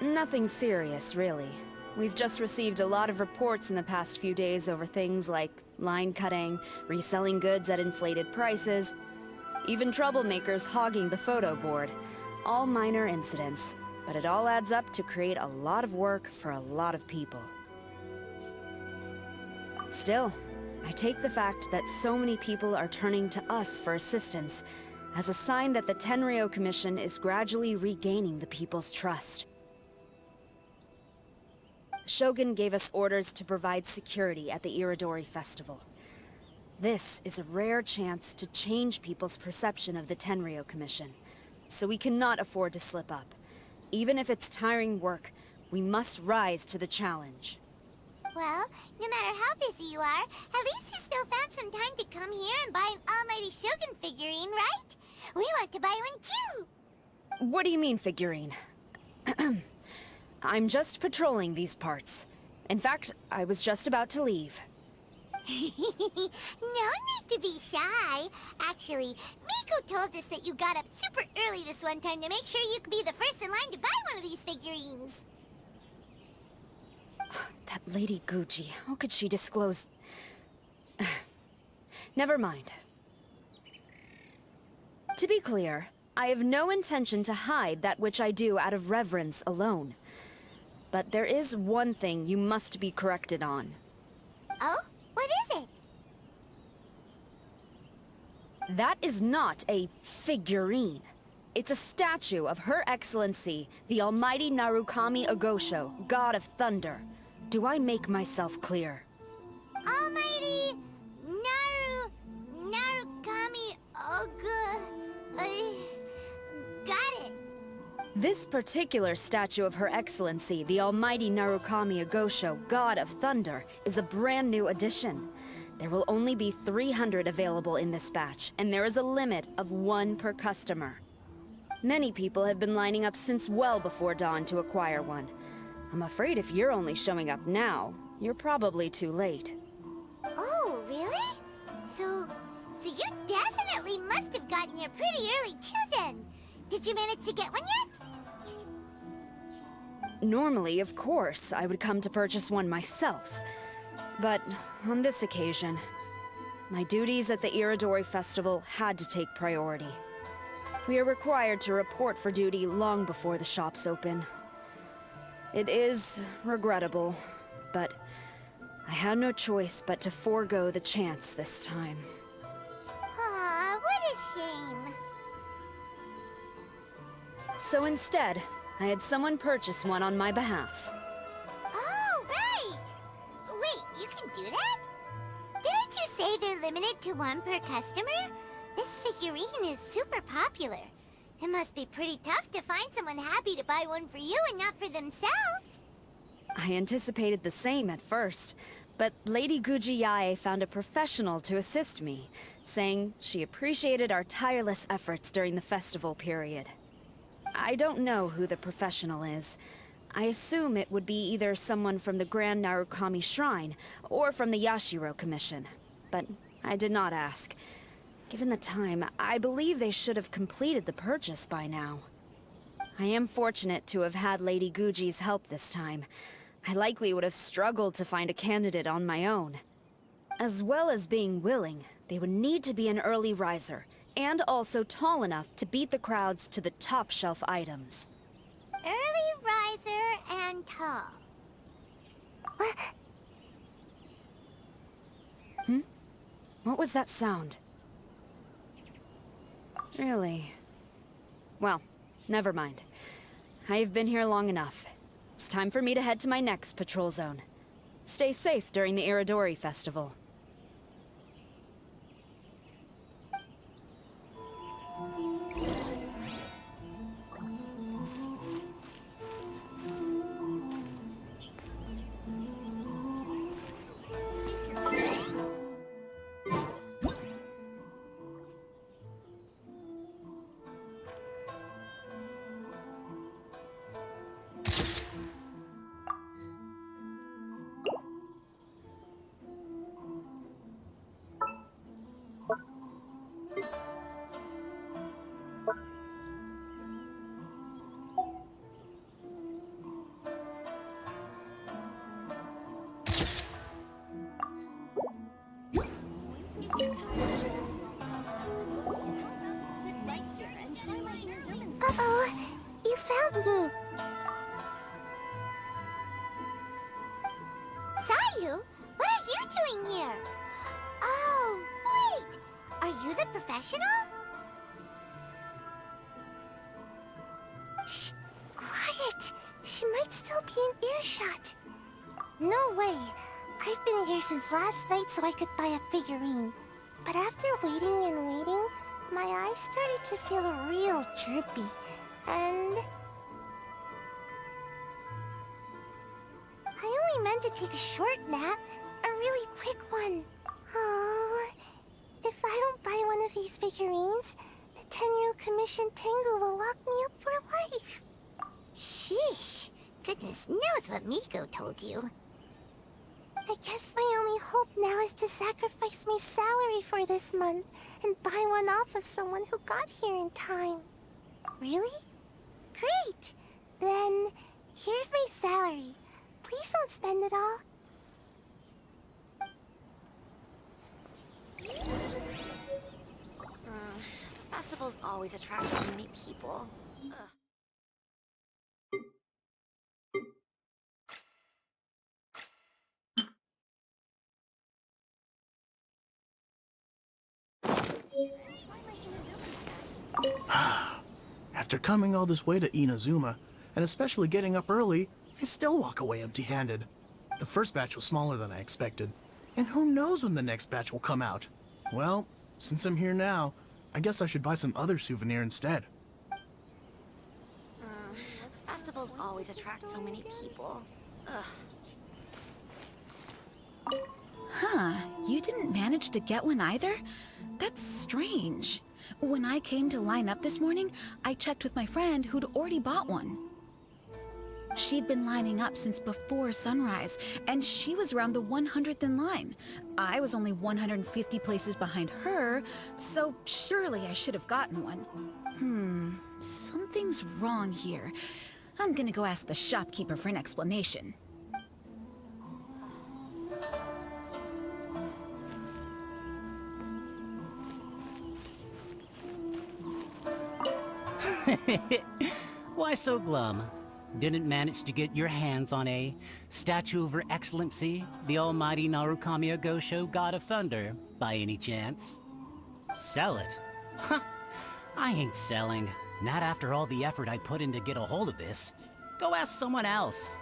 Nothing serious, really. We've just received a lot of reports in the past few days over things like line cutting, reselling goods at inflated prices, even troublemakers hogging the photo board. All minor incidents. but it all adds up to create a lot of work for a lot of people. Still, I take the fact that so many people are turning to us for assistance as a sign that the Tenryou Commission is gradually regaining the people's trust. The Shogun gave us orders to provide security at the Irodori Festival. This is a rare chance to change people's perception of the Tenryou Commission, so we cannot afford to slip up. Even if it's tiring work, we must rise to the challenge. Well, no matter how busy you are, at least you still found some time to come here and buy an Almighty Shogun figurine, right? We want to buy one too! What do you mean, figurine? I'm just patrolling these parts. In fact, I was just about to leave. No need to be shy. Actually, Miko told us that you got up super early this one time to make sure you could be the first in line to buy one of these figurines. That Lady Gucci, how could she disclose... Never mind. To be clear, I have no intention to hide that which I do out of reverence alone. But there is one thing you must be corrected on. Oh? What is it? That is not a figurine. It's a statue of Her Excellency, the Almighty Narukami Agosho, God of Thunder. Do I make myself clear? Almighty Narukami got it. This particular statue of Her Excellency, the Almighty Narukami Agosho, God of Thunder, is a brand new addition. There will only be 300 available in this batch, and there is a limit of 1 per customer. Many people have been lining up since well before dawn to acquire one. I'm afraid if you're only showing up now, you're probably too late. Oh, really? So you definitely must have gotten here pretty early too then. Did you manage to get one yet? Normally, of course, I would come to purchase one myself. But on this occasion, my duties at the Irodori Festival had to take priority. We are required to report for duty long before the shops open. It is regrettable, but I had no choice but to forego the chance this time. Aw, what a shame. So instead, I had someone purchase one on my behalf. Oh, right! Wait, you can do that? Didn't you say they're limited to 1 per customer? This figurine is super popular. It must be pretty tough to find someone happy to buy one for you and not for themselves. I anticipated the same at first, but Lady Gujiyae found a professional to assist me, saying she appreciated our tireless efforts during the festival period. I don't know who the professional is. I assume it would be either someone from the Grand Narukami Shrine or from the Yashiro Commission, but I did not ask. Given the time, I believe they should have completed the purchase by now. I am fortunate to have had Lady Guji's help this time. I likely would have struggled to find a candidate on my own. As well as being willing, they would need to be an early riser, and also tall enough to beat the crowds to the top shelf items. Early riser and tall. What was that sound? Really? Well, never mind. I have been here long enough. It's time for me to head to my next patrol zone. Stay safe during the Irodori Festival. Uh-oh, you found me. professional? Shh! Quiet! She might still be in earshot. No way! I've been here since last night so I could buy a figurine. But after waiting and waiting, my eyes started to feel real droopy. And... I only meant to take a short nap. A really quick one. Oh, if I don't buy one of these figurines, the 10-year commission Tengu will lock me up for life. Sheesh. Goodness knows what Miko told you. I guess my only hope now is to sacrifice my salary for this month and buy one off of someone who got here in time. Really? Great! Then, here's my salary. Please don't spend it all. The festivals always attract so many people. Ugh. After coming all this way to Inazuma, and especially getting up early, I still walk away empty-handed. The first batch was smaller than I expected, and who knows when the next batch will come out. Well, since I'm here now, I guess I should buy some other souvenir instead. The festivals always attract so many people. Ugh. Huh, you didn't manage to get one either? That's strange. When I came to line up this morning, I checked with my friend who'd already bought one. She'd been lining up since before sunrise, and she was around the 100th in line. I was only 150 places behind her, so surely I should have gotten one. Something's wrong here. I'm gonna go ask the shopkeeper for an explanation. Why so glum? Didn't manage to get your hands on a statue of Her Excellency, the almighty Narukami Gosho, God of Thunder, by any chance? Sell it? Huh, I ain't selling. Not after all the effort I put in to get a hold of this. Go ask someone else.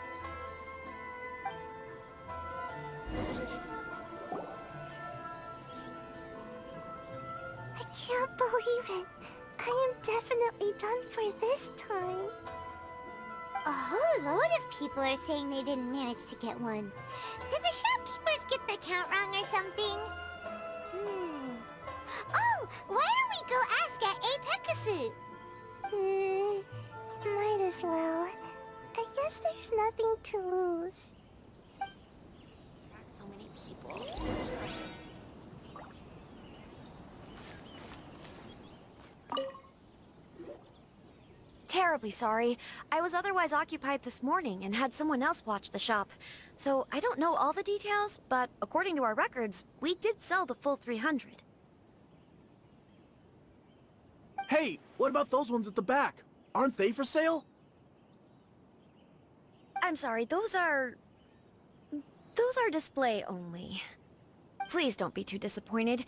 I can't believe it. I am definitely done for this time. A whole load of people are saying they didn't manage to get one. Did the shopkeepers get the count wrong or something? Oh, why don't we go ask at Apekasu? Might as well. I guess there's nothing to lose. So many people. Terribly sorry. I was otherwise occupied this morning and had someone else watch the shop. So I don't know all the details, but according to our records, we did sell the full 300. Hey, what about those ones at the back? Aren't they for sale? I'm sorry, those are display only. Please don't be too disappointed.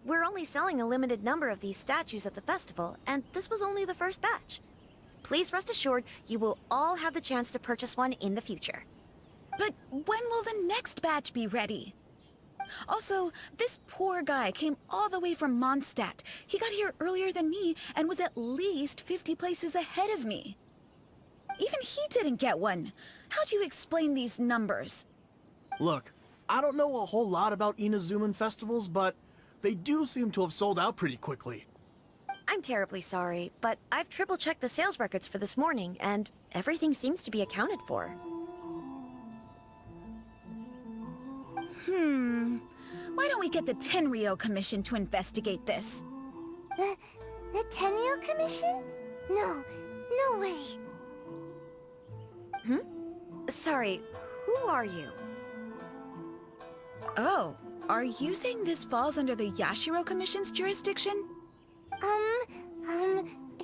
We're only selling a limited number of these statues at the festival, and this was only the first batch. Please rest assured, you will all have the chance to purchase one in the future. But when will the next batch be ready? Also, this poor guy came all the way from Mondstadt. He got here earlier than me and was at least 50 places ahead of me. Even he didn't get one. How do you explain these numbers? Look, I don't know a whole lot about Inazuman festivals, but they do seem to have sold out pretty quickly. I'm terribly sorry, but I've triple-checked the sales records for this morning, and everything seems to be accounted for. Why don't we get the Tenryou Commission to investigate this? The Tenryou Commission? No way. Sorry, who are you? Oh, are you saying this falls under the Yashiro Commission's jurisdiction?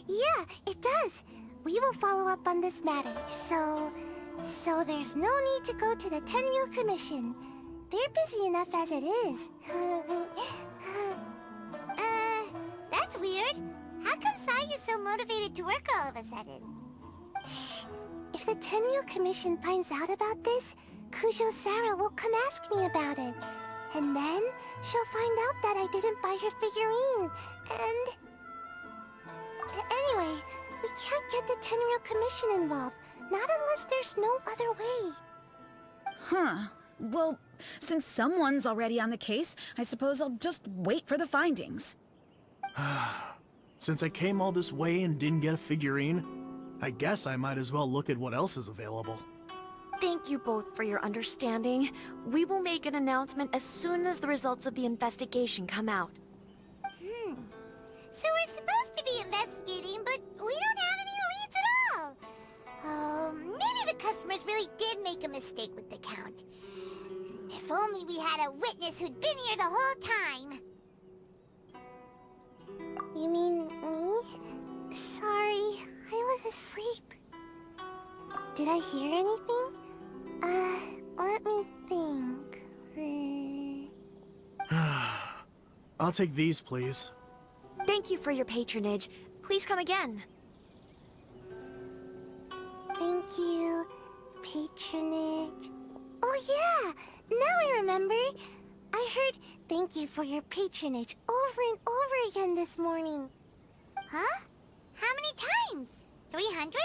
Yeah, it does. We will follow up on this matter, so there's no need to go to the Tenryou Commission. They're busy enough as it is. That motivated to work all of a sudden. Shh. If the Tenryou Commission finds out about this, Kujo Sarah will come ask me about it. And then, she'll find out that I didn't buy her figurine. And... Anyway, we can't get the Tenryou Commission involved. Not unless there's no other way. Huh. Well, since someone's already on the case, I suppose I'll just wait for the findings. Since I came all this way and didn't get a figurine, I guess I might as well look at what else is available. Thank you both for your understanding. We will make an announcement as soon as the results of the investigation come out. So we're supposed to be investigating, but we don't have any leads at all. Oh, maybe the customers really did make a mistake with the count. If only we had a witness who'd been here the whole time. You mean me? Sorry, I was asleep. Did I hear anything? Let me think. I'll take these, please. Thank you for your patronage. Please come again. Thank you. Patronage. Oh yeah! Now I remember. I heard thank you for your patronage over and over again this morning. Huh? How many times? 300?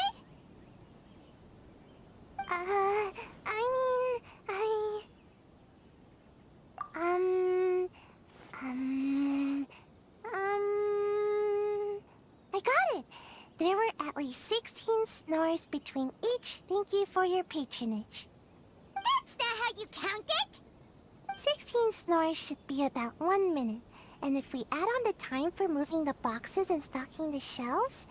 I got it. There were at least 16 snores between each thank you for your patronage. That's not how you count it! 16 snores should be about 1 minute. And if we add on the time for moving the boxes and stocking the shelves...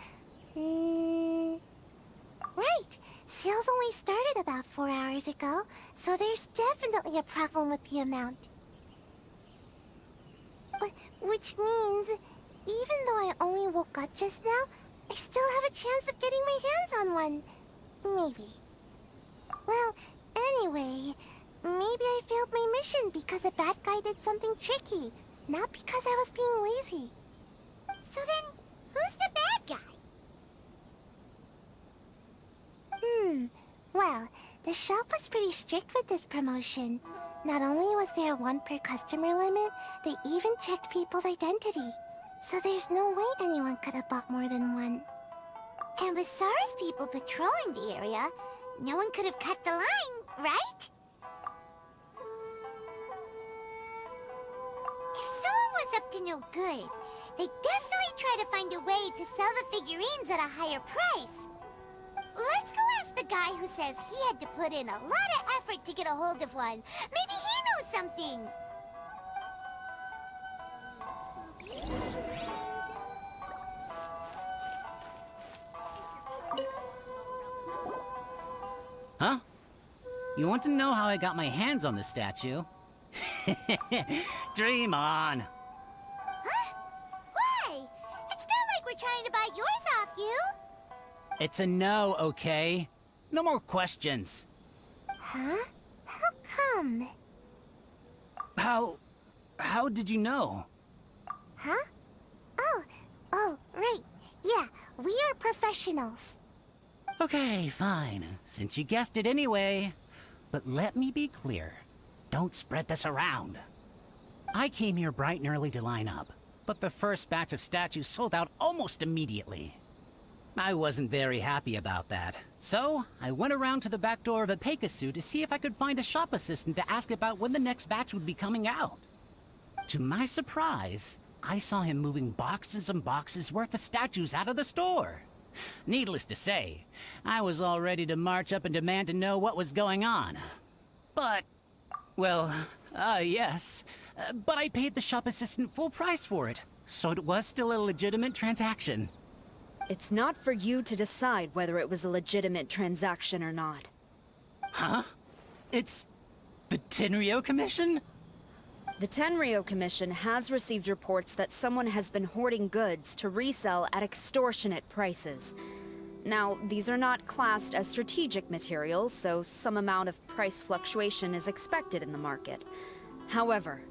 Right! Sales only started about 4 hours ago, so there's definitely a problem with the amount. Which means, even though I only woke up just now, I still have a chance of getting my hands on one. Maybe. Well, anyway, maybe I failed my mission because a bad guy did something tricky, not because I was being lazy. So then, who's the bad guy? Well, the shop was pretty strict with this promotion. Not only was there a 1 per customer limit, they even checked people's identity. So there's no way anyone could have bought more than one. And with SARS people patrolling the area, no one could have cut the line, right? If someone was up to no good, they'd definitely try to find a way to sell the figurines at a higher price. Let's go ask the guy who says he had to put in a lot of effort to get a hold of one. Maybe he knows something. Huh? You want to know how I got my hands on the statue? Dream on! Huh? Why? It's not like we're trying to buy yours off you. It's a no, okay? No more questions. Huh? How come? How did you know? Huh? Oh, right. Yeah, we are professionals. Okay, fine. Since you guessed it anyway. But let me be clear. Don't spread this around. I came here bright and early to line up, but the first batch of statues sold out almost immediately. I wasn't very happy about that, so I went around to the back door of a Pegasus to see if I could find a shop assistant to ask about when the next batch would be coming out. To my surprise, I saw him moving boxes and boxes worth of statues out of the store. Needless to say, I was all ready to march up and demand to know what was going on. But, well, yes, but I paid the shop assistant full price for it, so it was still a legitimate transaction. It's not for you to decide whether it was a legitimate transaction or not. Huh? It's the Tenryou Commission? The Tenryou Commission has received reports that someone has been hoarding goods to resell at extortionate prices. Now, these are not classed as strategic materials, so some amount of price fluctuation is expected in the market. However,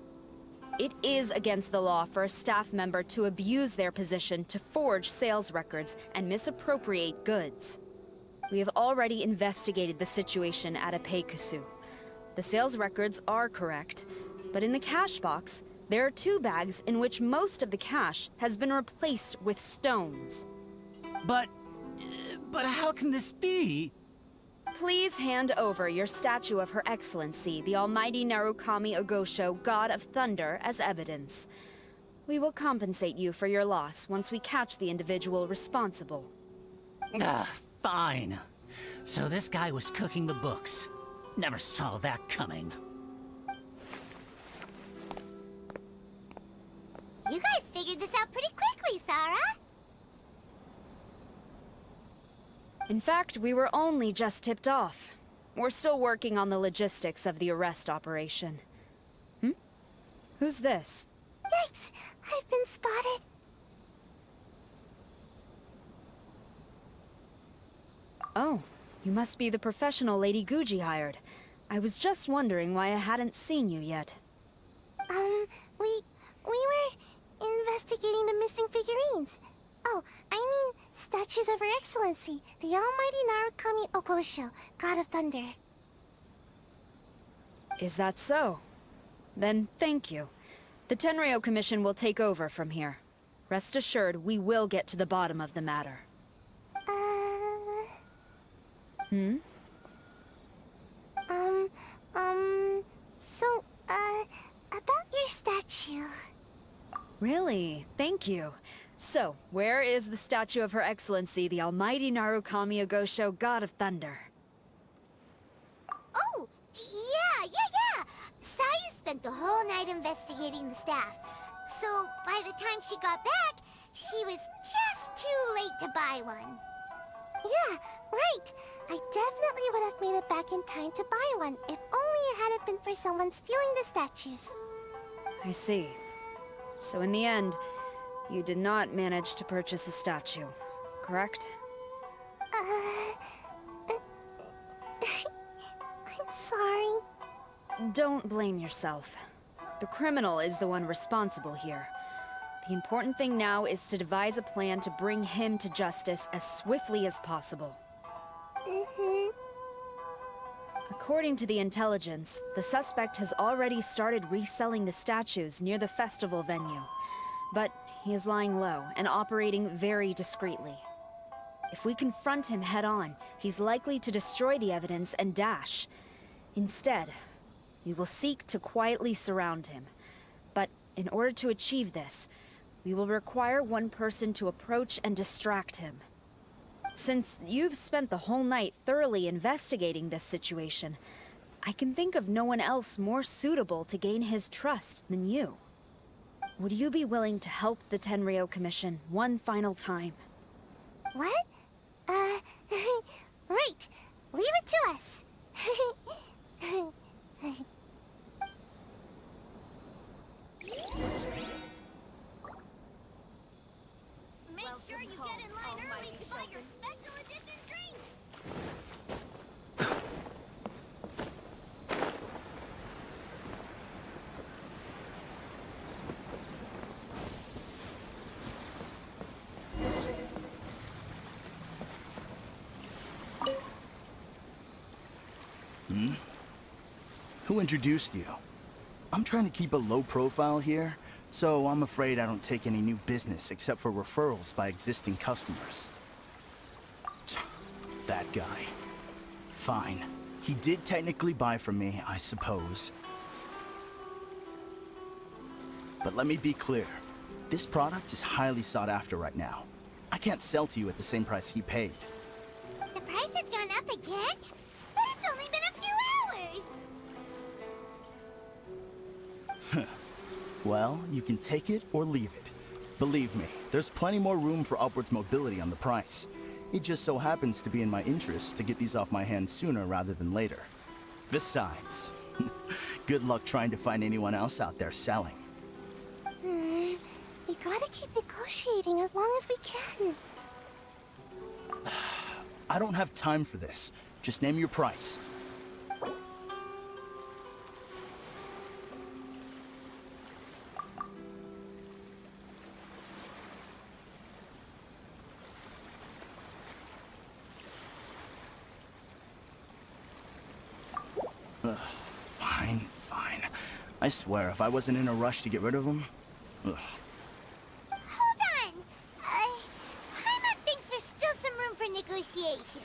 It is against the law for a staff member to abuse their position to forge sales records and misappropriate goods. We have already investigated the situation at Apekusu. The sales records are correct, but in the cash box, there are 2 bags in which most of the cash has been replaced with stones. But how can this be? Please hand over your statue of Her Excellency, the Almighty Narukami Ogosho, God of Thunder, as evidence. We will compensate you for your loss once we catch the individual responsible. Fine. So this guy was cooking the books. Never saw that coming. You guys figured this out pretty quickly, Sarah. In fact, we were only just tipped off. We're still working on the logistics of the arrest operation. Who's this? Yikes! I've been spotted. Oh, you must be the professional Lady Guji hired. I was just wondering why I hadn't seen you yet. We were investigating the missing figurines. Oh, I mean, statues of Her Excellency, the Almighty Narukami Ogosho, God of Thunder. Is that so? Then thank you. The Tenryo Commission will take over from here. Rest assured, we will get to the bottom of the matter. About your statue. Really? Thank you. So, where is the statue of Her Excellency, the Almighty Narukami Ogosho, God of Thunder? Oh, yeah! Sayu spent the whole night investigating the staff. So, by the time she got back, she was just too late to buy one. Yeah, right. I definitely would have made it back in time to buy one, if only it hadn't been for someone stealing the statues. I see. So in the end, you did not manage to purchase a statue, correct? I'm sorry. Don't blame yourself. The criminal is the one responsible here. The important thing now is to devise a plan to bring him to justice as swiftly as possible. According to the intelligence, the suspect has already started reselling the statues near the festival venue. But he is lying low and operating very discreetly. If we confront him head-on, he's likely to destroy the evidence and dash. Instead, we will seek to quietly surround him. But in order to achieve this, we will require one person to approach and distract him. Since you've spent the whole night thoroughly investigating this situation, I can think of no one else more suitable to gain his trust than you. Would you be willing to help the Tenryo Commission one final time? What? Right. Leave it to us. Make sure you get in line early to buy your special edition drinks. Who introduced you? I'm trying to keep a low profile here, so I'm afraid I don't take any new business except for referrals by existing customers. That guy. Fine. He did technically buy from me, I suppose. But let me be clear. This product is highly sought after right now. I can't sell to you at the same price he paid. The price has gone up again? But it's only been a few hours! Well, you can take it or leave it. Believe me, there's plenty more room for upwards mobility on the price. It just so happens to be in my interest to get these off my hands sooner rather than later. Besides, good luck trying to find anyone else out there selling. We gotta keep negotiating as long as we can. I don't have time for this. Just name your price. Ugh, fine, fine. I swear, if I wasn't in a rush to get rid of him... Ugh. Hold on! Paimon thinks there's still some room for negotiation.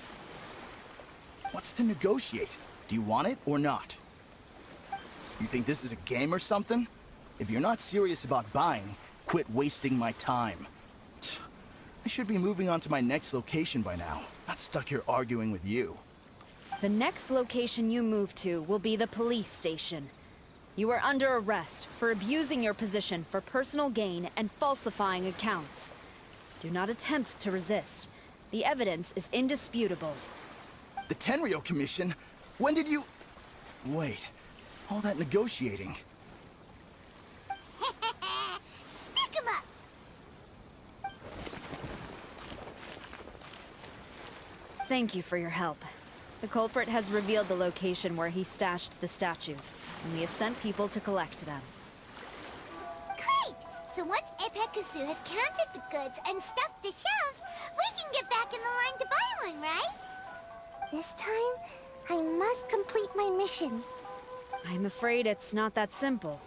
What's to negotiate? Do you want it or not? You think this is a game or something? If you're not serious about buying, quit wasting my time. I should be moving on to my next location by now, not stuck here arguing with you. The next location you move to will be the police station. You are under arrest for abusing your position for personal gain and falsifying accounts. Do not attempt to resist. The evidence is indisputable. The Tenryou Commission? When did you... Wait, all that negotiating... Stick 'em up! Thank you for your help. The culprit has revealed the location where he stashed the statues, and we have sent people to collect them. Great! So once Epekusu has counted the goods and stocked the shelves, we can get back in the line to buy one, right? This time, I must complete my mission. I'm afraid it's not that simple.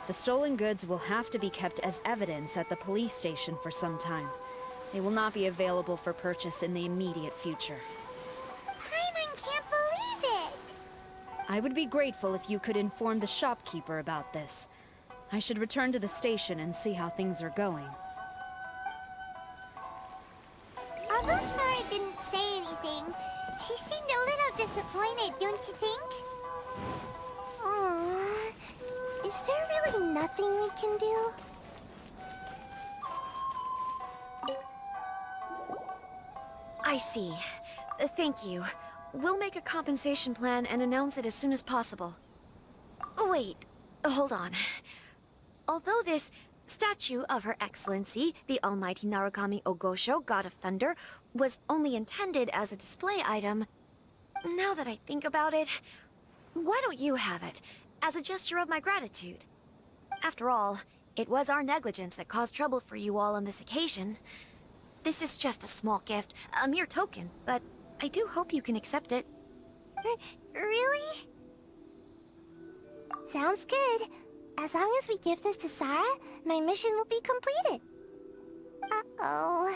The stolen goods will have to be kept as evidence at the police station for some time. They will not be available for purchase in the immediate future. Paimon can't believe it! I would be grateful if you could inform the shopkeeper about this. I should return to the station and see how things are going. Although Sora didn't say anything, she seemed a little disappointed, don't you think? Aww. Is there really nothing we can do? I see. Thank you. We'll make a compensation plan and announce it as soon as possible. Oh, wait. Hold on. Although this statue of Her Excellency, the Almighty Narukami Ogosho, God of Thunder, was only intended as a display item, now that I think about it, why don't you have it, as a gesture of my gratitude? After all, it was our negligence that caused trouble for you all on this occasion. This is just a small gift, a mere token, but I do hope you can accept it. Really? Sounds good. As long as we give this to Sarah, my mission will be completed. Uh-oh.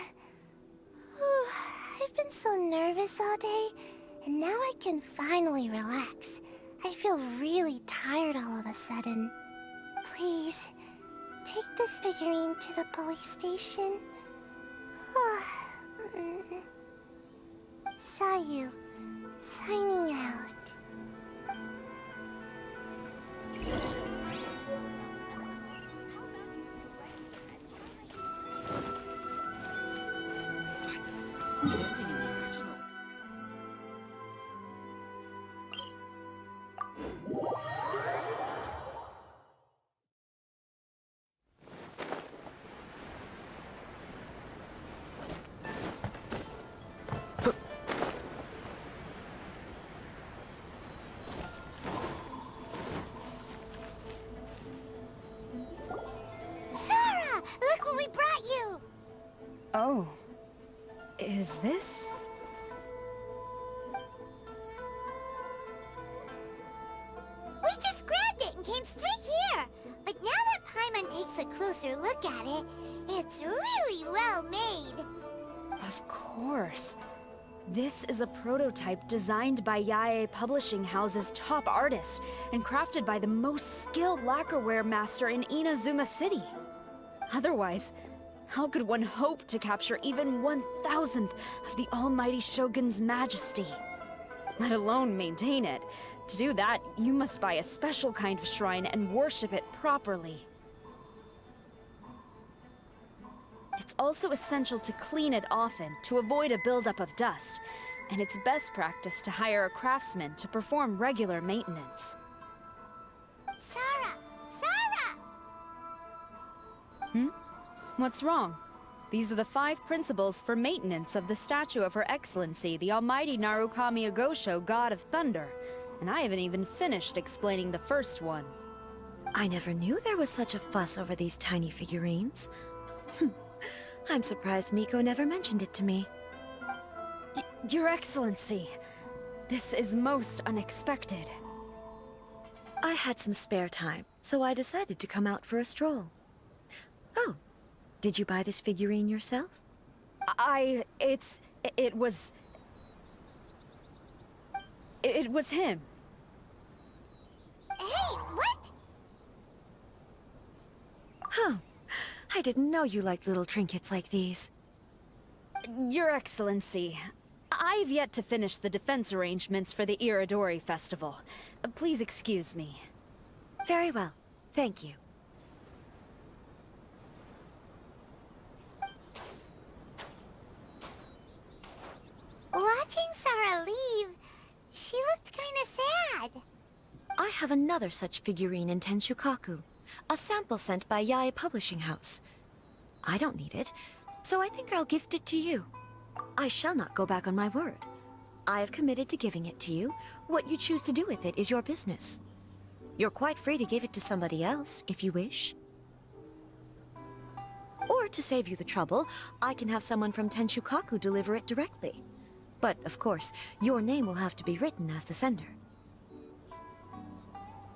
I've been so nervous all day, and now I can finally relax. I feel really tired all of a sudden. Please, take this figurine to the police station. Sayu, signing out. Look what we brought you! Oh. Is this? We just grabbed it and came straight here! But now that Paimon takes a closer look at it, it's really well made. Of course. This is a prototype designed by Yae Publishing House's top artist and crafted by the most skilled lacquerware master in Inazuma City. Otherwise, how could one hope to capture even 1,000th of the Almighty Shogun's majesty? Let alone maintain it. To do that, you must buy a special kind of shrine and worship it properly. It's also essential to clean it often to avoid a buildup of dust, and it's best practice to hire a craftsman to perform regular maintenance. Sarah! Sarah! What's wrong? These are the 5 principles for maintenance of the statue of Her Excellency, the Almighty Narukami Ogosho, God of Thunder, and I haven't even finished explaining the first one. I never knew there was such a fuss over these tiny figurines. I'm surprised Miko never mentioned it to me. Your Excellency, this is most unexpected. I had some spare time, so I decided to come out for a stroll. Oh, did you buy this figurine yourself? It was him. Hey, what? Huh. I didn't know you liked little trinkets like these. Your Excellency, I've yet to finish the defense arrangements for the Irodori Festival. Please excuse me. Very well. Thank you. Watching Sarah leave, she looked kinda sad. I have another such figurine in Tenshukaku, a sample sent by Yae Publishing House. I don't need it, so I think I'll gift it to you. I shall not go back on my word. I have committed to giving it to you. What you choose to do with it is your business. You're quite free to give it to somebody else, if you wish. Or to save you the trouble, I can have someone from Tenshukaku deliver it directly. But, of course, your name will have to be written as the sender.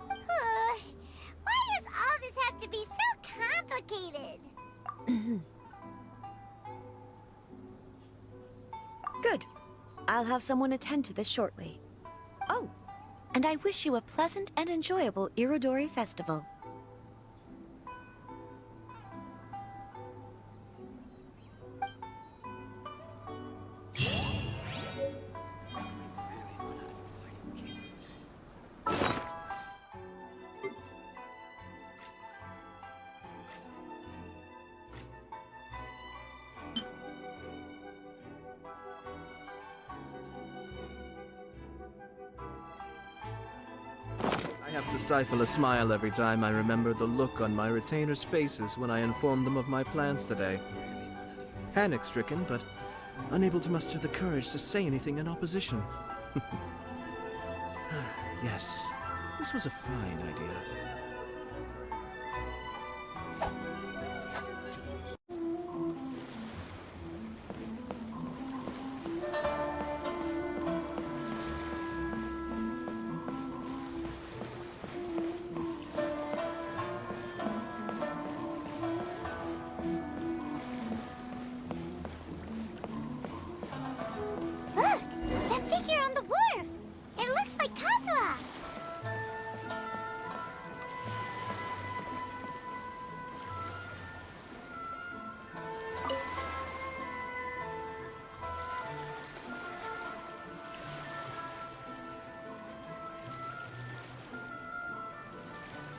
Why does all this have to be so complicated? Good. I'll have someone attend to this shortly. Oh, and I wish you a pleasant and enjoyable Irodori Festival. I have to stifle a smile every time I remember the look on my retainers' faces when I informed them of my plans today. Panic-stricken, but unable to muster the courage to say anything in opposition. Yes, this was a fine idea. Look! That figure on the wharf! It looks like Kazuha!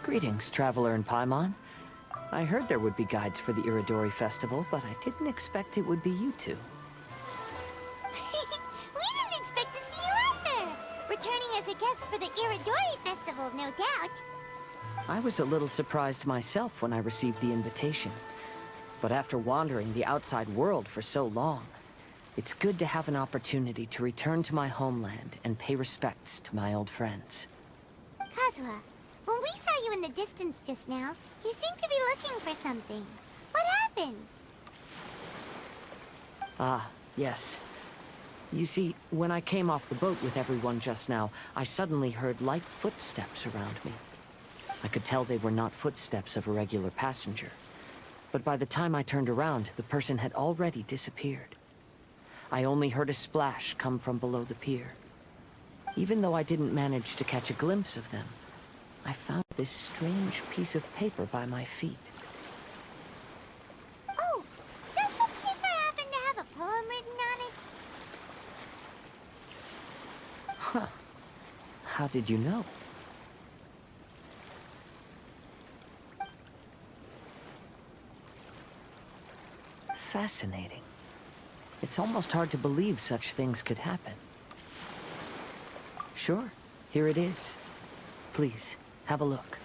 Greetings, traveler in Paimon. I heard there would be guides for the Irodori Festival, but I didn't expect it would be you two. We didn't expect to see you either! Returning as a guest for the Irodori Festival, no doubt. I was a little surprised myself when I received the invitation. But after wandering the outside world for so long, it's good to have an opportunity to return to my homeland and pay respects to my old friends. Kazuha, when we saw you in the distance just now, you seemed to be looking for something. What happened? Ah, yes. You see, when I came off the boat with everyone just now, I suddenly heard light footsteps around me. I could tell they were not footsteps of a regular passenger. But by the time I turned around, the person had already disappeared. I only heard a splash come from below the pier. Even though I didn't manage to catch a glimpse of them, I found this strange piece of paper by my feet. Oh, does the paper happen to have a poem written on it? Huh. How did you know? Fascinating. It's almost hard to believe such things could happen. Sure, here it is. Please, have a look.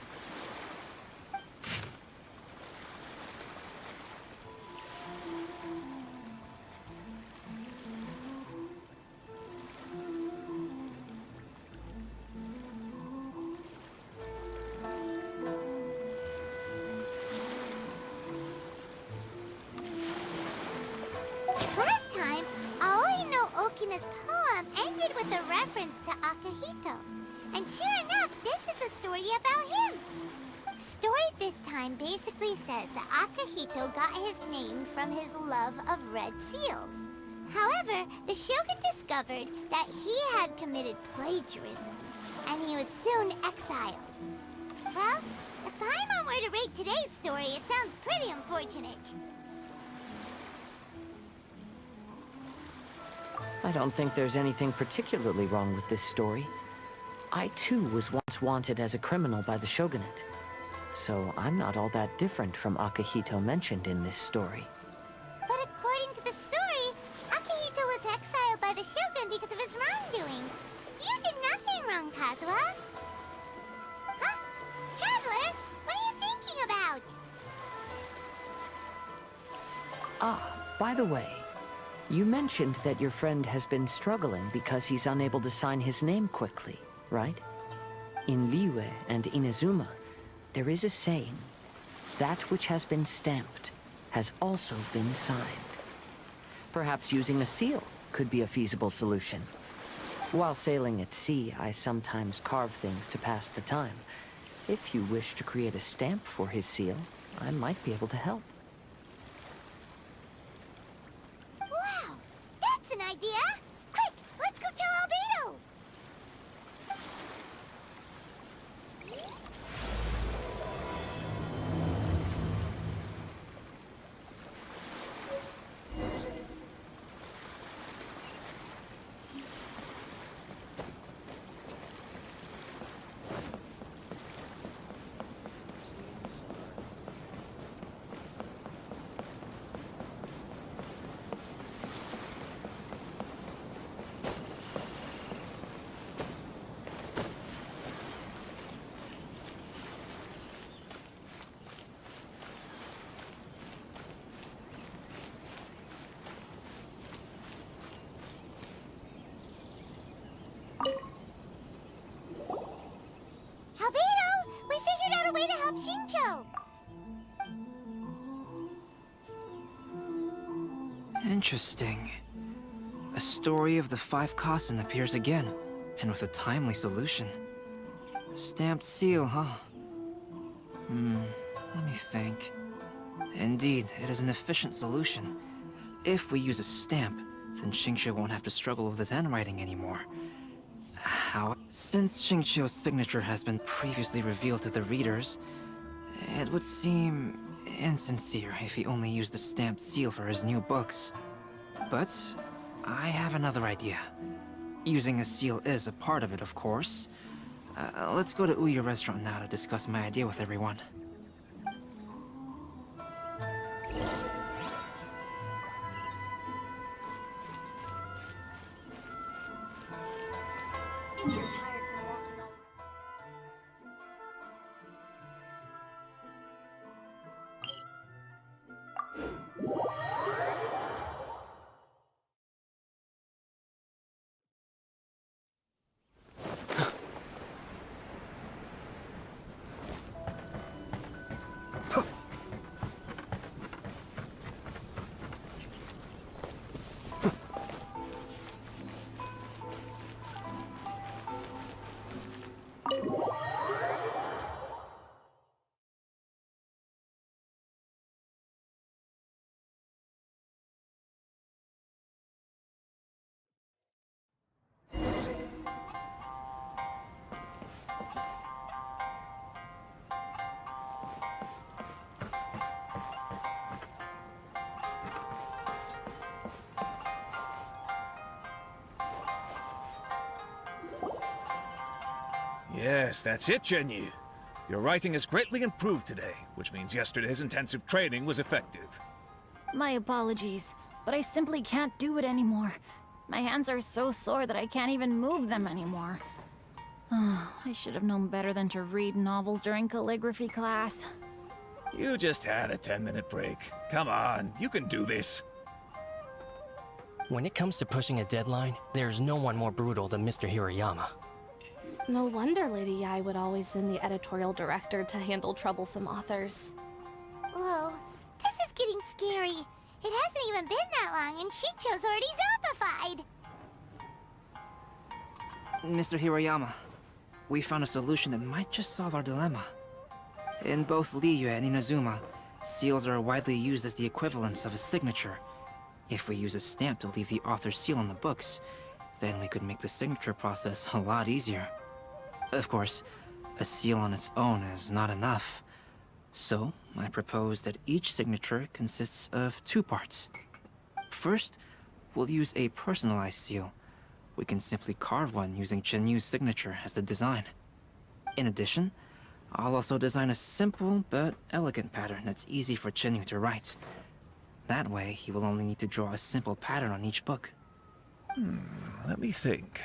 Last time, Aoi no Okina's poem ended with a reference to Akihito. And sure enough, this is a story about him. Story this time basically says that Akihito got his name from his love of red seals. However, the Shogun discovered that he had committed plagiarism, and he was soon exiled. Well, if Paimon were to rate today's story, it sounds pretty unfortunate. I don't think there's anything particularly wrong with this story. I too was once wanted as a criminal by the shogunate, so I'm not all that different from Akihito mentioned in this story. But according to the story, Akihito was exiled by the Shogun because of his wrongdoings. You did nothing wrong, Kazuha. Huh? Traveler, what are you thinking about? Ah, by the way, you mentioned that your friend has been struggling because he's unable to sign his name quickly, right? In Liyue and Inazuma, there is a saying, that which has been stamped has also been signed. Perhaps using a seal could be a feasible solution. While sailing at sea, I sometimes carve things to pass the time. If you wish to create a stamp for his seal, I might be able to help. Wow, that's an idea! Quick, let's go tell Albedo! Albedo! We figured out a way to help Xingqiu! Interesting. A story of the 5 Kasen appears again, and with a timely solution. A stamped seal, huh? Let me think. Indeed, it is an efficient solution. If we use a stamp, then Xingqiu won't have to struggle with his handwriting anymore. Since Xingqiu's signature has been previously revealed to the readers, it would seem insincere if he only used the stamped seal for his new books. But I have another idea. Using a seal is a part of it, of course. Let's go to Ouya restaurant now to discuss my idea with everyone. Yes, that's it, Zhenyu. Your writing has greatly improved today, which means yesterday's intensive training was effective. My apologies, but I simply can't do it anymore. My hands are so sore that I can't even move them anymore. I should have known better than to read novels during calligraphy class. You just had a 10-minute break. Come on, you can do this. When it comes to pushing a deadline, there's no one more brutal than Mr. Hirayama. No wonder Lady Yae would always send the editorial director to handle troublesome authors. Whoa, this is getting scary. It hasn't even been that long and Xingqiu's already zombified. Mr. Hirayama, we found a solution that might just solve our dilemma. In both Liyue and Inazuma, seals are widely used as the equivalents of a signature. If we use a stamp to leave the author's seal on the books, then we could make the signature process a lot easier. Of course, a seal on its own is not enough. So, I propose that each signature consists of 2 parts. First, we'll use a personalized seal. We can simply carve one using Xingqiu's signature as the design. In addition, I'll also design a simple but elegant pattern that's easy for Xingqiu to write. That way, he will only need to draw a simple pattern on each book. Let me think.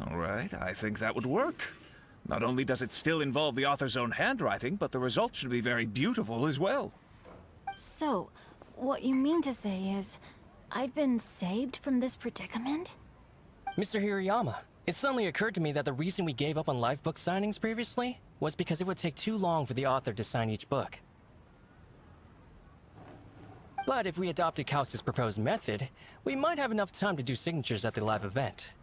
Alright, I think that would work. Not only does it still involve the author's own handwriting, but the result should be very beautiful as well. So, what you mean to say is, I've been saved from this predicament? Mr. Hirayama, it suddenly occurred to me that the reason we gave up on live book signings previously was because it would take too long for the author to sign each book. But if we adopted Calx's proposed method, we might have enough time to do signatures at the live event.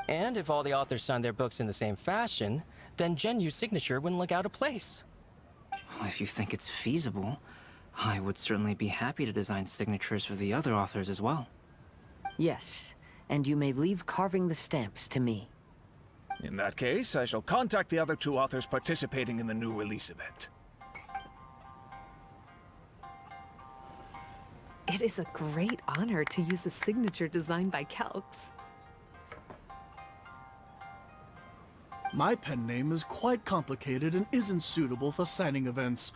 And if all the authors signed their books in the same fashion, then Xingqiu's signature wouldn't look out of place. If you think it's feasible, I would certainly be happy to design signatures for the other authors as well. Yes, and you may leave carving the stamps to me. In that case, I shall contact the other 2 authors participating in the new release event. It is a great honor to use a signature designed by Calx. My pen name is quite complicated and isn't suitable for signing events.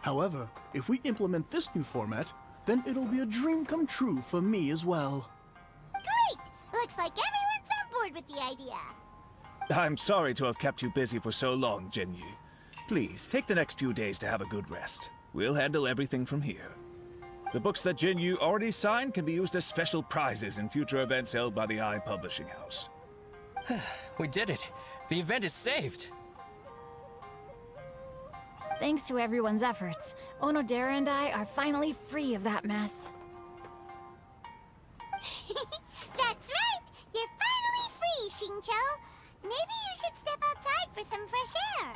However, if we implement this new format, then it'll be a dream come true for me as well. Great! Looks like everyone's on board with the idea. I'm sorry to have kept you busy for so long, Xingqiu. Please, take the next few days to have a good rest. We'll handle everything from here. The books that Xingqiu already signed can be used as special prizes in future events held by the Eye Publishing House. We did it! The event is saved! Thanks to everyone's efforts, Onodera and I are finally free of that mess. That's right! You're finally free, Xingqiu! Maybe you should step outside for some fresh air.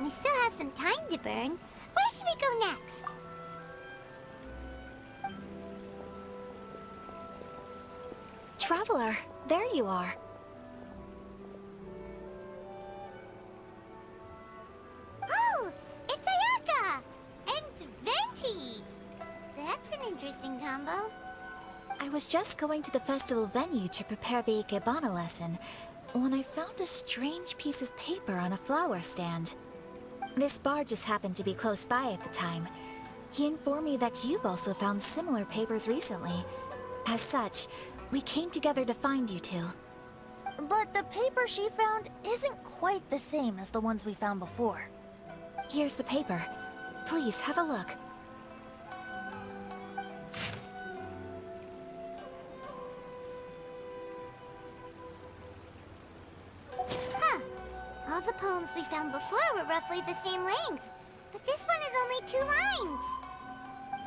We still have some time to burn. Where should we go next? Traveler, there you are. Oh, it's Ayaka! And Venti! That's an interesting combo. I was just going to the festival venue to prepare the Ikebana lesson when I found a strange piece of paper on a flower stand. This bard just happened to be close by at the time. He informed me that you've also found similar papers recently. As such, we came together to find you two. But the paper she found isn't quite the same as the ones we found before. Here's the paper. Please, have a look. Huh. All the poems we found before were roughly the same length. But this one is only 2 lines.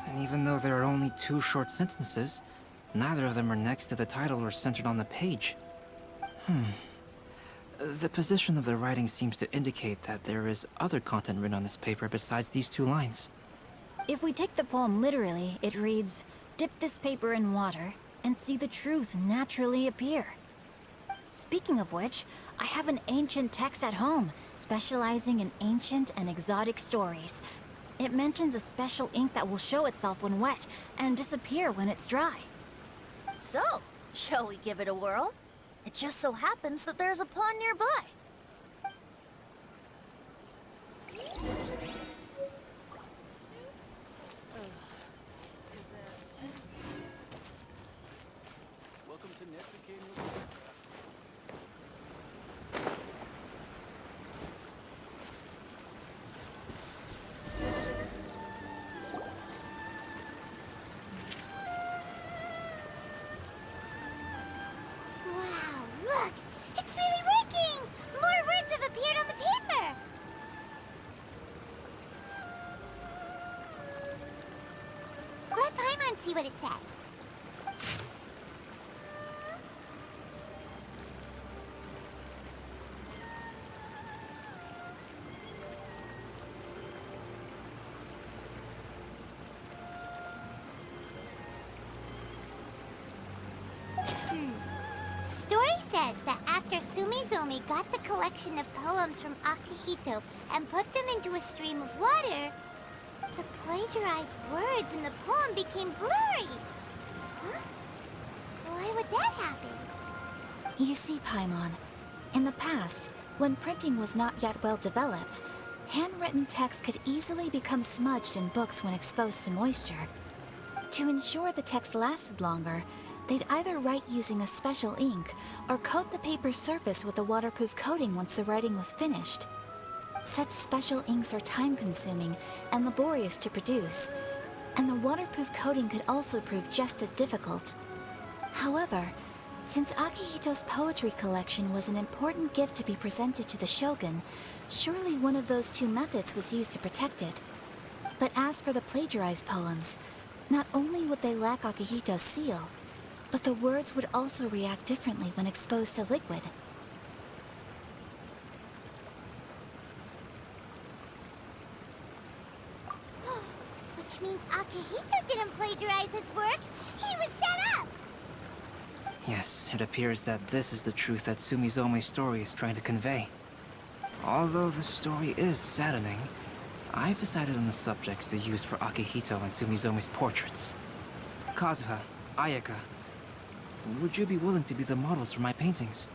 And even though there are only 2 short sentences, neither of them are next to the title or centered on the page. The position of the writing seems to indicate that there is other content written on this paper besides these 2 lines. If we take the poem literally, it reads, "Dip this paper in water and see the truth naturally appear." Speaking of which, I have an ancient text at home, specializing in ancient and exotic stories. It mentions a special ink that will show itself when wet and disappear when it's dry. So, shall we give it a whirl? It just so happens that there's a pond nearby. Wow, look! It's really working! More words have appeared on the paper! Let Paimon see what it says. Story says that after Sumizomi got the collection of poems from Akihito and put them into a stream of water, the plagiarized words in the poem became blurry. Huh? Why would that happen? You see, Paimon, in the past, when printing was not yet well developed, handwritten text could easily become smudged in books when exposed to moisture. To ensure the text lasted longer, they'd either write using a special ink or coat the paper's surface with a waterproof coating once the writing was finished. Such special inks are time-consuming and laborious to produce, and the waterproof coating could also prove just as difficult. However, since Akihito's poetry collection was an important gift to be presented to the shogun, surely one of those two methods was used to protect it. But as for the plagiarized poems, not only would they lack Akihito's seal, but the words would also react differently when exposed to liquid. Which means Akihito didn't plagiarize his work. He was set up! Yes, it appears that this is the truth that Sumizome's story is trying to convey. Although the story is saddening, I've decided on the subjects to use for Akihito and Sumizome's portraits. Kazuha, Ayaka, would you be willing to be the models for my paintings?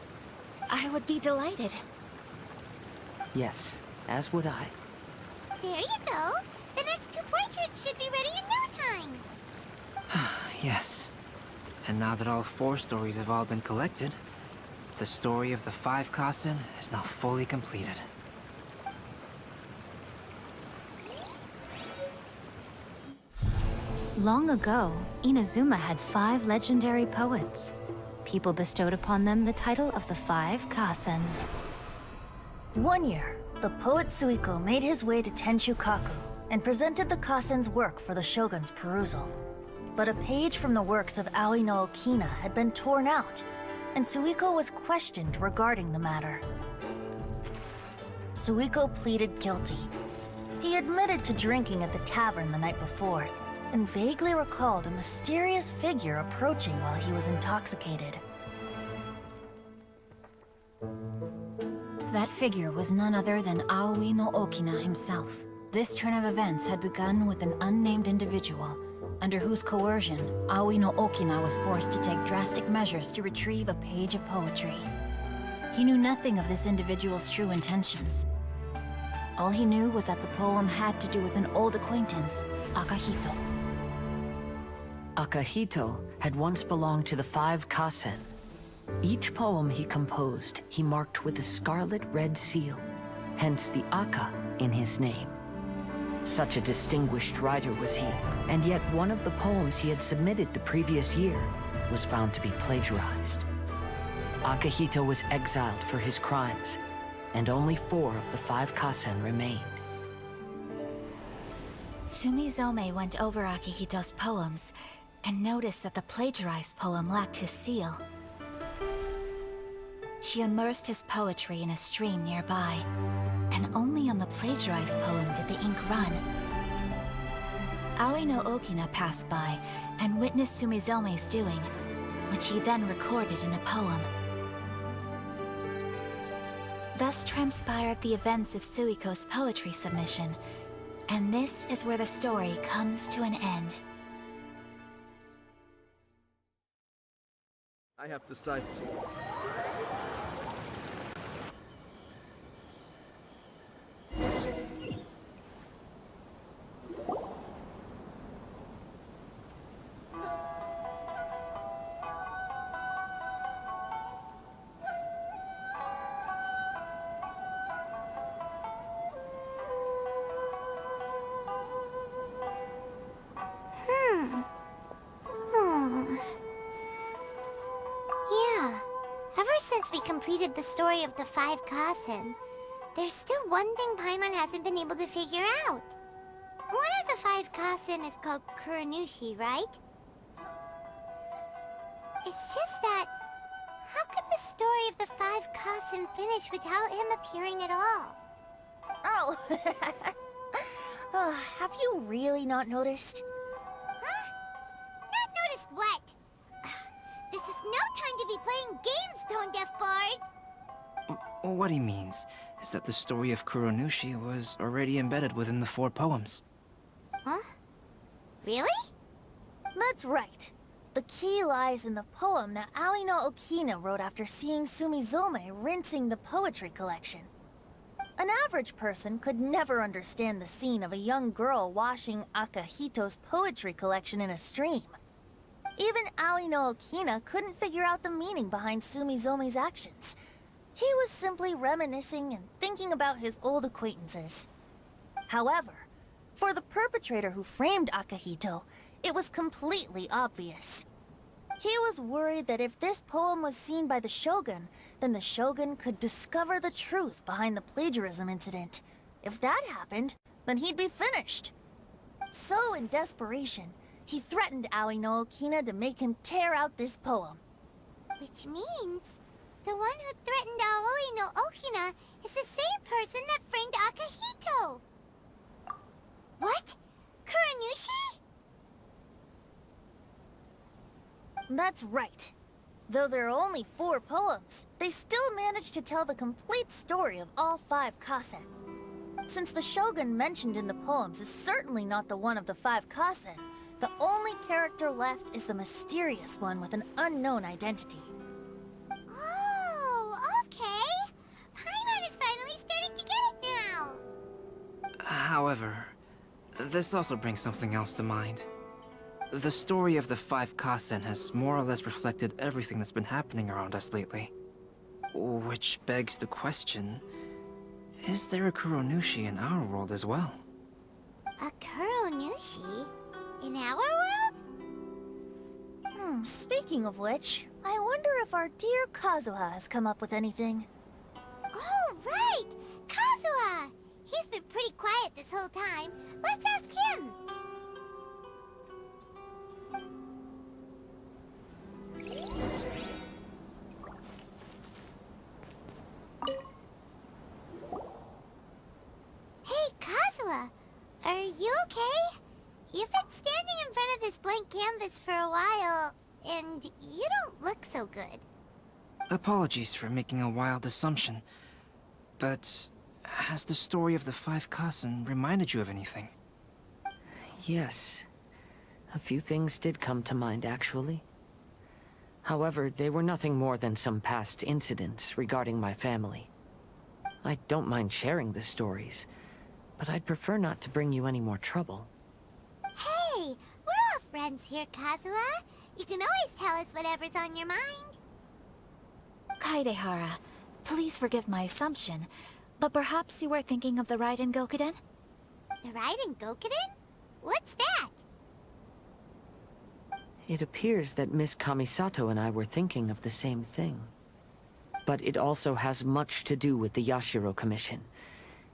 I would be delighted. Yes, as would I. There you go. The next two portraits should be ready in no time. Yes. And now that all 4 stories have all been collected, the story of the 5 Kasen is now fully completed. Long ago, Inazuma had 5 legendary poets. People bestowed upon them the title of the 5 Kasen. One year, the poet Suiko made his way to Tenshukaku and presented the Kasen's work for the shogun's perusal. But a page from the works of Aoi no Okina had been torn out, and Suiko was questioned regarding the matter. Suiko pleaded guilty. He admitted to drinking at the tavern the night before, and vaguely recalled a mysterious figure approaching while he was intoxicated. That figure was none other than Aoi no Okina himself. This turn of events had begun with an unnamed individual, under whose coercion, Aoi no Okina was forced to take drastic measures to retrieve a page of poetry. He knew nothing of this individual's true intentions. All he knew was that the poem had to do with an old acquaintance, Akihito. Akihito had once belonged to the 5 Kasen. Each poem he composed, he marked with a scarlet red seal, hence the Aka in his name. Such a distinguished writer was he, and yet one of the poems he had submitted the previous year was found to be plagiarized. Akihito was exiled for his crimes, and only 4 of the 5 Kasen remained. Sumizome went over Akihito's poems and noticed that the plagiarized poem lacked his seal. She immersed his poetry in a stream nearby, and only on the plagiarized poem did the ink run. Aoi no Okina passed by and witnessed Sumizome's doing, which he then recorded in a poem. Thus transpired the events of Suiko's poetry submission, and this is where the story comes to an end. I have to stifle. since we completed the story of the 5 Kasen, there's still one thing Paimon hasn't been able to figure out. One of the 5 Kasen is called Kuranushi, right? It's just that, how could the story of the 5 Kasen finish without him appearing at all? Oh, have you really not noticed? Huh? Not noticed what? This is no time to be playing games, Tone-Deaf Bard! What he means is that the story of Kuranushi was already embedded within the 4 poems. Huh? Really? That's right. The key lies in the poem that Aoi no Okina wrote after seeing Sumizome rinsing the poetry collection. An average person could never understand the scene of a young girl washing Akahito's poetry collection in a stream. Even Aoi no Okina couldn't figure out the meaning behind Sumizome's actions. He was simply reminiscing and thinking about his old acquaintances. However, for the perpetrator who framed Akahito, it was completely obvious. He was worried that if this poem was seen by the Shogun, then the Shogun could discover the truth behind the plagiarism incident. If that happened, then he'd be finished. So, in desperation, he threatened Aoi no Okina to make him tear out this poem. Which means, the one who threatened Aoi no Okina is the same person that framed Akahito! What? Kuranushi? That's right. Though there are only 4 poems, they still managed to tell the complete story of all 5 Kasen. Since the Shogun mentioned in the poems is certainly not the one of the 5 Kasen, the only character left is the mysterious one with an unknown identity. Oh, okay. Paimon is finally starting to get it now. However, this also brings something else to mind. The story of the 5 Kasen has more or less reflected everything that's been happening around us lately. Which begs the question, is there a Kuranushi in our world as well? A Kuranushi? In our world? Speaking of which, I wonder if our dear Kazuha has come up with anything. Oh, right! Kazuha! He's been pretty quiet this whole time. Let's ask him! Hey, Kazuha! Are you okay? You've been standing in front of this blank canvas for a while, and you don't look so good. Apologies for making a wild assumption, but has the story of the 5 Kasen reminded you of anything? Yes. A few things did come to mind, actually. However, they were nothing more than some past incidents regarding my family. I don't mind sharing the stories, but I'd prefer not to bring you any more trouble. Hey, we're all friends here, Kazuha. You can always tell us whatever's on your mind. Kaidehara, please forgive my assumption, but perhaps you were thinking of the Raiden Gokuden? The Raiden Gokuden? What's that? It appears that Miss Kamisato and I were thinking of the same thing. But it also has much to do with the Yashiro Commission.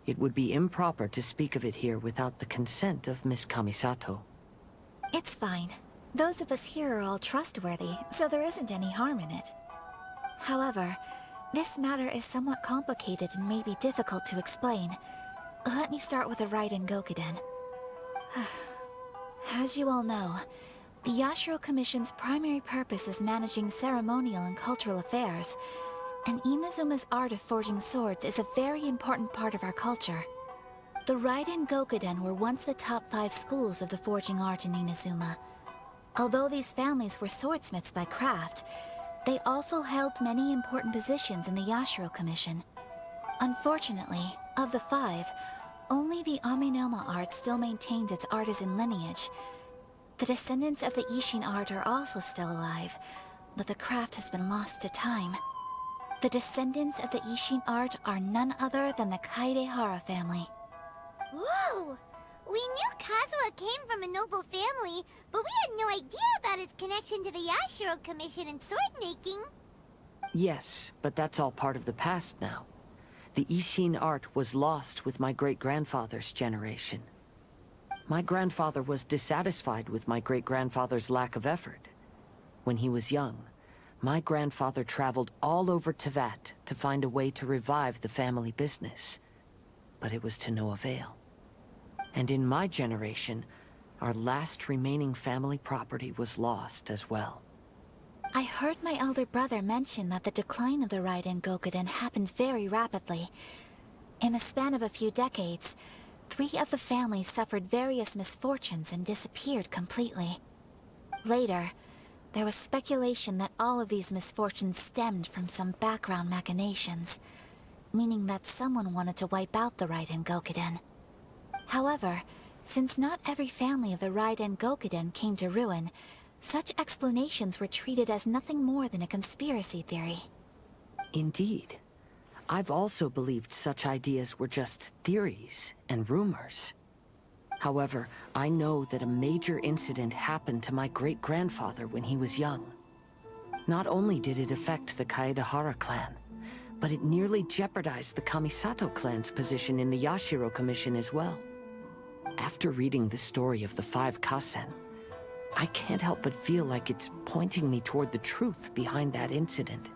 It would be improper to speak of it here without the consent of Miss Kamisato. It's fine. Those of us here are all trustworthy, so there isn't any harm in it. However, this matter is somewhat complicated and may be difficult to explain. Let me start with the Raiden Gokuden. As you all know, the Yashiro Commission's primary purpose is managing ceremonial and cultural affairs, and Inazuma's art of forging swords is a very important part of our culture. The Raiden Gokuden were once the top 5 schools of the forging art in Inazuma. Although these families were swordsmiths by craft, they also held many important positions in the Yashiro Commission. Unfortunately, of the 5, only the Amenoma art still maintains its artisan lineage. The descendants of the Ishin art are also still alive, but the craft has been lost to time. The descendants of the Ishin art are none other than the Kaidehara family. Whoa! We knew Kazuha came from a noble family, but we had no idea about his connection to the Yashiro Commission and sword making. Yes, but that's all part of the past now. The Ishin art was lost with my great-grandfather's generation. My grandfather was dissatisfied with my great-grandfather's lack of effort. When he was young, my grandfather traveled all over Tevat to find a way to revive the family business. But it was to no avail. And in my generation, our last remaining family property was lost as well. I heard my elder brother mention that the decline of the Raiden Gokuden happened very rapidly. In the span of a few decades, 3 of the families suffered various misfortunes and disappeared completely. Later, there was speculation that all of these misfortunes stemmed from some background machinations, meaning that someone wanted to wipe out the Raiden Gokuden. However, since not every family of the Raiden Gokuden came to ruin, such explanations were treated as nothing more than a conspiracy theory. Indeed. I've also believed such ideas were just theories and rumors. However, I know that a major incident happened to my great-grandfather when he was young. Not only did it affect the Kaedahara clan, but it nearly jeopardized the Kamisato clan's position in the Yashiro Commission as well. After reading the story of the 5 Kasen, I can't help but feel like it's pointing me toward the truth behind that incident.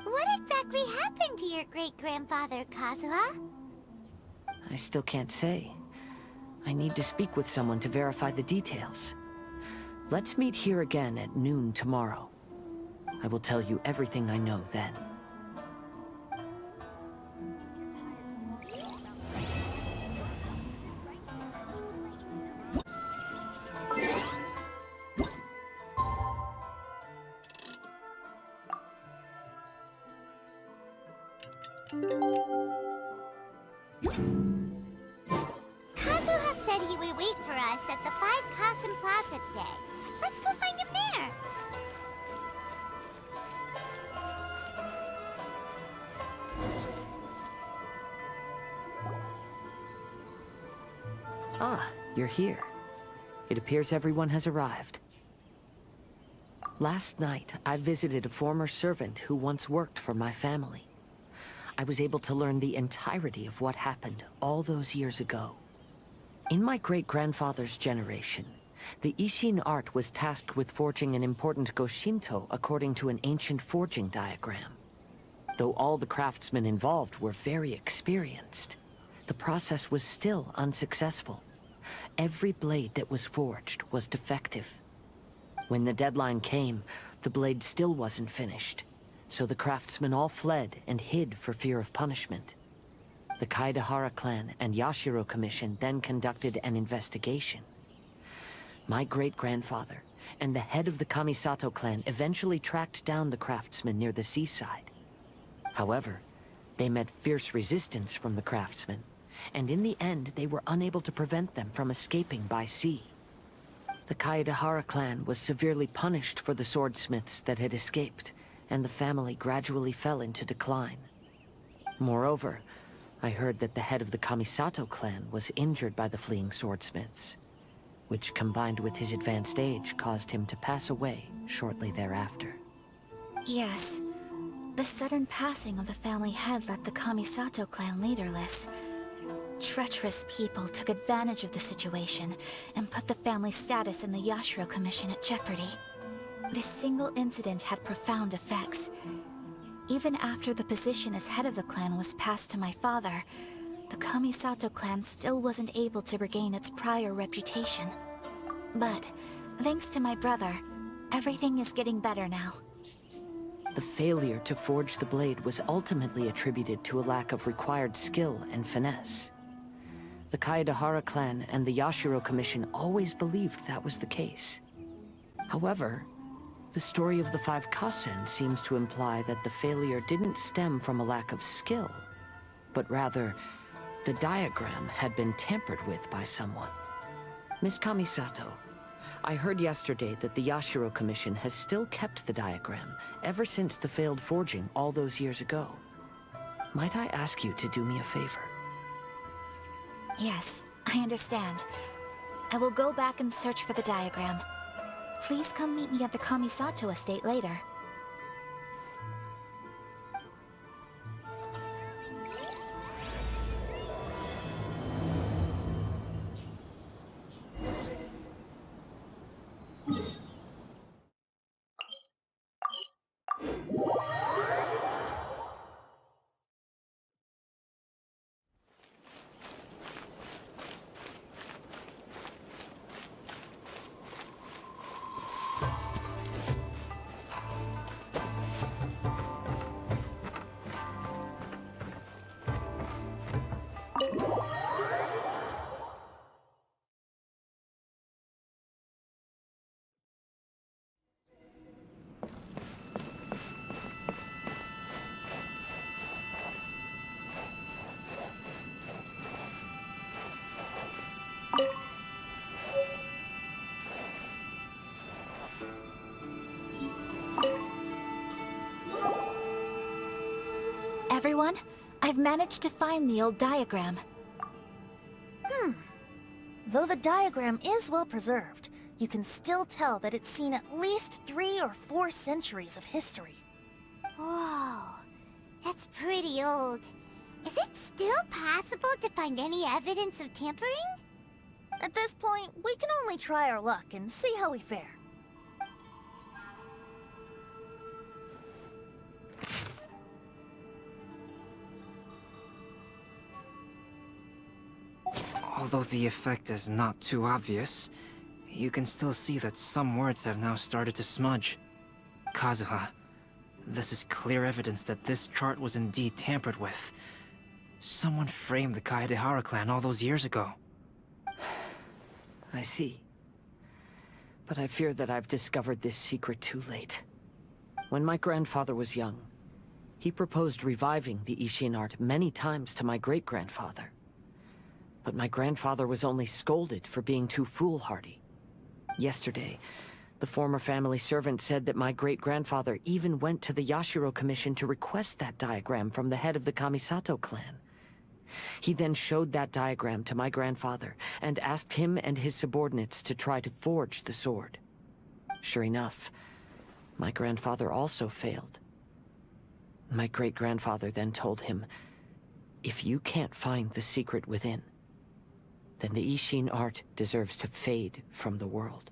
What exactly happened to your great-grandfather, Kazuha? I still can't say. I need to speak with someone to verify the details. Let's meet here again at noon tomorrow. I will tell you everything I know then. Kazuha said he would wait for us at the 5 Kasen Plaza today. Let's go find him there. Ah, you're here. It appears everyone has arrived. Last night, I visited a former servant who once worked for my family. I was able to learn the entirety of what happened all those years ago. In my great-grandfather's generation, the Ishin art was tasked with forging an important Goshinto according to an ancient forging diagram. Though all the craftsmen involved were very experienced, the process was still unsuccessful. Every blade that was forged was defective. When the deadline came, the blade still wasn't finished, so the craftsmen all fled and hid for fear of punishment. The Kaedahara clan and Yashiro Commission then conducted an investigation. My great-grandfather and the head of the Kamisato clan eventually tracked down the craftsmen near the seaside. However, they met fierce resistance from the craftsmen, and in the end they were unable to prevent them from escaping by sea. The Kaedahara clan was severely punished for the swordsmiths that had escaped, and the family gradually fell into decline. Moreover, I heard that the head of the Kamisato clan was injured by the fleeing swordsmiths, which combined with his advanced age caused him to pass away shortly thereafter. Yes. The sudden passing of the family head left the Kamisato clan leaderless. Treacherous people took advantage of the situation and put the family's status in the Yashiro Commission at jeopardy. This single incident had profound effects. Even after the position as head of the clan was passed to my father, the Kamisato clan still wasn't able to regain its prior reputation. But, thanks to my brother, everything is getting better now. The failure to forge the blade was ultimately attributed to a lack of required skill and finesse. The Kaedahara clan and the Yashiro Commission always believed that was the case. However, the story of the 5 Kasen seems to imply that the failure didn't stem from a lack of skill, but rather, the diagram had been tampered with by someone. Miss Kamisato, I heard yesterday that the Yashiro Commission has still kept the diagram ever since the failed forging all those years ago. Might I ask you to do me a favor? Yes, I understand. I will go back and search for the diagram. Please come meet me at the Kamisato estate later. Everyone, I've managed to find the old diagram. Though the diagram is well preserved, you can still tell that it's seen at least 3 or 4 centuries of history. Whoa, that's pretty old. Is it still possible to find any evidence of tampering? At this point, we can only try our luck and see how we fare. Although the effect is not too obvious, you can still see that some words have now started to smudge. Kazuha, this is clear evidence that this chart was indeed tampered with. Someone framed the Kaedehara clan all those years ago. I see. But I fear that I've discovered this secret too late. When my grandfather was young, he proposed reviving the Ishin art many times to my great-grandfather. But my grandfather was only scolded for being too foolhardy. Yesterday, the former family servant said that my great-grandfather even went to the Yashiro Commission to request that diagram from the head of the Kamisato clan. He then showed that diagram to my grandfather and asked him and his subordinates to try to forge the sword. Sure enough, my grandfather also failed. My great-grandfather then told him, "If you can't find the secret within, then the Ishin art deserves to fade from the world."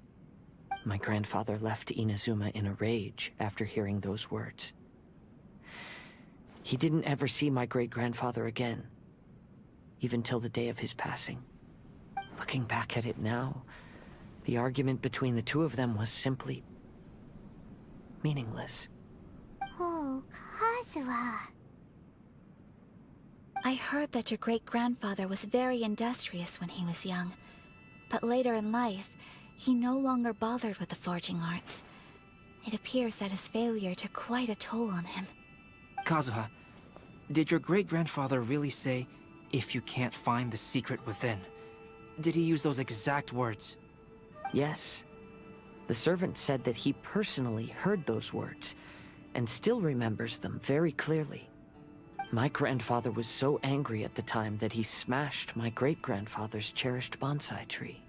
My grandfather left Inazuma in a rage after hearing those words. He didn't ever see my great-grandfather again, even till the day of his passing. Looking back at it now, the argument between the two of them was simply meaningless. Oh, Kazuha. I heard that your great-grandfather was very industrious when he was young, but later in life, he no longer bothered with the forging arts. It appears that his failure took quite a toll on him. Kazuha, did your great-grandfather really say, "If you can't find the secret within"? Did he use those exact words? Yes. The servant said that he personally heard those words, and still remembers them very clearly. My grandfather was so angry at the time that he smashed my great-grandfather's cherished bonsai tree.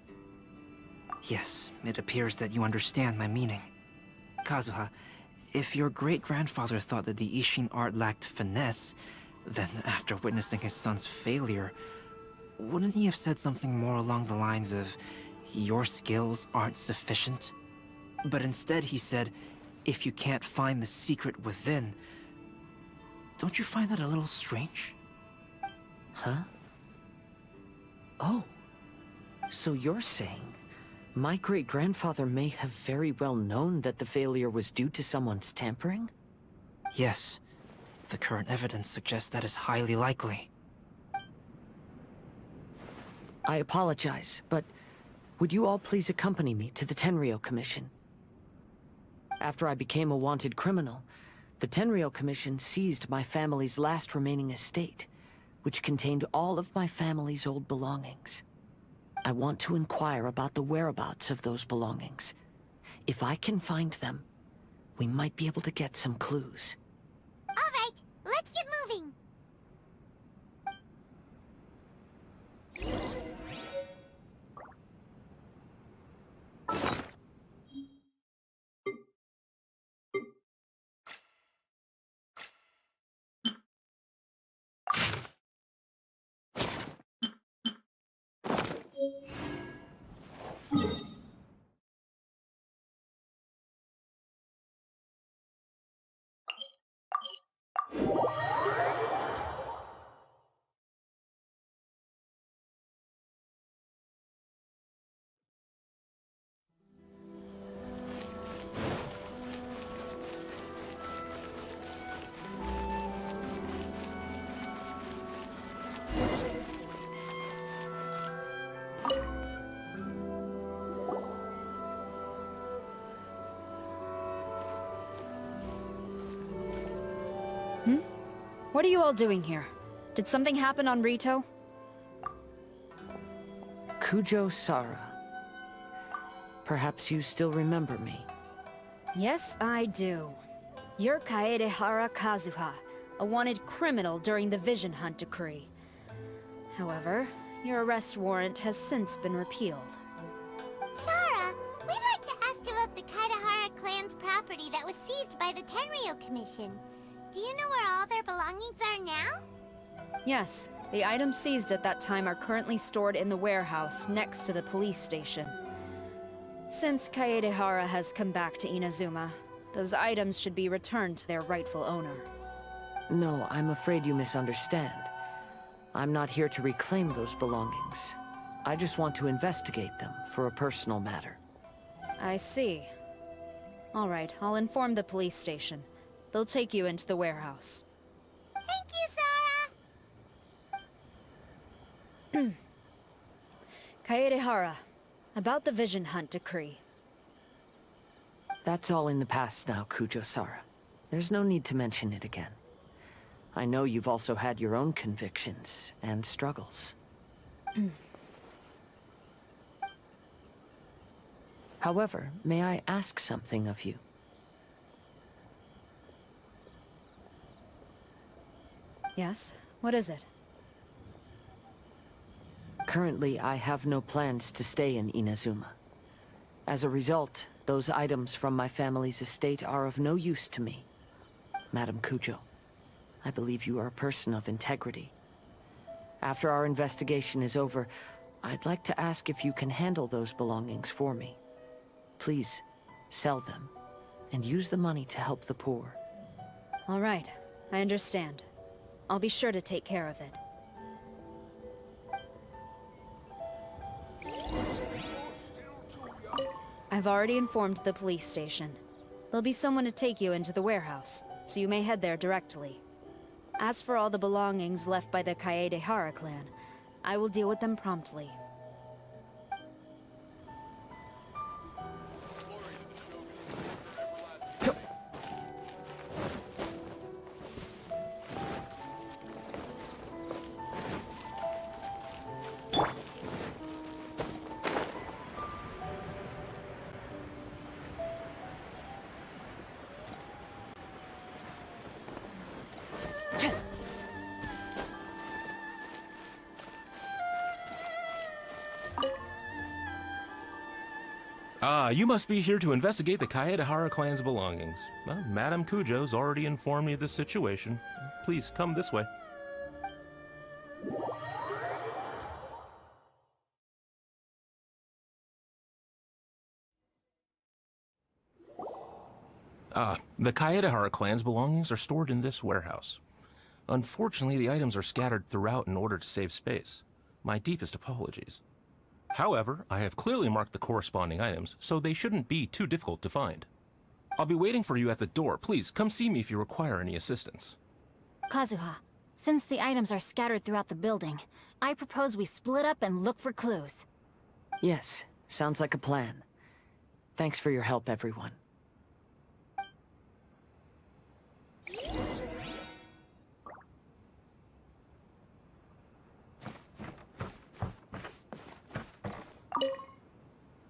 Yes, it appears that you understand my meaning. Kazuha, if your great-grandfather thought that the Ishin art lacked finesse, then after witnessing his son's failure, wouldn't he have said something more along the lines of, "Your skills aren't sufficient"? But instead he said, "If you can't find the secret within." Don't you find that a little strange? Huh? Oh. So you're saying my great-grandfather may have very well known that the failure was due to someone's tampering? Yes. The current evidence suggests that is highly likely. I apologize, but would you all please accompany me to the Tenryou Commission? After I became a wanted criminal, the Tenryou Commission seized my family's last remaining estate, which contained all of my family's old belongings. I want to inquire about the whereabouts of those belongings. If I can find them, we might be able to get some clues. All right, let's get moving. What are you all doing here? Did something happen on Rito? Kujo Sara. Perhaps you still remember me. Yes, I do. You're Kaedehara Kazuha, a wanted criminal during the Vision Hunt decree. However, your arrest warrant has since been repealed. Sara, we'd like to ask about the Kaidahara clan's property that was seized by the Tenryou Commission. Do you know where all their belongings are now? Yes, the items seized at that time are currently stored in the warehouse next to the police station. Since Kaedehara has come back to Inazuma, those items should be returned to their rightful owner. No, I'm afraid you misunderstand. I'm not here to reclaim those belongings. I just want to investigate them for a personal matter. I see. All right, I'll inform the police station. They'll take you into the warehouse. Thank you, Sara! Kaedehara, about the Vision Hunt decree. That's all in the past now, Kujo-Sara. There's no need to mention it again. I know you've also had your own convictions and struggles. However, may I ask something of you? Yes? What is it? Currently, I have no plans to stay in Inazuma. As a result, those items from my family's estate are of no use to me. Madam Kujo, I believe you are a person of integrity. After our investigation is over, I'd like to ask if you can handle those belongings for me. Please, sell them, and use the money to help the poor. All right, I understand. I'll be sure to take care of it. I've already informed the police station. There'll be someone to take you into the warehouse, so you may head there directly. As for all the belongings left by the Kaedehara clan, I will deal with them promptly. Ah, you must be here to investigate the Kaedehara clan's belongings. Well, Madame Kujo's already informed me of the situation. Please, come this way. The Kaedehara clan's belongings are stored in this warehouse. Unfortunately, the items are scattered throughout in order to save space. My deepest apologies. However, I have clearly marked the corresponding items, so they shouldn't be too difficult to find. I'll be waiting for you at the door. Please, come see me if you require any assistance. Kazuha, since the items are scattered throughout the building, I propose we split up and look for clues. Yes, sounds like a plan. Thanks for your help, everyone.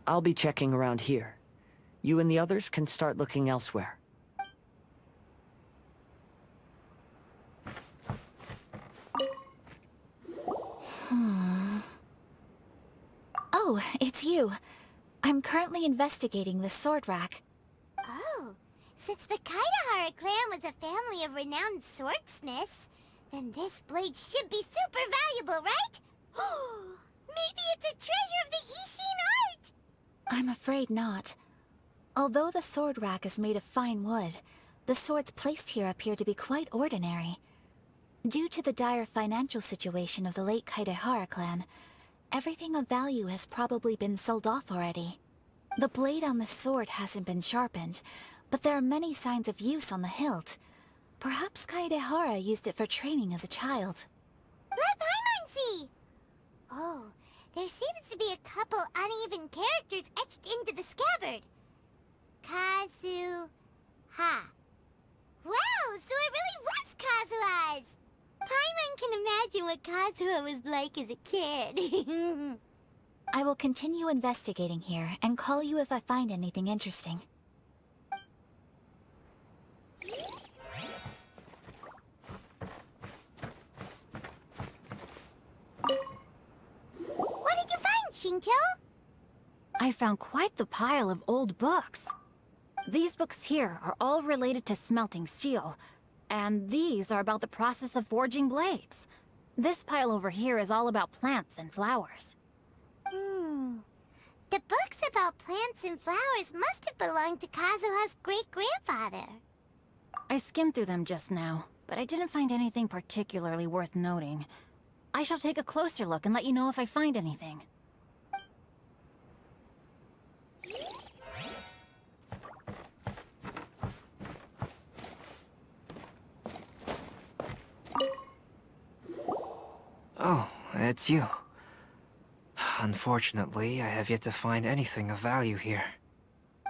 I'll be checking around here. You and the others can start looking elsewhere. Oh, it's you. I'm currently investigating the sword rack. Oh, since the Kaidahara clan was a family of renowned swordsmiths, then this blade should be super valuable, right? Maybe it's a treasure of the Ishin art! I'm afraid not. Although the sword rack is made of fine wood, the swords placed here appear to be quite ordinary. Due to the dire financial situation of the late Kaidehara clan, everything of value has probably been sold off already. The blade on the sword hasn't been sharpened, but there are many signs of use on the hilt. Perhaps Kaidehara used it for training as a child. Let Paimon see! Oh, there seems to be a couple uneven characters etched into the scabbard. Kazuha. Wow, so it really was Kazuha's! Paimon can imagine what Kazuha was like as a kid. I will continue investigating here and call you if I find anything interesting. Xingqiu? I found quite the pile of old books. These books here are all related to smelting steel, and these are about the process of forging blades. This pile over here is all about plants and flowers. The books about plants and flowers must have belonged to Kazuha's great-grandfather. I skimmed through them just now, but I didn't find anything particularly worth noting. I shall take a closer look and let you know if I find anything. Oh, it's you. Unfortunately, I have yet to find anything of value here.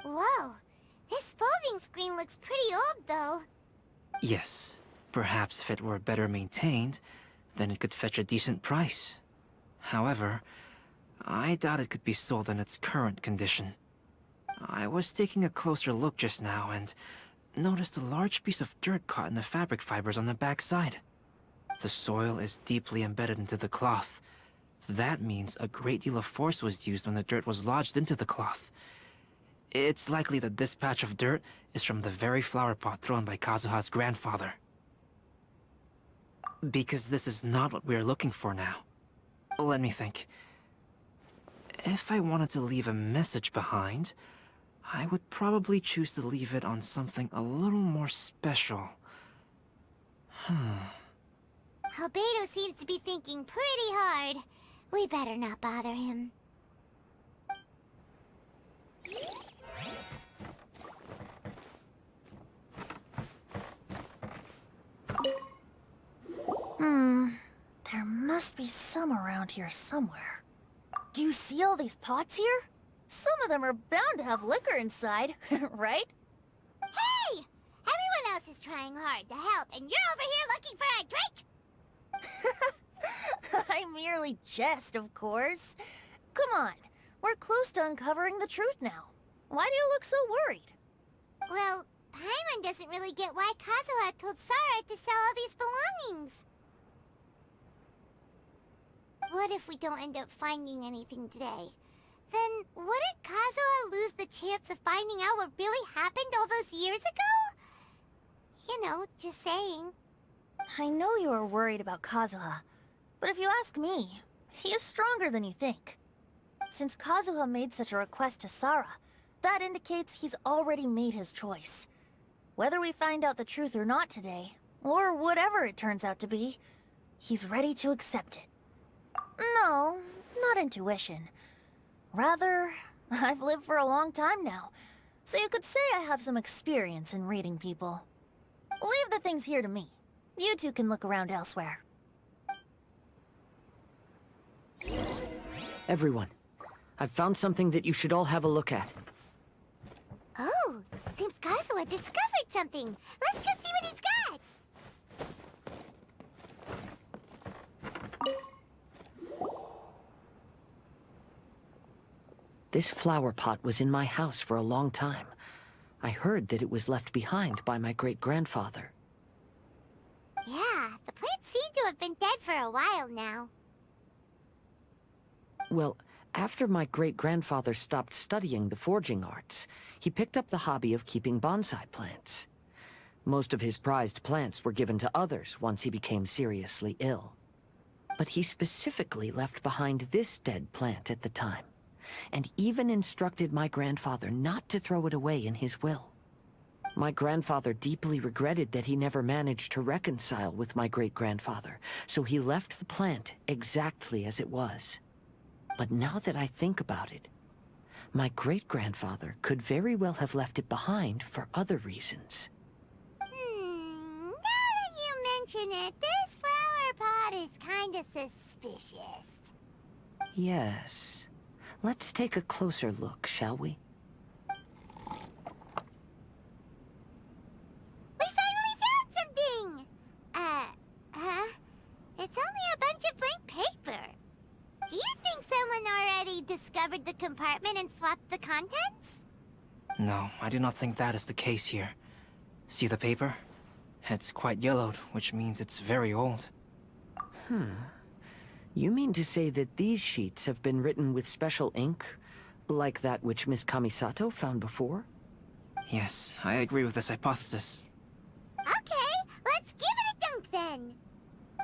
Whoa, this folding screen looks pretty old, though. Yes, perhaps if it were better maintained, then it could fetch a decent price. However, I doubt it could be sold in its current condition. I was taking a closer look just now and noticed a large piece of dirt caught in the fabric fibers on the back side. The soil is deeply embedded into the cloth. That means a great deal of force was used when the dirt was lodged into the cloth. It's likely that this patch of dirt is from the very flower pot thrown by Kazuha's grandfather. Because this is not what we are looking for now. Let me think. If I wanted to leave a message behind, I would probably choose to leave it on something a little more special. Albedo seems to be thinking pretty hard. We better not bother him. There must be some around here somewhere. Do you see all these pots here? Some of them are bound to have liquor inside, right? Hey! Everyone else is trying hard to help, and you're over here looking for a drink? I merely jest, of course. Come on, we're close to uncovering the truth now. Why do you look so worried? Well, Paimon doesn't really get why Kazuha told Sarah to sell all these belongings. What if we don't end up finding anything today? Then wouldn't Kazuha lose the chance of finding out what really happened all those years ago? You know, just saying. I know you are worried about Kazuha, but if you ask me, he is stronger than you think. Since Kazuha made such a request to Sarah, that indicates he's already made his choice. Whether we find out the truth or not today, or whatever it turns out to be, he's ready to accept it. No, not intuition. Rather, I've lived for a long time now, so you could say I have some experience in reading people. Leave the things here to me. You two can look around elsewhere. Everyone, I've found something that you should all have a look at. Oh, seems Kazuha discovered something. Let's go see what he's got. This flower pot was in my house for a long time. I heard that it was left behind by my great-grandfather. Yeah, the plants seem to have been dead for a while now. Well, after my great-grandfather stopped studying the forging arts, he picked up the hobby of keeping bonsai plants. Most of his prized plants were given to others once he became seriously ill. But he specifically left behind this dead plant at the time, and even instructed my grandfather not to throw it away in his will. My grandfather deeply regretted that he never managed to reconcile with my great-grandfather, so he left the plant exactly as it was. But now that I think about it, my great-grandfather could very well have left it behind for other reasons. Now that you mention it, this flower pot is kinda suspicious. Yes. Let's take a closer look, shall we? We finally found something! It's only a bunch of blank paper. Do you think someone already discovered the compartment and swapped the contents? No, I do not think that is the case here. See the paper? It's quite yellowed, which means it's very old. You mean to say that these sheets have been written with special ink, like that which Miss Kamisato found before? Yes, I agree with this hypothesis. Okay, let's give it a dunk then.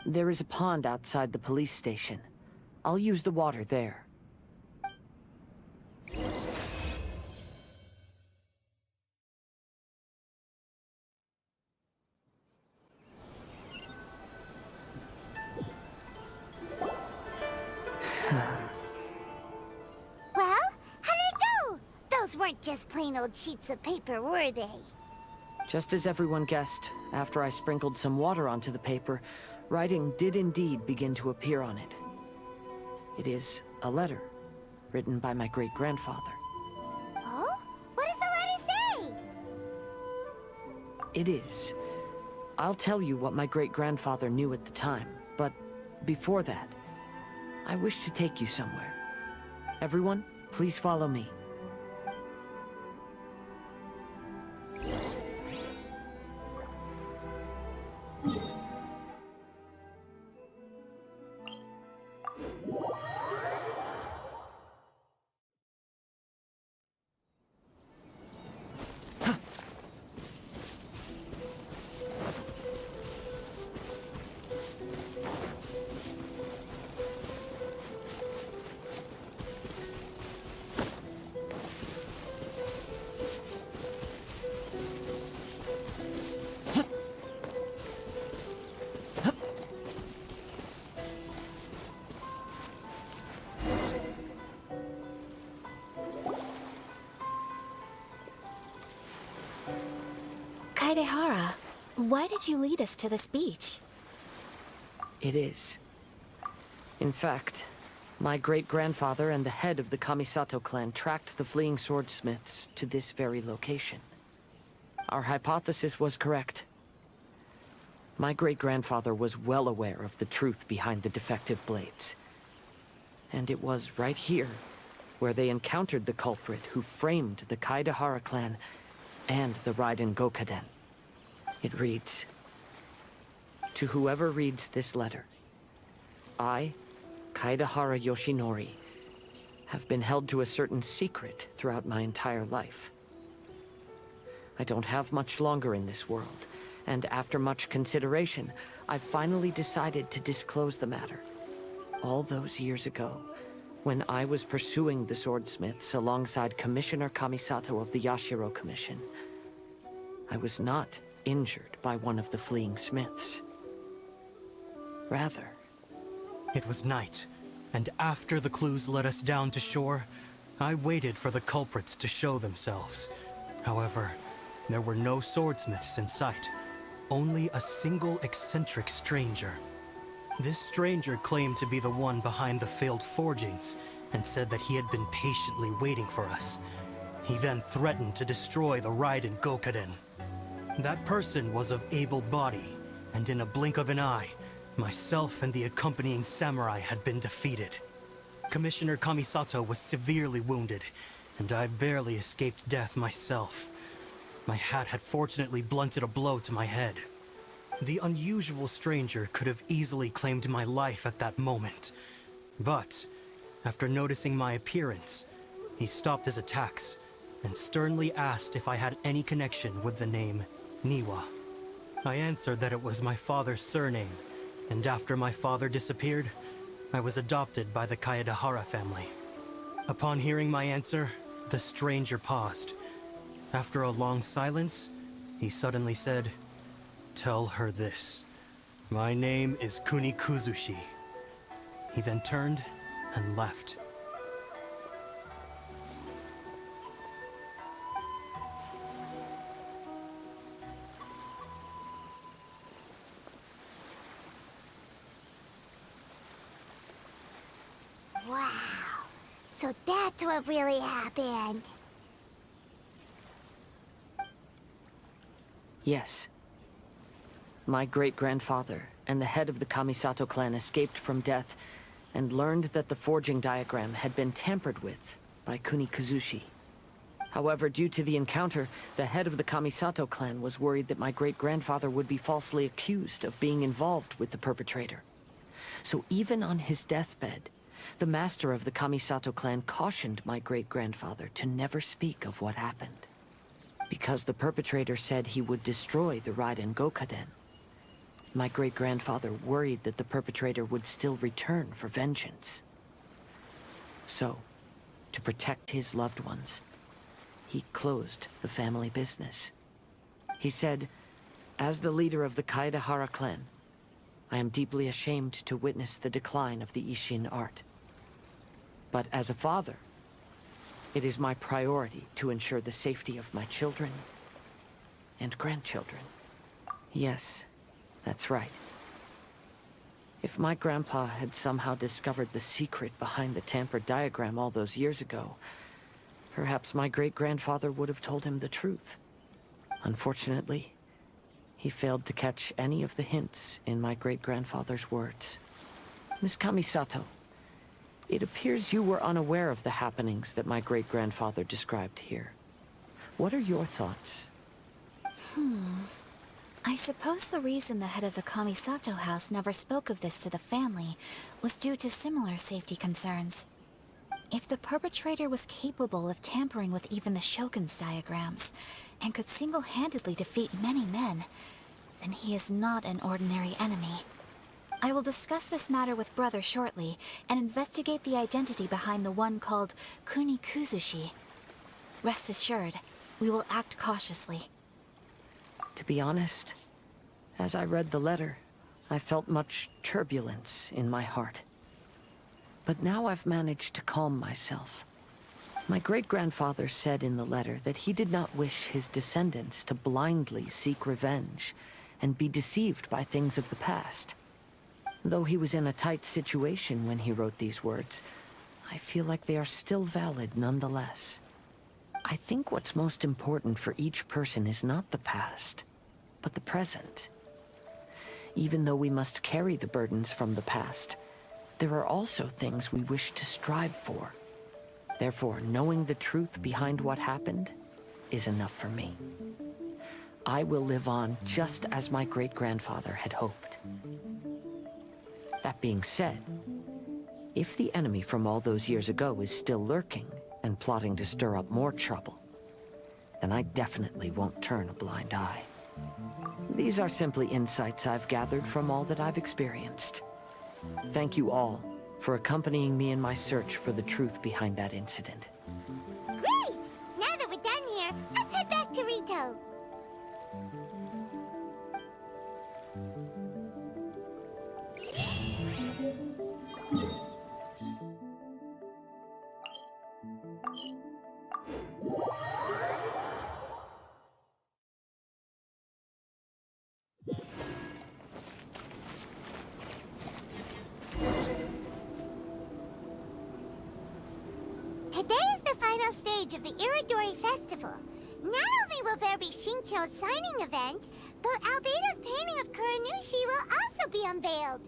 There is a pond outside the police station. I'll use the water there. Well, how did it go? Those weren't just plain old sheets of paper, were they? Just as everyone guessed, after I sprinkled some water onto the paper, writing did indeed begin to appear on it. It is a letter, written by my great-grandfather. Oh? What does the letter say? It is. I'll tell you what my great-grandfather knew at the time, but before that, I wish to take you somewhere. Everyone, please follow me. Kaedehara, why did you lead us to this beach? It is. In fact, my great-grandfather and the head of the Kamisato clan tracked the fleeing swordsmiths to this very location. Our hypothesis was correct. My great-grandfather was well aware of the truth behind the defective blades. And it was right here where they encountered the culprit who framed the Kaedehara clan and the Raiden Gokaden. It reads, "To whoever reads this letter, I, Kaedehara Yoshinori, have been held to a certain secret throughout my entire life. I don't have much longer in this world, and after much consideration, I finally decided to disclose the matter. All those years ago, when I was pursuing the swordsmiths alongside Commissioner Kamisato of the Yashiro Commission, I was not injured by one of the fleeing smiths. Rather, it was night, and after the clues led us down to shore, I waited for the culprits to show themselves. However, there were no swordsmiths in sight, only a single eccentric stranger. This stranger claimed to be the one behind the failed forgings, and said that he had been patiently waiting for us. He then threatened to destroy the Raiden Gokaden. That person was of able body, and in a blink of an eye, myself and the accompanying samurai had been defeated. Commissioner Kamisato was severely wounded, and I barely escaped death myself. My hat had fortunately blunted a blow to my head. The unusual stranger could have easily claimed my life at that moment. But, after noticing my appearance, he stopped his attacks and sternly asked if I had any connection with the name Niwa. I answered that it was my father's surname, and after my father disappeared, I was adopted by the Kaedehara family. Upon hearing my answer, the stranger paused. After a long silence, he suddenly said, "Tell her this. My name is Kuni Kuzushi." He then turned and left. Wow. So that's what really happened. Yes. My great-grandfather and the head of the Kamisato clan escaped from death and learned that the forging diagram had been tampered with by Kuni Kuzushi. However, due to the encounter, the head of the Kamisato clan was worried that my great-grandfather would be falsely accused of being involved with the perpetrator. So even on his deathbed, the master of the Kamisato clan cautioned my great-grandfather to never speak of what happened. Because the perpetrator said he would destroy the Raiden Gokaden. My great-grandfather worried that the perpetrator would still return for vengeance. So, to protect his loved ones, he closed the family business. He said, "As the leader of the Kaedehara clan, I am deeply ashamed to witness the decline of the Isshin art. But as a father, it is my priority to ensure the safety of my children and grandchildren." Yes, that's right. If my grandpa had somehow discovered the secret behind the tampered diagram all those years ago, perhaps my great-grandfather would have told him the truth. Unfortunately, he failed to catch any of the hints in my great-grandfather's words. Miss Kamisato, it appears you were unaware of the happenings that my great-grandfather described here. What are your thoughts? I suppose the reason the head of the Kamisato house never spoke of this to the family was due to similar safety concerns. If the perpetrator was capable of tampering with even the Shogun's diagrams, and could single-handedly defeat many men, then he is not an ordinary enemy. I will discuss this matter with Brother shortly, and investigate the identity behind the one called Kunikuzushi. Rest assured, we will act cautiously. To be honest, as I read the letter, I felt much turbulence in my heart. But now I've managed to calm myself. My great-grandfather said in the letter that he did not wish his descendants to blindly seek revenge and be deceived by things of the past. Though he was in a tight situation when he wrote these words, I feel like they are still valid nonetheless. I think what's most important for each person is not the past, but the present. Even though we must carry the burdens from the past, there are also things we wish to strive for. Therefore, knowing the truth behind what happened is enough for me. I will live on just as my great-grandfather had hoped. That being said, if the enemy from all those years ago is still lurking and plotting to stir up more trouble, then I definitely won't turn a blind eye. These are simply insights I've gathered from all that I've experienced. Thank you all for accompanying me in my search for the truth behind that incident. Great! Now that we're done here, let's head back to Rito. Today is the final stage of the Irodori Festival. Not only will there be Xingqiu's signing event, but Albedo's painting of Kuranushi will also be unveiled.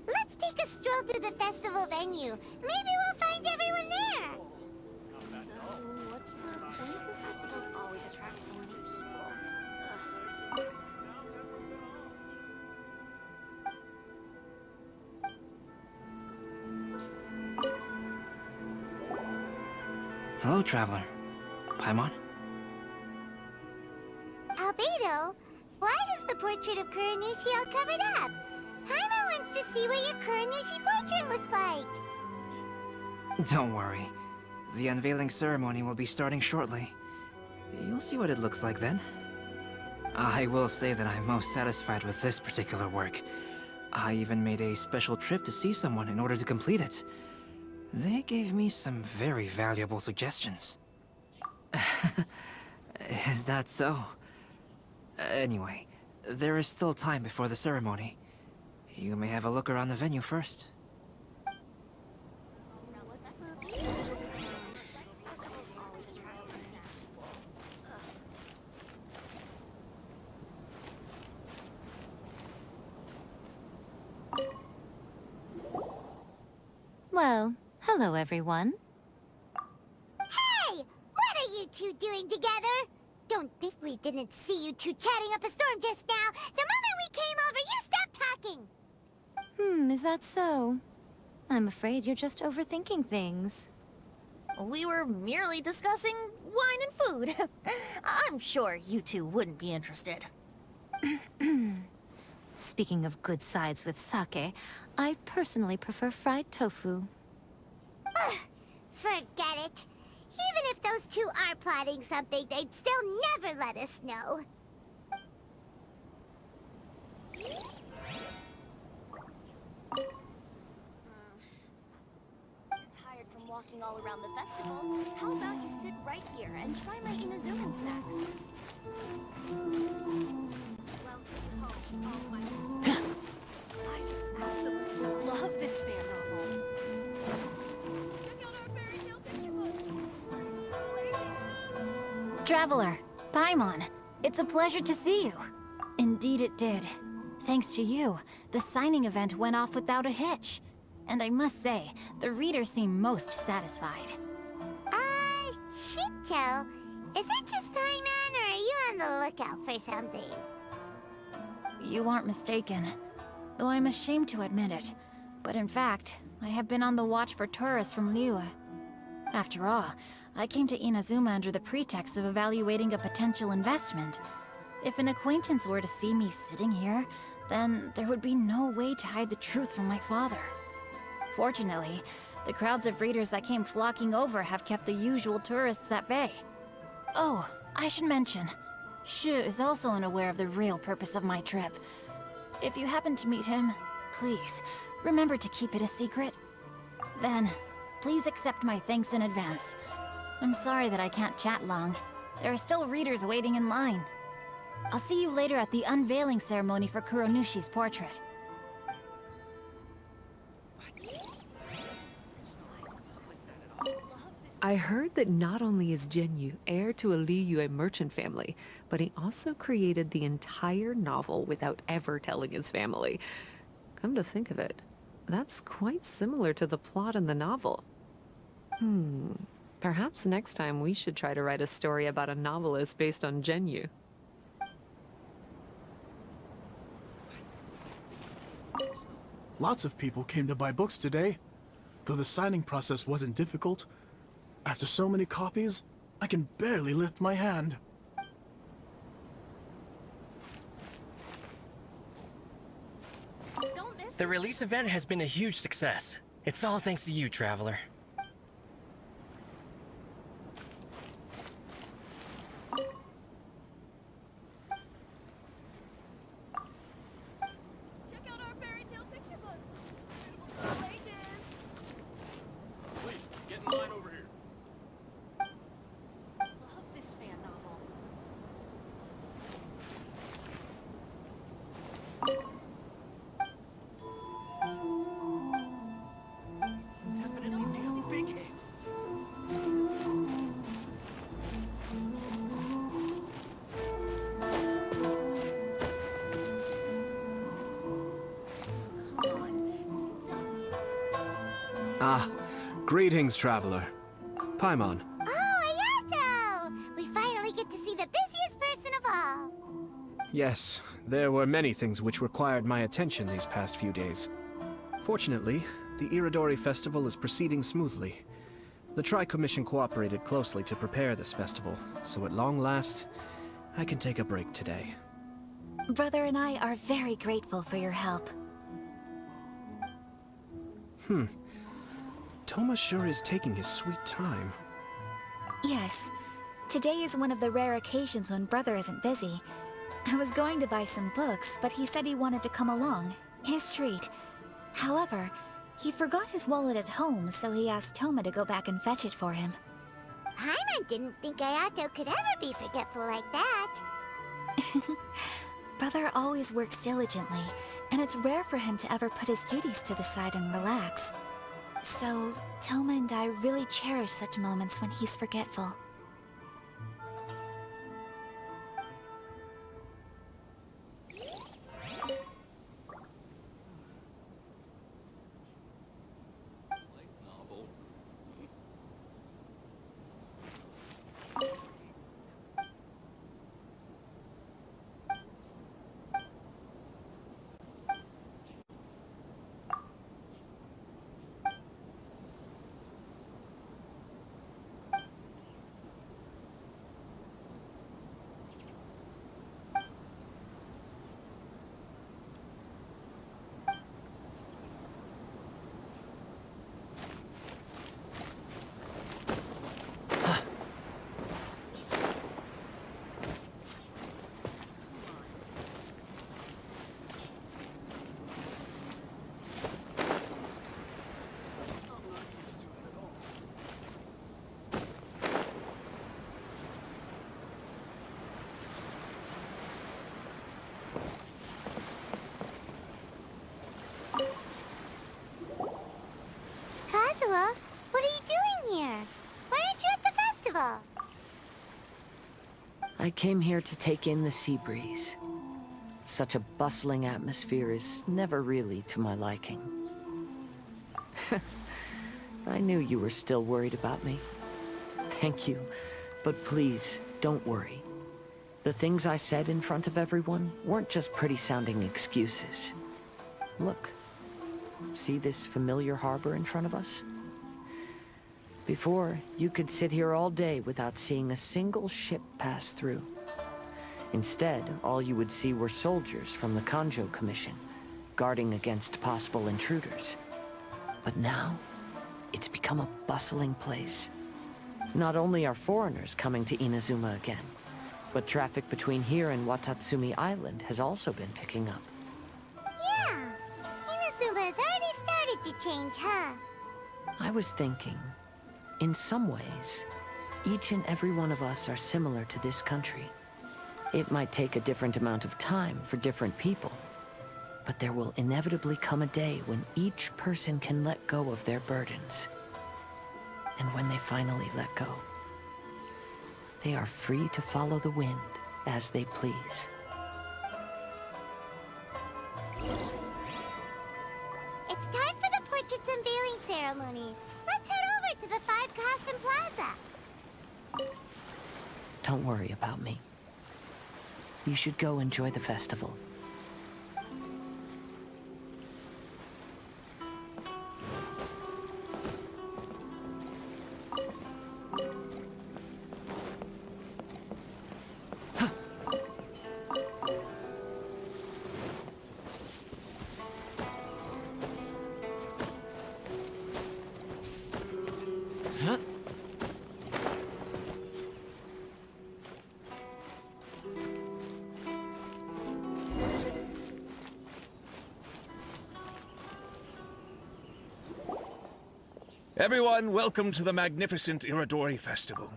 Let's take a stroll through the festival venue. Maybe we'll find everyone there. So, what's the point of festivals always attract so many people? Hello, traveler. Paimon? Albedo, why is the portrait of Kuranushi all covered up? Paimon wants to see what your Kuranushi portrait looks like. Don't worry. The unveiling ceremony will be starting shortly. You'll see what it looks like then. I will say that I'm most satisfied with this particular work. I even made a special trip to see someone in order to complete it. They gave me some very valuable suggestions. Is that so? Anyway, there is still time before the ceremony. You may have a look around the venue first. Well, hello everyone. Hey! What are you two doing together? Don't think we didn't see you two chatting up a storm just now. The moment we came over, you stopped talking. Is that so? I'm afraid you're just overthinking things. We were merely discussing wine and food. I'm sure you two wouldn't be interested. Speaking of good sides with sake, I personally prefer fried tofu. Ugh, forget it. Even if those two are plotting something, they'd still never let us know. Tired from walking all around the festival? How about you sit right here and try my Inazuman snacks? Welcome home, all my... I just absolutely love this fan novel. Check out our fairy tale picture book. Traveler, Paimon, it's a pleasure to see you. Indeed it did. Thanks to you, the signing event went off without a hitch. And I must say, the readers seem most satisfied. Xingqiu, is that just Paimon, or are you on the lookout for something? You aren't mistaken, though I'm ashamed to admit it. But in fact, I have been on the watch for tourists from liyue. After all, I came to Inazuma under the pretext of evaluating a potential investment. If an acquaintance were to see me sitting here, then there would be no way to hide the truth from my father. Fortunately, the crowds of readers that came flocking over have kept the usual tourists at bay. Oh, I should mention, Shu is also unaware of the real purpose of my trip. If you happen to meet him, please, remember to keep it a secret. Then, please accept my thanks in advance. I'm sorry that I can't chat long. There are still readers waiting in line. I'll see you later at the unveiling ceremony for Kuronushi's portrait. I heard that not only is Xingqiu heir to a liyue merchant family, but he also created the entire novel without ever telling his family. Come to think of it, that's quite similar to the plot in the novel. Perhaps next time we should try to write a story about a novelist based on Xingqiu. Lots of people came to buy books today. Though the signing process wasn't difficult, after so many copies, I can barely lift my hand. The release event has been a huge success. It's all thanks to you, Traveler. Greetings, Traveler. Paimon. Oh, Ayato! We finally get to see the busiest person of all. Yes, there were many things which required my attention these past few days. Fortunately, the Irodori Festival is proceeding smoothly. The Tri-Commission cooperated closely to prepare this festival, so at long last, I can take a break today. Brother and I are very grateful for your help. Thoma sure is taking his sweet time. Yes. Today is one of the rare occasions when Brother isn't busy. I was going to buy some books, but he said he wanted to come along. His treat. However, he forgot his wallet at home, so he asked Thoma to go back and fetch it for him. Paimon didn't think Ayato could ever be forgetful like that. Brother always works diligently, and it's rare for him to ever put his duties to the side and relax. So, Thoma and I really cherish such moments when he's forgetful. I came here to take in the sea breeze. Such a bustling atmosphere is never really to my liking. I knew you were still worried about me. Thank you, but please, don't worry. The things I said in front of everyone weren't just pretty-sounding excuses. Look, see this familiar harbor in front of us? Before, you could sit here all day without seeing a single ship pass through. Instead, all you would see were soldiers from the Kanjo Commission, guarding against possible intruders. But now, it's become a bustling place. Not only are foreigners coming to Inazuma again, but traffic between here and Watatsumi Island has also been picking up. Yeah, Inazuma's already started to change, huh? I was thinking, in some ways, each and every one of us are similar to this country. It might take a different amount of time for different people, but there will inevitably come a day when each person can let go of their burdens. And when they finally let go, they are free to follow the wind as they please. It's time for the portraits unveiling ceremony. Let's head over to the 5 Kasen Plaza. Don't worry about me. You should go enjoy the festival. Everyone, welcome to the magnificent Irodori Festival.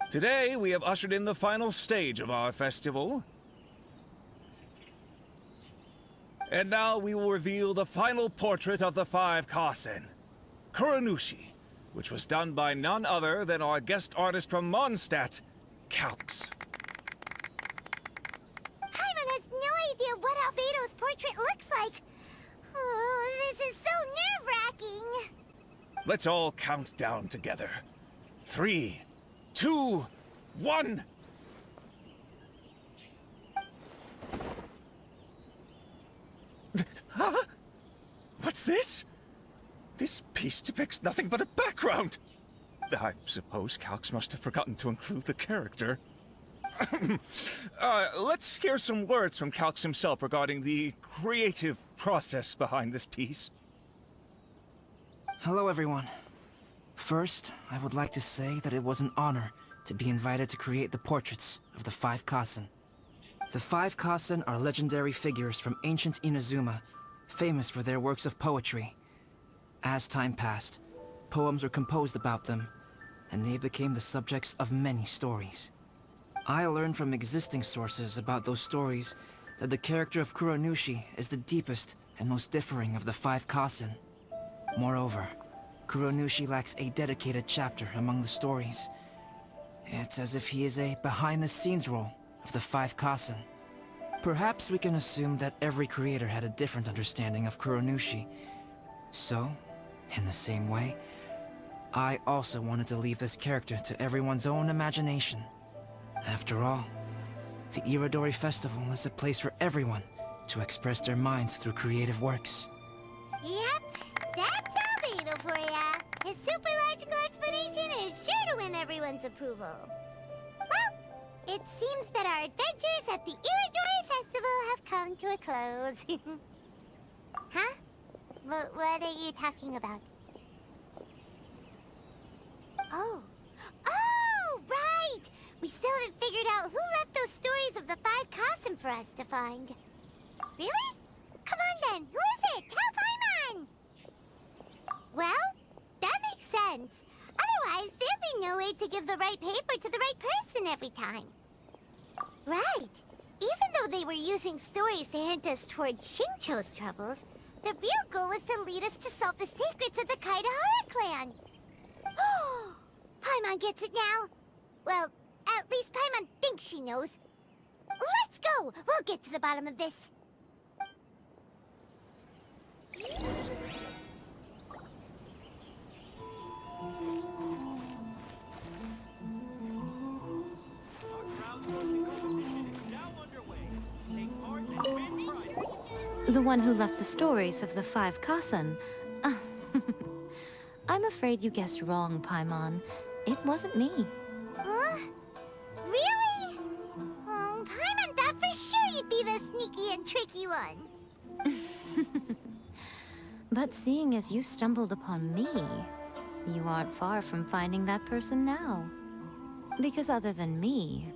Today, we have ushered in the final stage of our festival. And now we will reveal the final portrait of the 5 Kasen, Kuronushi, which was done by none other than our guest artist from Mondstadt, Calx. Paimon has no idea what Albedo's portrait looks like. Oh, this is so nerve-wracking. Let's all count down together. 3, 2, 1. Huh? What's this? This piece depicts nothing but a background. I suppose Calx must have forgotten to include the character. Let's hear some words from Calx himself regarding the creative process behind this piece. Hello, everyone. First, I would like to say that it was an honor to be invited to create the portraits of the 5 Kasen. The 5 Kasen are legendary figures from ancient Inazuma, famous for their works of poetry. As time passed, poems were composed about them, and they became the subjects of many stories. I learned from existing sources about those stories that the character of Kuronushi is the deepest and most differing of the 5 Kasen. Moreover, Kuronushi lacks a dedicated chapter among the stories. It's as if he is a behind-the-scenes role of the 5 Kasen. Perhaps we can assume that every creator had a different understanding of Kuronushi. So, in the same way, I also wanted to leave this character to everyone's own imagination. After all, the Irodori Festival is a place for everyone to express their minds through creative works. Yep, that's Albedo for ya. His super logical explanation is sure to win everyone's approval. Well, it seems that our adventures at the Irodori Festival have come to a close. Huh? What are you talking about? Oh. Oh, right! We still haven't figured out who left those stories of the 5 Kasen for us to find. Really? Come on then, who is it? Tell Paimon! Well, that makes sense. Otherwise, there'd be no way to give the right paper to the right person every time. Right. Even though they were using stories to hint us toward Xingqiu's troubles, the real goal was to lead us to solve the secrets of the Kaidahara clan. Paimon gets it now. Well, at least Paimon thinks she knows. Let's go! We'll get to the bottom of this. The one who left the stories of the 5 Kasen. I'm afraid you guessed wrong, Paimon. It wasn't me. Huh? Really? Oh, Paimon thought for sure you'd be the sneaky and tricky one. But seeing as you stumbled upon me, you aren't far from finding that person now. Because other than me,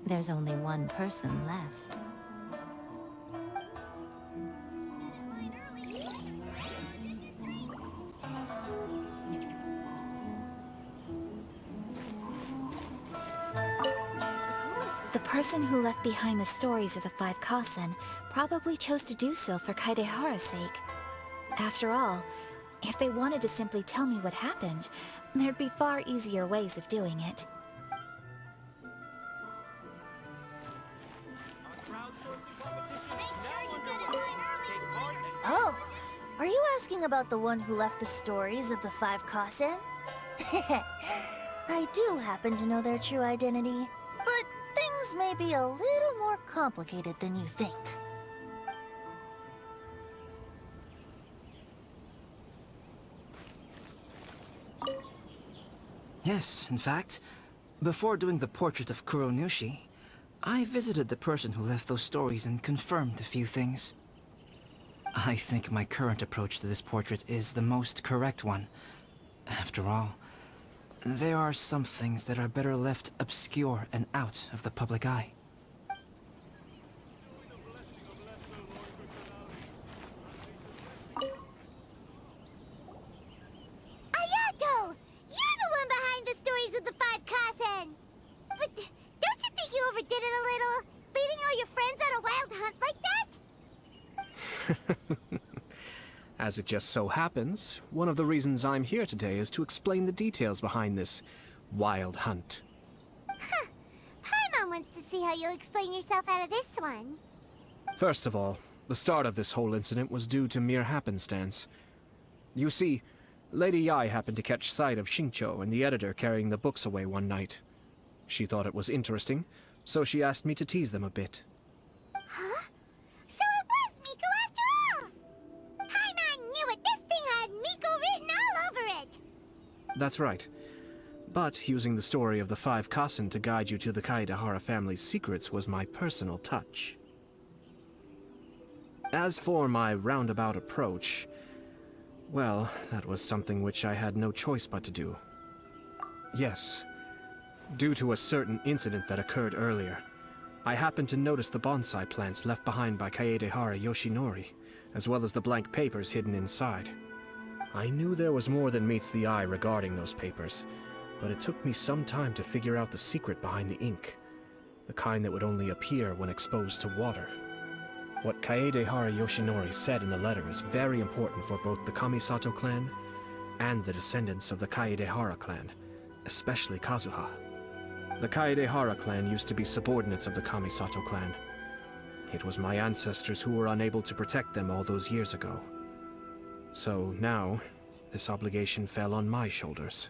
there's only one person left. The person who left behind the stories of the 5 Kasen probably chose to do so for Kaedehara's sake. After all, if they wanted to simply tell me what happened, there'd be far easier ways of doing it. Oh, are you asking about the one who left the stories of the 5 Kasen? I do happen to know their true identity, but things may be a little more complicated than you think. Yes, in fact, before doing the portrait of Kuronushi, I visited the person who left those stories and confirmed a few things. I think my current approach to this portrait is the most correct one. After all, there are some things that are better left obscure and out of the public eye. Ayato! You're the one behind the stories of the 5 Kasen! But don't you think you overdid it a little? Leading all your friends on a wild hunt like that? As it just so happens, one of the reasons I'm here today is to explain the details behind this wild hunt. Huh. Paimon wants to see how you'll explain yourself out of this one. First of all, the start of this whole incident was due to mere happenstance. You see, Lady Yae happened to catch sight of Xingqiu and the editor carrying the books away one night. She thought it was interesting, so she asked me to tease them a bit. Huh? So it was Miko after all! Paimon knew it! This thing had Miko written all over it! That's right. But using the story of the 5 Kasen to guide you to the Kaedehara family's secrets was my personal touch. As for my roundabout approach, well, that was something which I had no choice but to do. Yes. Due to a certain incident that occurred earlier, I happened to notice the bonsai plants left behind by Kaedehara Yoshinori, as well as the blank papers hidden inside. I knew there was more than meets the eye regarding those papers, but it took me some time to figure out the secret behind the ink, the kind that would only appear when exposed to water. What Kaedehara Yoshinori said in the letter is very important for both the Kamisato clan and the descendants of the Kaedehara clan, especially Kazuha. The Kaedehara clan used to be subordinates of the Kamisato clan. It was my ancestors who were unable to protect them all those years ago. So now, this obligation fell on my shoulders.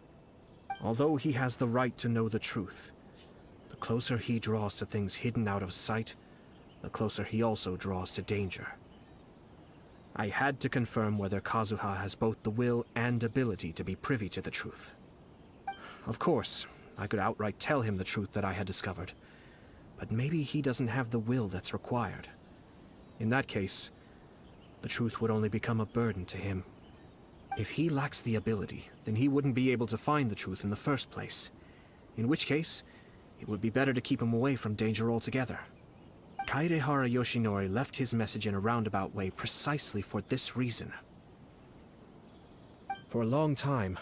Although he has the right to know the truth, the closer he draws to things hidden out of sight, the closer he also draws to danger. I had to confirm whether Kazuha has both the will and ability to be privy to the truth. Of course, I could outright tell him the truth that I had discovered, but maybe he doesn't have the will that's required. In that case, the truth would only become a burden to him. If he lacks the ability, then he wouldn't be able to find the truth in the first place. In which case, it would be better to keep him away from danger altogether. Kaedehara Yoshinori left his message in a roundabout way precisely for this reason. For a long time,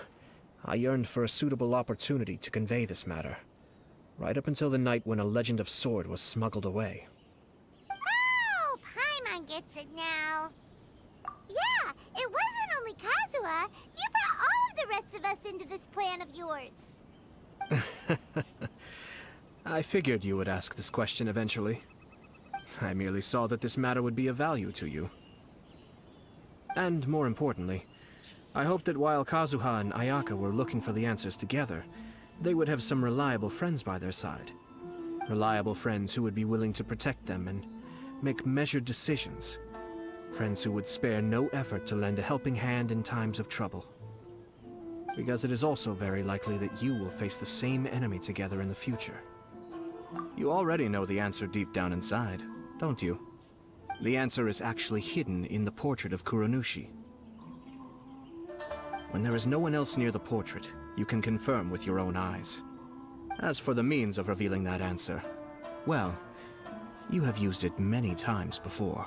I yearned for a suitable opportunity to convey this matter, right up until the night when a legend of sword was smuggled away. Oh, Paimon gets it now. Yeah, it wasn't only Kazuha. You brought all of the rest of us into this plan of yours. I figured you would ask this question eventually. I merely saw that this matter would be of value to you. And more importantly, I hoped that while Kazuha and Ayaka were looking for the answers together, they would have some reliable friends by their side. Reliable friends who would be willing to protect them and make measured decisions. Friends who would spare no effort to lend a helping hand in times of trouble. Because it is also very likely that you will face the same enemy together in the future. You already know the answer deep down inside, don't you? The answer is actually hidden in the portrait of Kuronushi. When there is no one else near the portrait, you can confirm with your own eyes. As for the means of revealing that answer, well, you have used it many times before.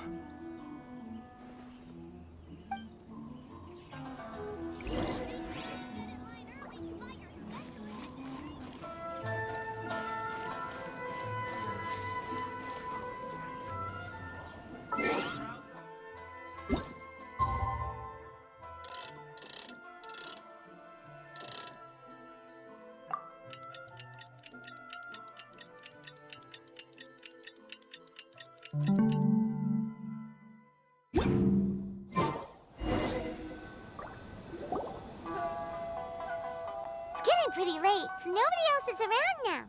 It's getting pretty late, so nobody else is around now.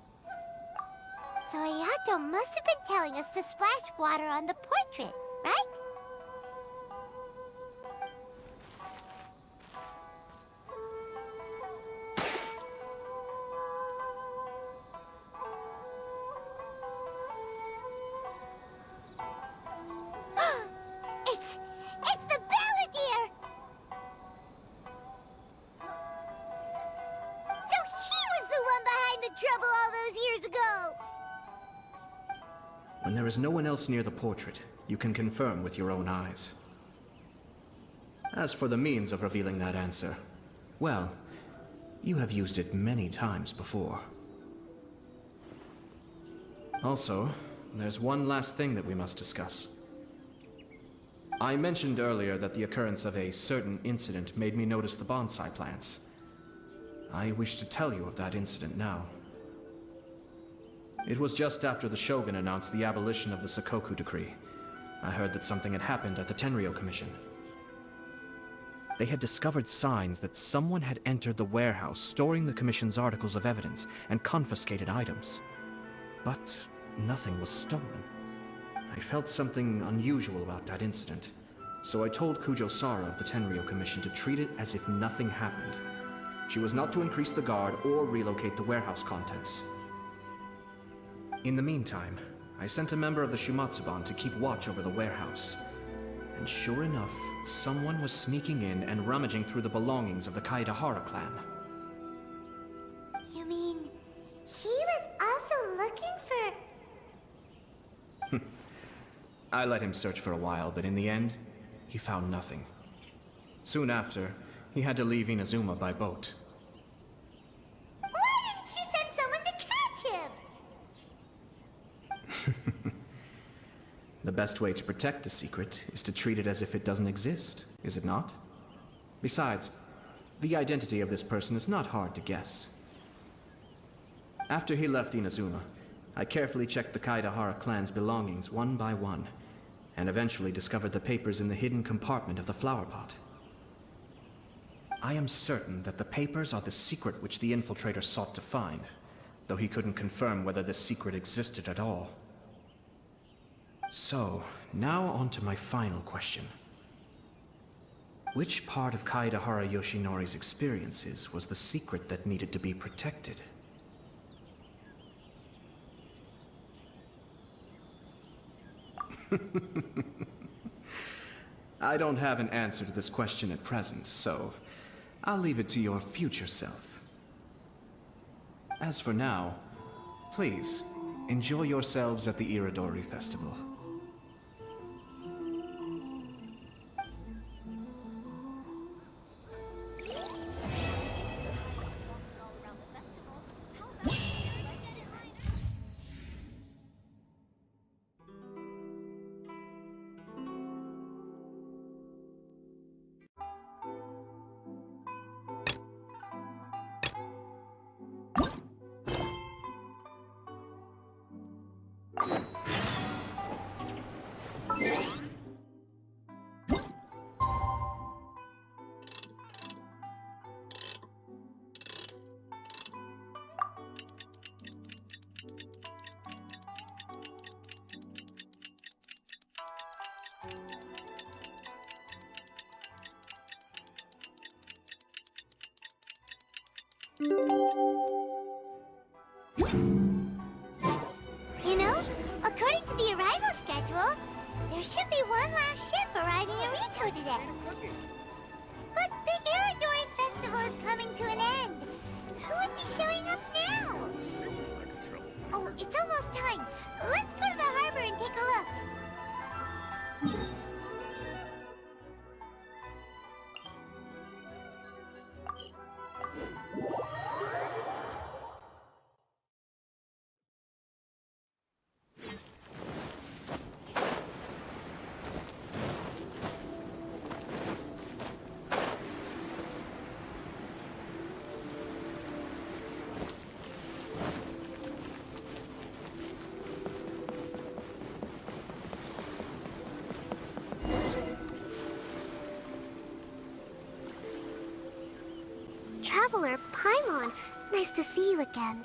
So Ayato must have been telling us to splash water on the portrait, right? It's the Balladeer! So he was the one behind the trouble all those years ago! When there is no one else near the portrait, you can confirm with your own eyes. As for the means of revealing that answer, well, you have used it many times before. Also, there's one last thing that we must discuss. I mentioned earlier that the occurrence of a certain incident made me notice the bonsai plants. I wish to tell you of that incident now. It was just after the Shogun announced the abolition of the Sakoku decree. I heard that something had happened at the Tenryou Commission. They had discovered signs that someone had entered the warehouse storing the Commission's articles of evidence and confiscated items. But nothing was stolen. I felt something unusual about that incident, so I told Kujo-Sara of the Tenryou Commission to treat it as if nothing happened. She was not to increase the guard or relocate the warehouse contents. In the meantime, I sent a member of the Shumatsuban to keep watch over the warehouse. And sure enough, someone was sneaking in and rummaging through the belongings of the Kaedahara clan. You mean, he was also looking for... I let him search for a while, but in the end, he found nothing. Soon after, he had to leave Inazuma by boat. Why didn't you send someone to catch him? The best way to protect a secret is to treat it as if it doesn't exist, is it not? Besides, the identity of this person is not hard to guess. After he left Inazuma, I carefully checked the Kaedahara clan's belongings one by one, and eventually discovered the papers in the hidden compartment of the flower pot. I am certain that the papers are the secret which the infiltrator sought to find, though he couldn't confirm whether this secret existed at all. So, now on to my final question. Which part of Kaedahara Yoshinori's experiences was the secret that needed to be protected? I don't have an answer to this question at present, so I'll leave it to your future self. As for now, please, enjoy yourselves at the Irodori Festival. You know, according to the arrival schedule, there should be one last ship arriving in Itto today. But the Irodori Festival is coming to an end. Who would be showing up now? Oh, it's almost time. Let's go to the harbor and take a look. Traveler, Paimon, nice to see you again.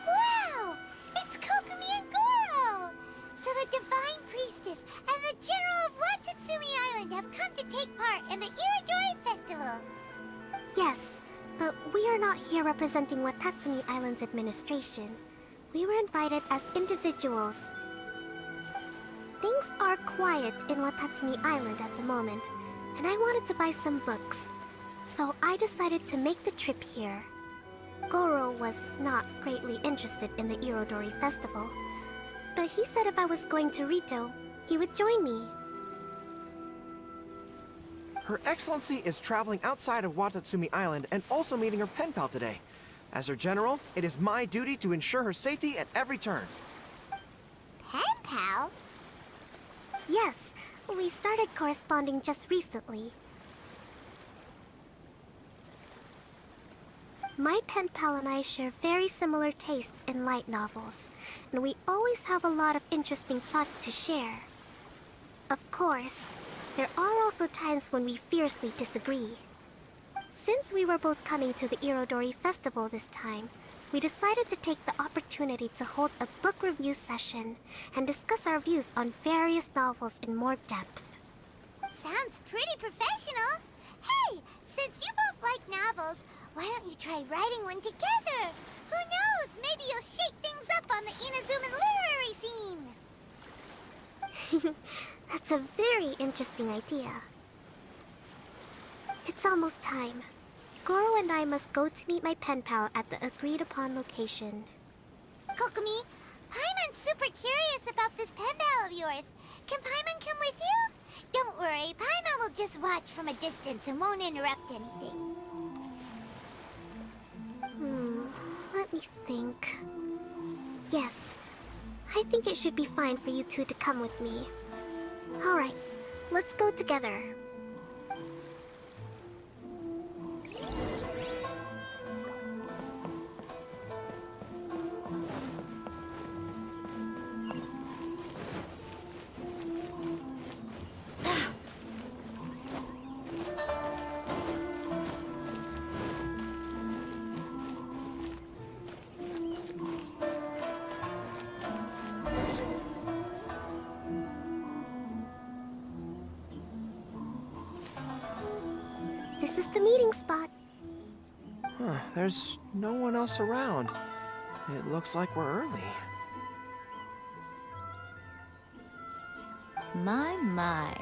Wow! It's Kokomi and Goro! So the Divine Priestess and the General of Watatsumi Island have come to take part in the Irodori Festival. Yes, but we are not here representing Watatsumi Island's administration. We were invited as individuals. Things are quiet in Watatsumi Island at the moment, and I wanted to buy some books. So I decided to make the trip here. Goro was not greatly interested in the Irodori Festival, but he said if I was going to Rito, he would join me. Her Excellency is traveling outside of Watatsumi Island and also meeting her pen pal today. As her general, it is my duty to ensure her safety at every turn. Pen pal? Yes, we started corresponding just recently. My pen pal and I share very similar tastes in light novels, and we always have a lot of interesting thoughts to share. Of course, there are also times when we fiercely disagree. Since we were both coming to the Irodori Festival this time, we decided to take the opportunity to hold a book review session and discuss our views on various novels in more depth. Sounds pretty professional. Hey, since you both like novels, why don't you try writing one together? Who knows? Maybe you'll shake things up on the Inazuma literary scene. That's a very interesting idea. It's almost time. Goro and I must go to meet my pen pal at the agreed-upon location. Kokomi, Paimon's super curious about this pen pal of yours. Can Paimon come with you? Don't worry, Paimon will just watch from a distance and won't interrupt anything. Let me think. Yes, I think it should be fine for you two to come with me. Alright, let's go together. This is the meeting spot. Huh, there's no one else around. It looks like we're early. My.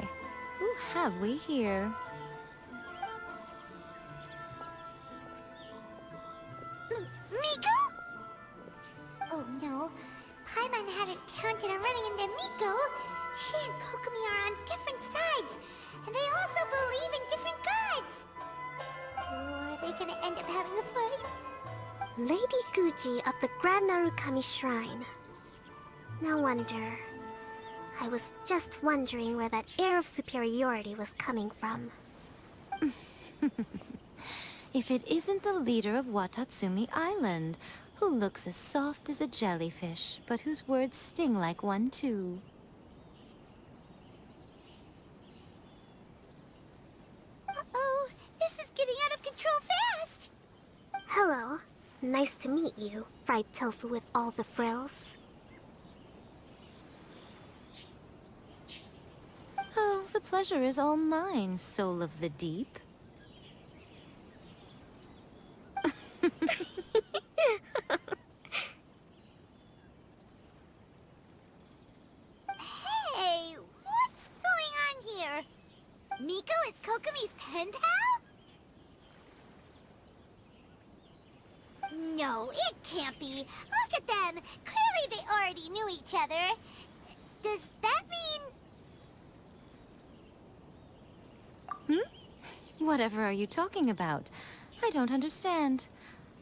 Who have we here? Miko? Oh no, Paimon hadn't counted on running into Miko. She and Kokomi are on different sides, and they also believe in different gods. Or are they gonna end up having a fight? Lady Guji of the Grand Narukami Shrine. No wonder. I was just wondering where that air of superiority was coming from. If it isn't the leader of Watatsumi Island, who looks as soft as a jellyfish, but whose words sting like one too. Uh-oh, this is getting out of control fast! Hello. Nice to meet you, fried tofu with all the frills. Oh, the pleasure is all mine, soul of the deep. Kokumi's pen pal? No, it can't be. Look at them. Clearly they already knew each other. Does that mean... Whatever are you talking about? I don't understand.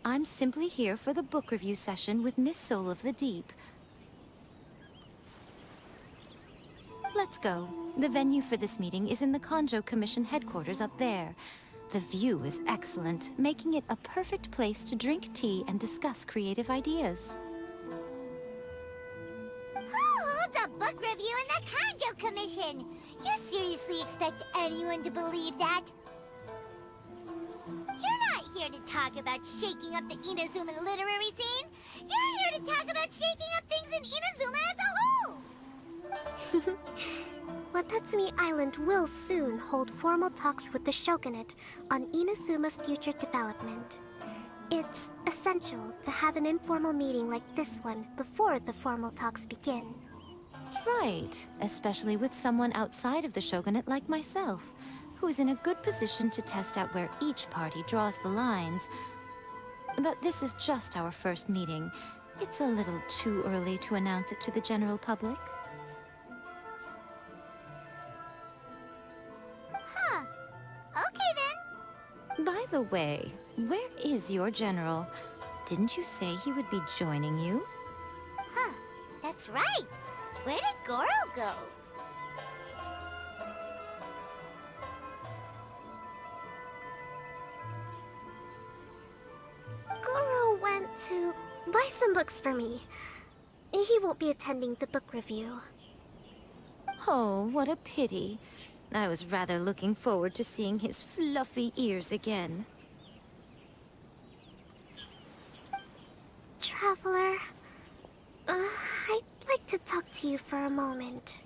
I'm simply here for the book review session with Miss Soul of the Deep. Let's go. The venue for this meeting is in the Kanjo Commission headquarters up there. The view is excellent, making it a perfect place to drink tea and discuss creative ideas. Who holds a book review in the Kanjo Commission? You seriously expect anyone to believe that? You're not here to talk about shaking up the Inazuma literary scene. You're here to talk about shaking up things in Inazuma as a whole. Watatsumi Island will soon hold formal talks with the shogunate on Inazuma's future development. It's essential to have an informal meeting like this one before the formal talks begin. Right, especially with someone outside of the shogunate like myself, who is in a good position to test out where each party draws the lines. But this is just our first meeting. It's a little too early to announce it to the general public. Huh. Okay then. By the way, where is your general? Didn't you say he would be joining you? Huh. That's right. Where did Goro go? Goro went to buy some books for me. He won't be attending the book review. Oh, what a pity. I was rather looking forward to seeing his fluffy ears again. Traveler, I'd like to talk to you for a moment.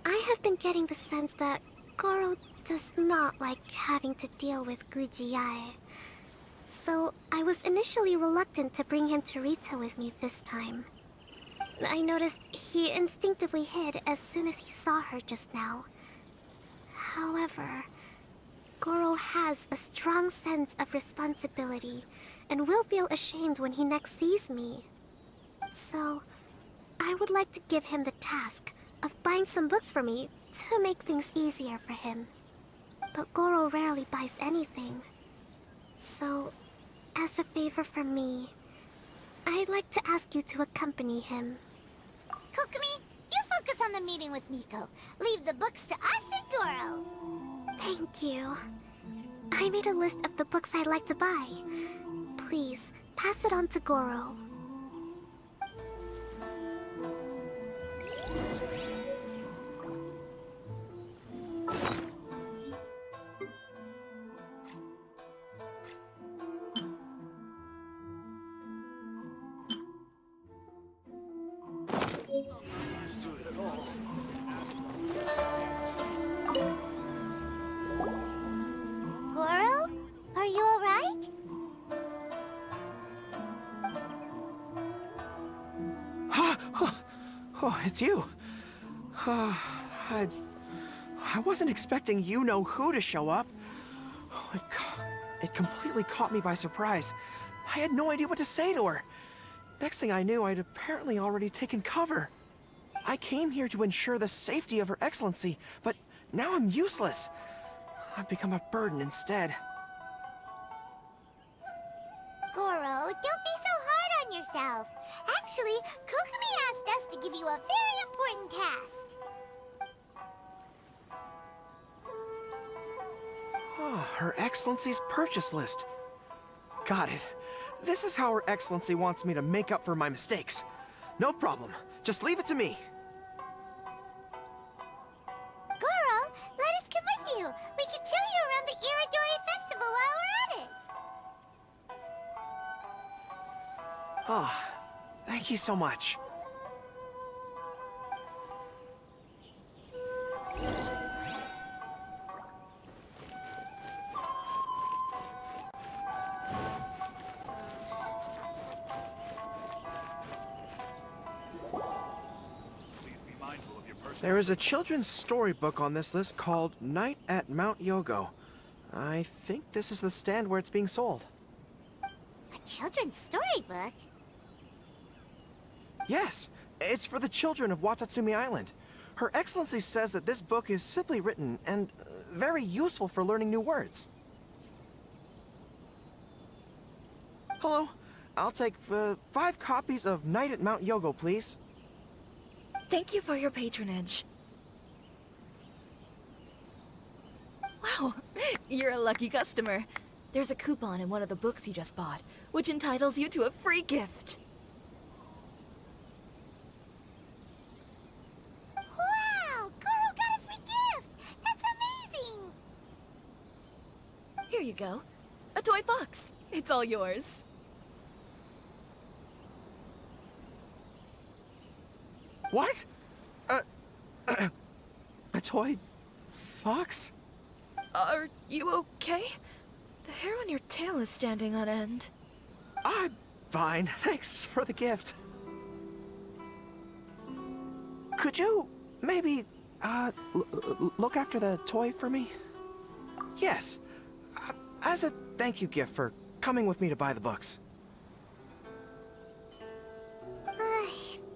I have been getting the sense that Goro does not like having to deal with Gujiae. So I was initially reluctant to bring him to Rita with me this time. I noticed he instinctively hid as soon as he saw her just now. However, Goro has a strong sense of responsibility and will feel ashamed when he next sees me. So, I would like to give him the task of buying some books for me to make things easier for him. But Goro rarely buys anything. So, as a favor from me, I'd like to ask you to accompany him. Kokumi, you focus on the meeting with Miko. Leave the books to us and Goro. Thank you. I made a list of the books I'd like to buy. Please, pass it on to Goro. Goro? Are you alright? Oh, it's you. I wasn't expecting you-know-who to show up. Oh, it completely caught me by surprise. I had no idea what to say to her. Next thing I knew, I'd apparently already taken cover. I came here to ensure the safety of Her Excellency, but now I'm useless. I've become a burden instead. Goro, don't be so hard on yourself. Actually, Kokumi asked us to give you a very important task. Oh, Her Excellency's purchase list. Got it. This is how Her Excellency wants me to make up for my mistakes. No problem. Just leave it to me. Goro, let us come with you. We can show you around the Irodori Festival while we're at it. Ah, thank you so much. There is a children's storybook on this list called Night at Mount Yogo. I think this is the stand where it's being sold. A children's storybook? Yes, it's for the children of Watatsumi Island. Her Excellency says that this book is simply written and very useful for learning new words. Hello, I'll take 5 copies of Night at Mount Yogo, please. Thank you for your patronage. Wow, you're a lucky customer. There's a coupon in one of the books you just bought, which entitles you to a free gift. Wow! Goro got a free gift! That's amazing! Here you go. A toy box. It's all yours. What? A toy fox? Are you okay? The hair on your tail is standing on end. I'm fine. Thanks for the gift. Could you maybe, look after the toy for me? Yes. As a thank you gift for coming with me to buy the books.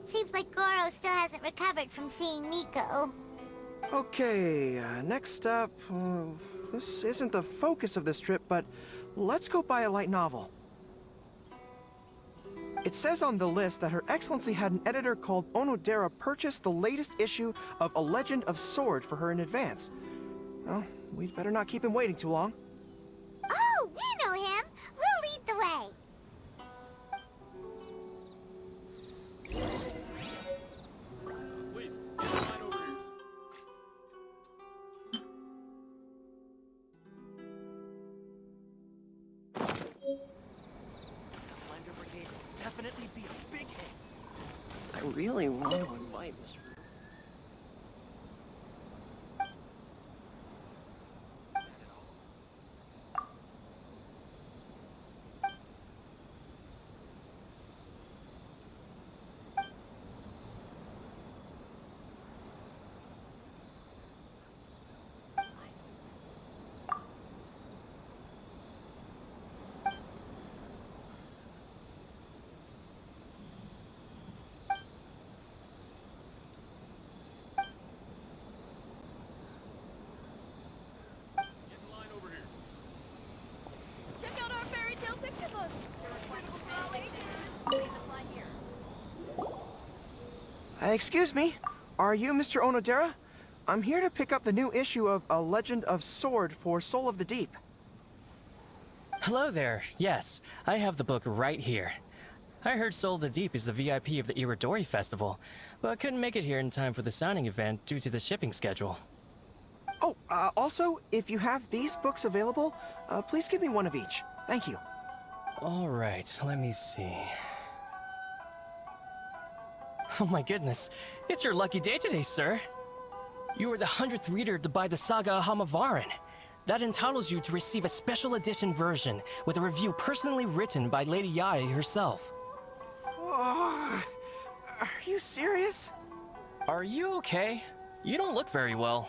Seems like Goro still hasn't recovered from seeing Miko. Okay, next up, this isn't the focus of this trip, but let's go buy a light novel. It says on the list that Her Excellency had an editor called Onodera purchase the latest issue of A Legend of Sword for her in advance. Well, we'd better not keep him waiting too long. Oh, we know him! We'll lead the way! Definitely be a big hit. I really want to invite Mr. Check out our fairy tale picture books. Please apply here. Excuse me, are you Mr. Onodera? I'm here to pick up the new issue of A Legend of Sword for Soul of the Deep. Hello there. Yes, I have the book right here. I heard Soul of the Deep is the VIP of the Irodori Festival, but couldn't make it here in time for the signing event due to the shipping schedule. Oh, also, if you have these books available, please give me one of each. Thank you. All right, let me see. Oh my goodness, it's your lucky day today, sir. You were the 100th reader to buy the Saga of Hamavaran. That entitles you to receive a special edition version with a review personally written by Lady Yae herself. Oh, are you serious? Are you okay? You don't look very well.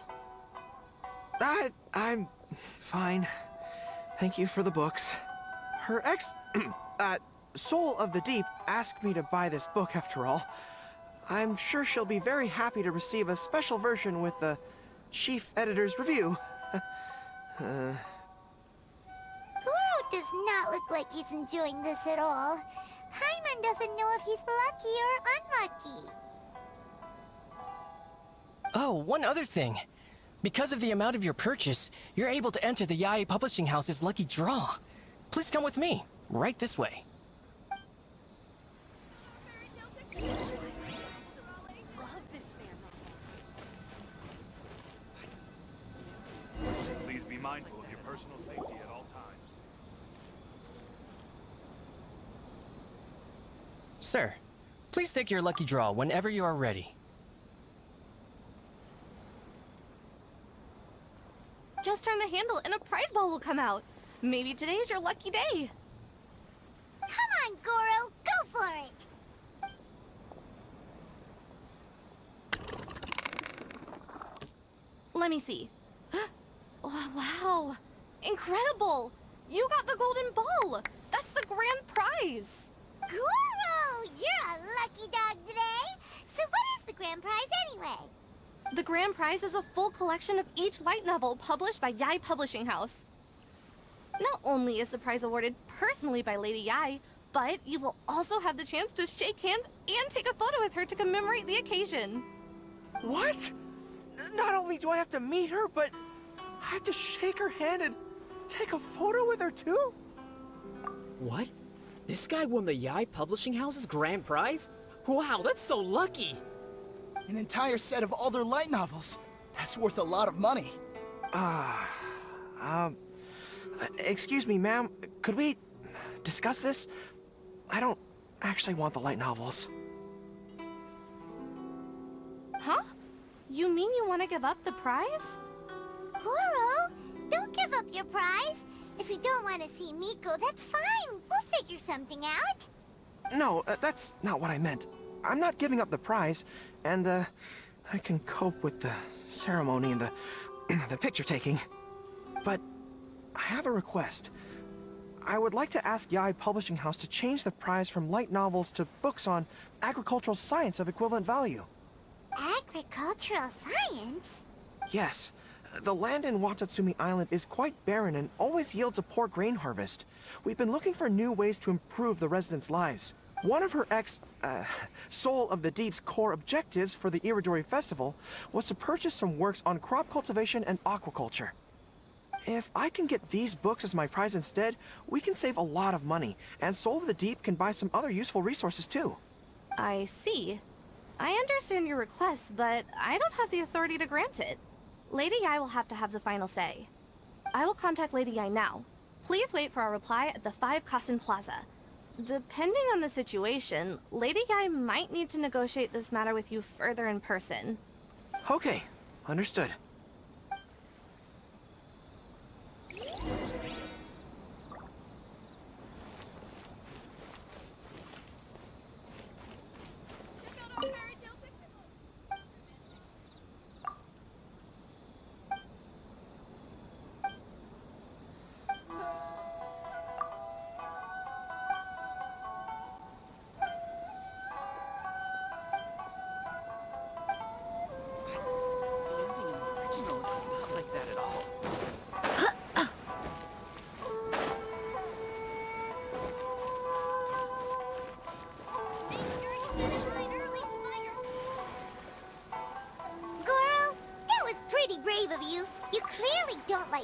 I'm fine. Thank you for the books. Her Soul of the Deep asked me to buy this book after all. I'm sure she'll be very happy to receive a special version with the chief editor's review. Goro does not look like he's enjoying this at all. Paimon doesn't know if he's lucky or unlucky. Oh, one other thing. Because of the amount of your purchase, you're able to enter the Yae Publishing House's lucky draw. Please come with me, right this way. Please be mindful of your personal safety at all times. Sir, please take your lucky draw whenever you are ready. Just turn the handle and a prize ball will come out. Maybe today's your lucky day. Come on, Goro, go for it! Let me see. Oh, wow. Incredible! You got the golden ball! That's the grand prize! Goro! You're a lucky dog today! So what is the grand prize anyway? The grand prize is a full collection of each light novel published by Yae Publishing House. Not only is the prize awarded personally by Lady Yae, but you will also have the chance to shake hands and take a photo with her to commemorate the occasion. What? Not only do I have to meet her, but I have to shake her hand and take a photo with her too? What? This guy won the Yae Publishing House's grand prize? Wow, that's so lucky! An entire set of all their light novels. That's worth a lot of money. Excuse me, ma'am. Could we discuss this? I don't actually want the light novels. Huh? You mean you want to give up the prize? Goro, don't give up your prize. If you don't want to see Miko, that's fine. We'll figure something out. No, that's not what I meant. I'm not giving up the prize, and I can cope with the ceremony and the picture taking. But I have a request. I would like to ask Yae Publishing House to change the prize from light novels to books on agricultural science of equivalent value. Agricultural science? Yes. The land in Watatsumi Island is quite barren and always yields a poor grain harvest. We've been looking for new ways to improve the residents' lives. One of her Soul of the Deep's core objectives for the Irodori Festival was to purchase some works on crop cultivation and aquaculture. If I can get these books as my prize instead, we can save a lot of money, and Soul of the Deep can buy some other useful resources too. I see. I understand your request, but I don't have the authority to grant it. Lady Yae will have to have the final say. I will contact Lady Yae now. Please wait for our reply at the 5 Kasen Plaza. Depending on the situation, Lady Yae might need to negotiate this matter with you further in person. Okay, understood.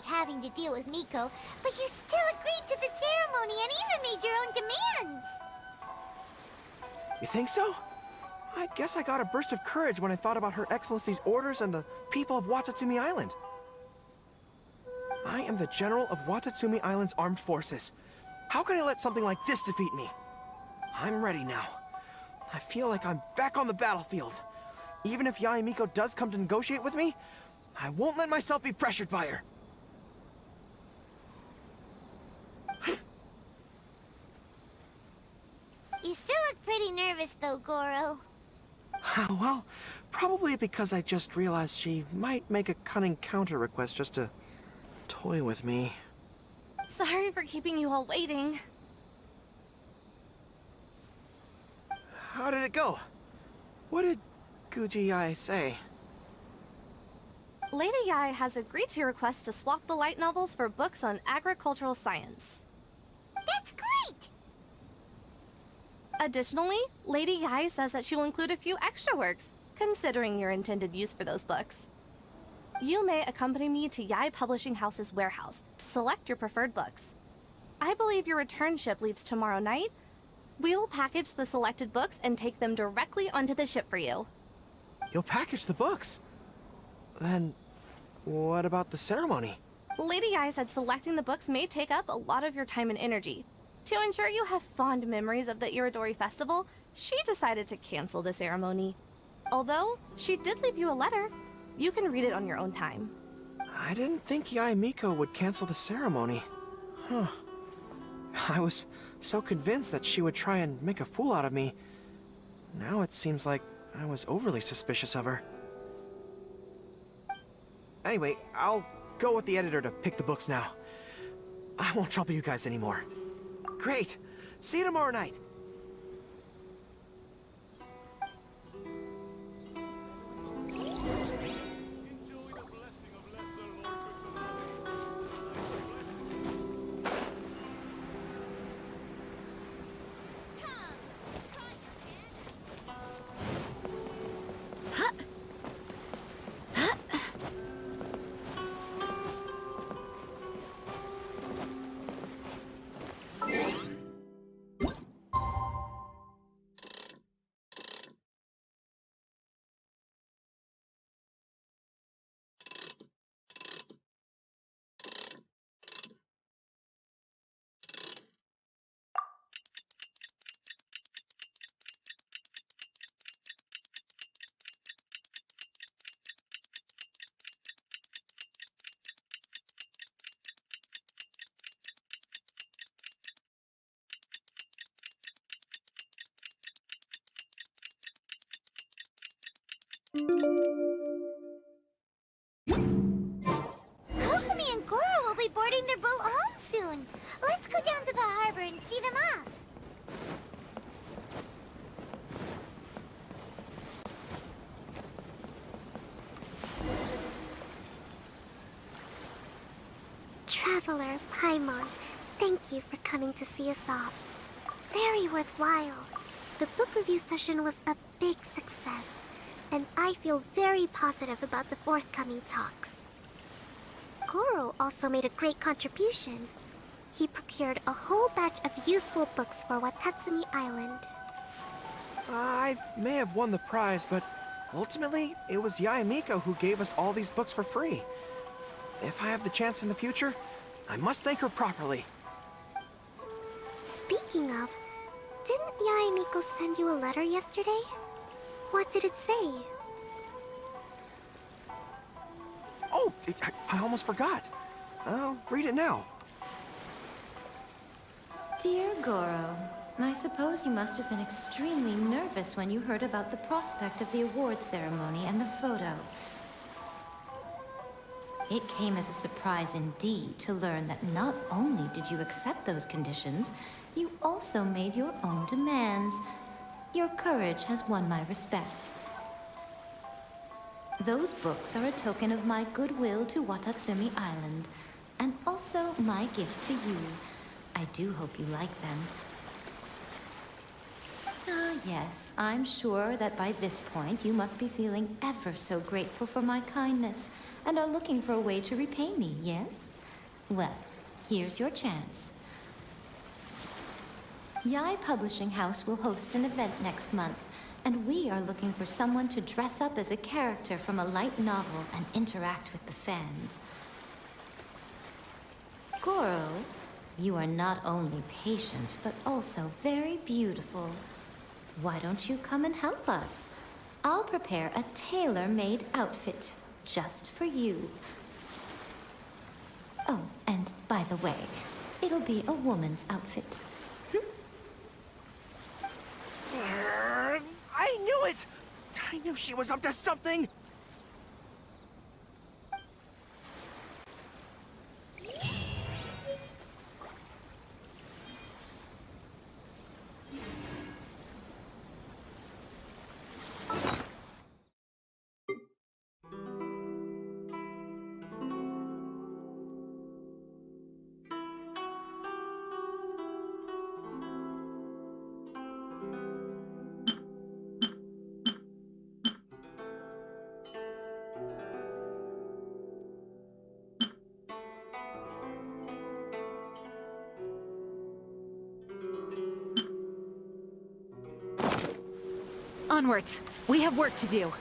Having to deal with Miko, but you still agreed to the ceremony and even made your own demands! You think so? I guess I got a burst of courage when I thought about Her Excellency's orders and the people of Watatsumi Island. I am the General of Watatsumi Island's armed forces. How can I let something like this defeat me? I'm ready now. I feel like I'm back on the battlefield. Even if Yae Miko does come to negotiate with me, I won't let myself be pressured by her. You still look pretty nervous though, Goro. Well, probably because I just realized she might make a cunning counter request just to toy with me. Sorry for keeping you all waiting. How did it go? What did Yae say? Lady Yae has agreed to your request to swap the light novels for books on agricultural science. That's great! Additionally, Lady Yae says that she will include a few extra works, considering your intended use for those books. You may accompany me to Yae Publishing House's warehouse to select your preferred books. I believe your return ship leaves tomorrow night. We will package the selected books and take them directly onto the ship for you. You'll package the books? Then, what about the ceremony? Lady Yae said selecting the books may take up a lot of your time and energy. To ensure you have fond memories of the Irodori Festival, she decided to cancel the ceremony. Although, she did leave you a letter. You can read it on your own time. I didn't think Yae Miko would cancel the ceremony. Huh. I was so convinced that she would try and make a fool out of me. Now it seems like I was overly suspicious of her. Anyway, I'll go with the editor to pick the books now. I won't trouble you guys anymore. Great! See you tomorrow night! Kokomi and Goro will be boarding their boat home soon. Let's go down to the harbor and see them off. Traveler, Paimon, thank you for coming to see us off. Very worthwhile. The book review session was a big success, and I feel very positive about the forthcoming talks. Goro also made a great contribution. He procured a whole batch of useful books for Watatsumi Island. I may have won the prize, but ultimately, it was Yoimiya who gave us all these books for free. If I have the chance in the future, I must thank her properly. Speaking of, didn't Yoimiya send you a letter yesterday? What did it say? Oh, I almost forgot. I'll read it now. Dear Goro, I suppose you must have been extremely nervous when you heard about the prospect of the award ceremony and the photo. It came as a surprise indeed to learn that not only did you accept those conditions, you also made your own demands. Your courage has won my respect. Those books are a token of my goodwill to Watatsumi Island, and also my gift to you. I do hope you like them. Ah, yes, I'm sure that by this point you must be feeling ever so grateful for my kindness, and are looking for a way to repay me, yes? Well, here's your chance. Yae Publishing House will host an event next month, and we are looking for someone to dress up as a character from a light novel and interact with the fans. Goro, you are not only patient, but also very beautiful. Why don't you come and help us? I'll prepare a tailor-made outfit just for you. Oh, and by the way, it'll be a woman's outfit. I knew it! I knew she was up to something! Onwards. We have work to do.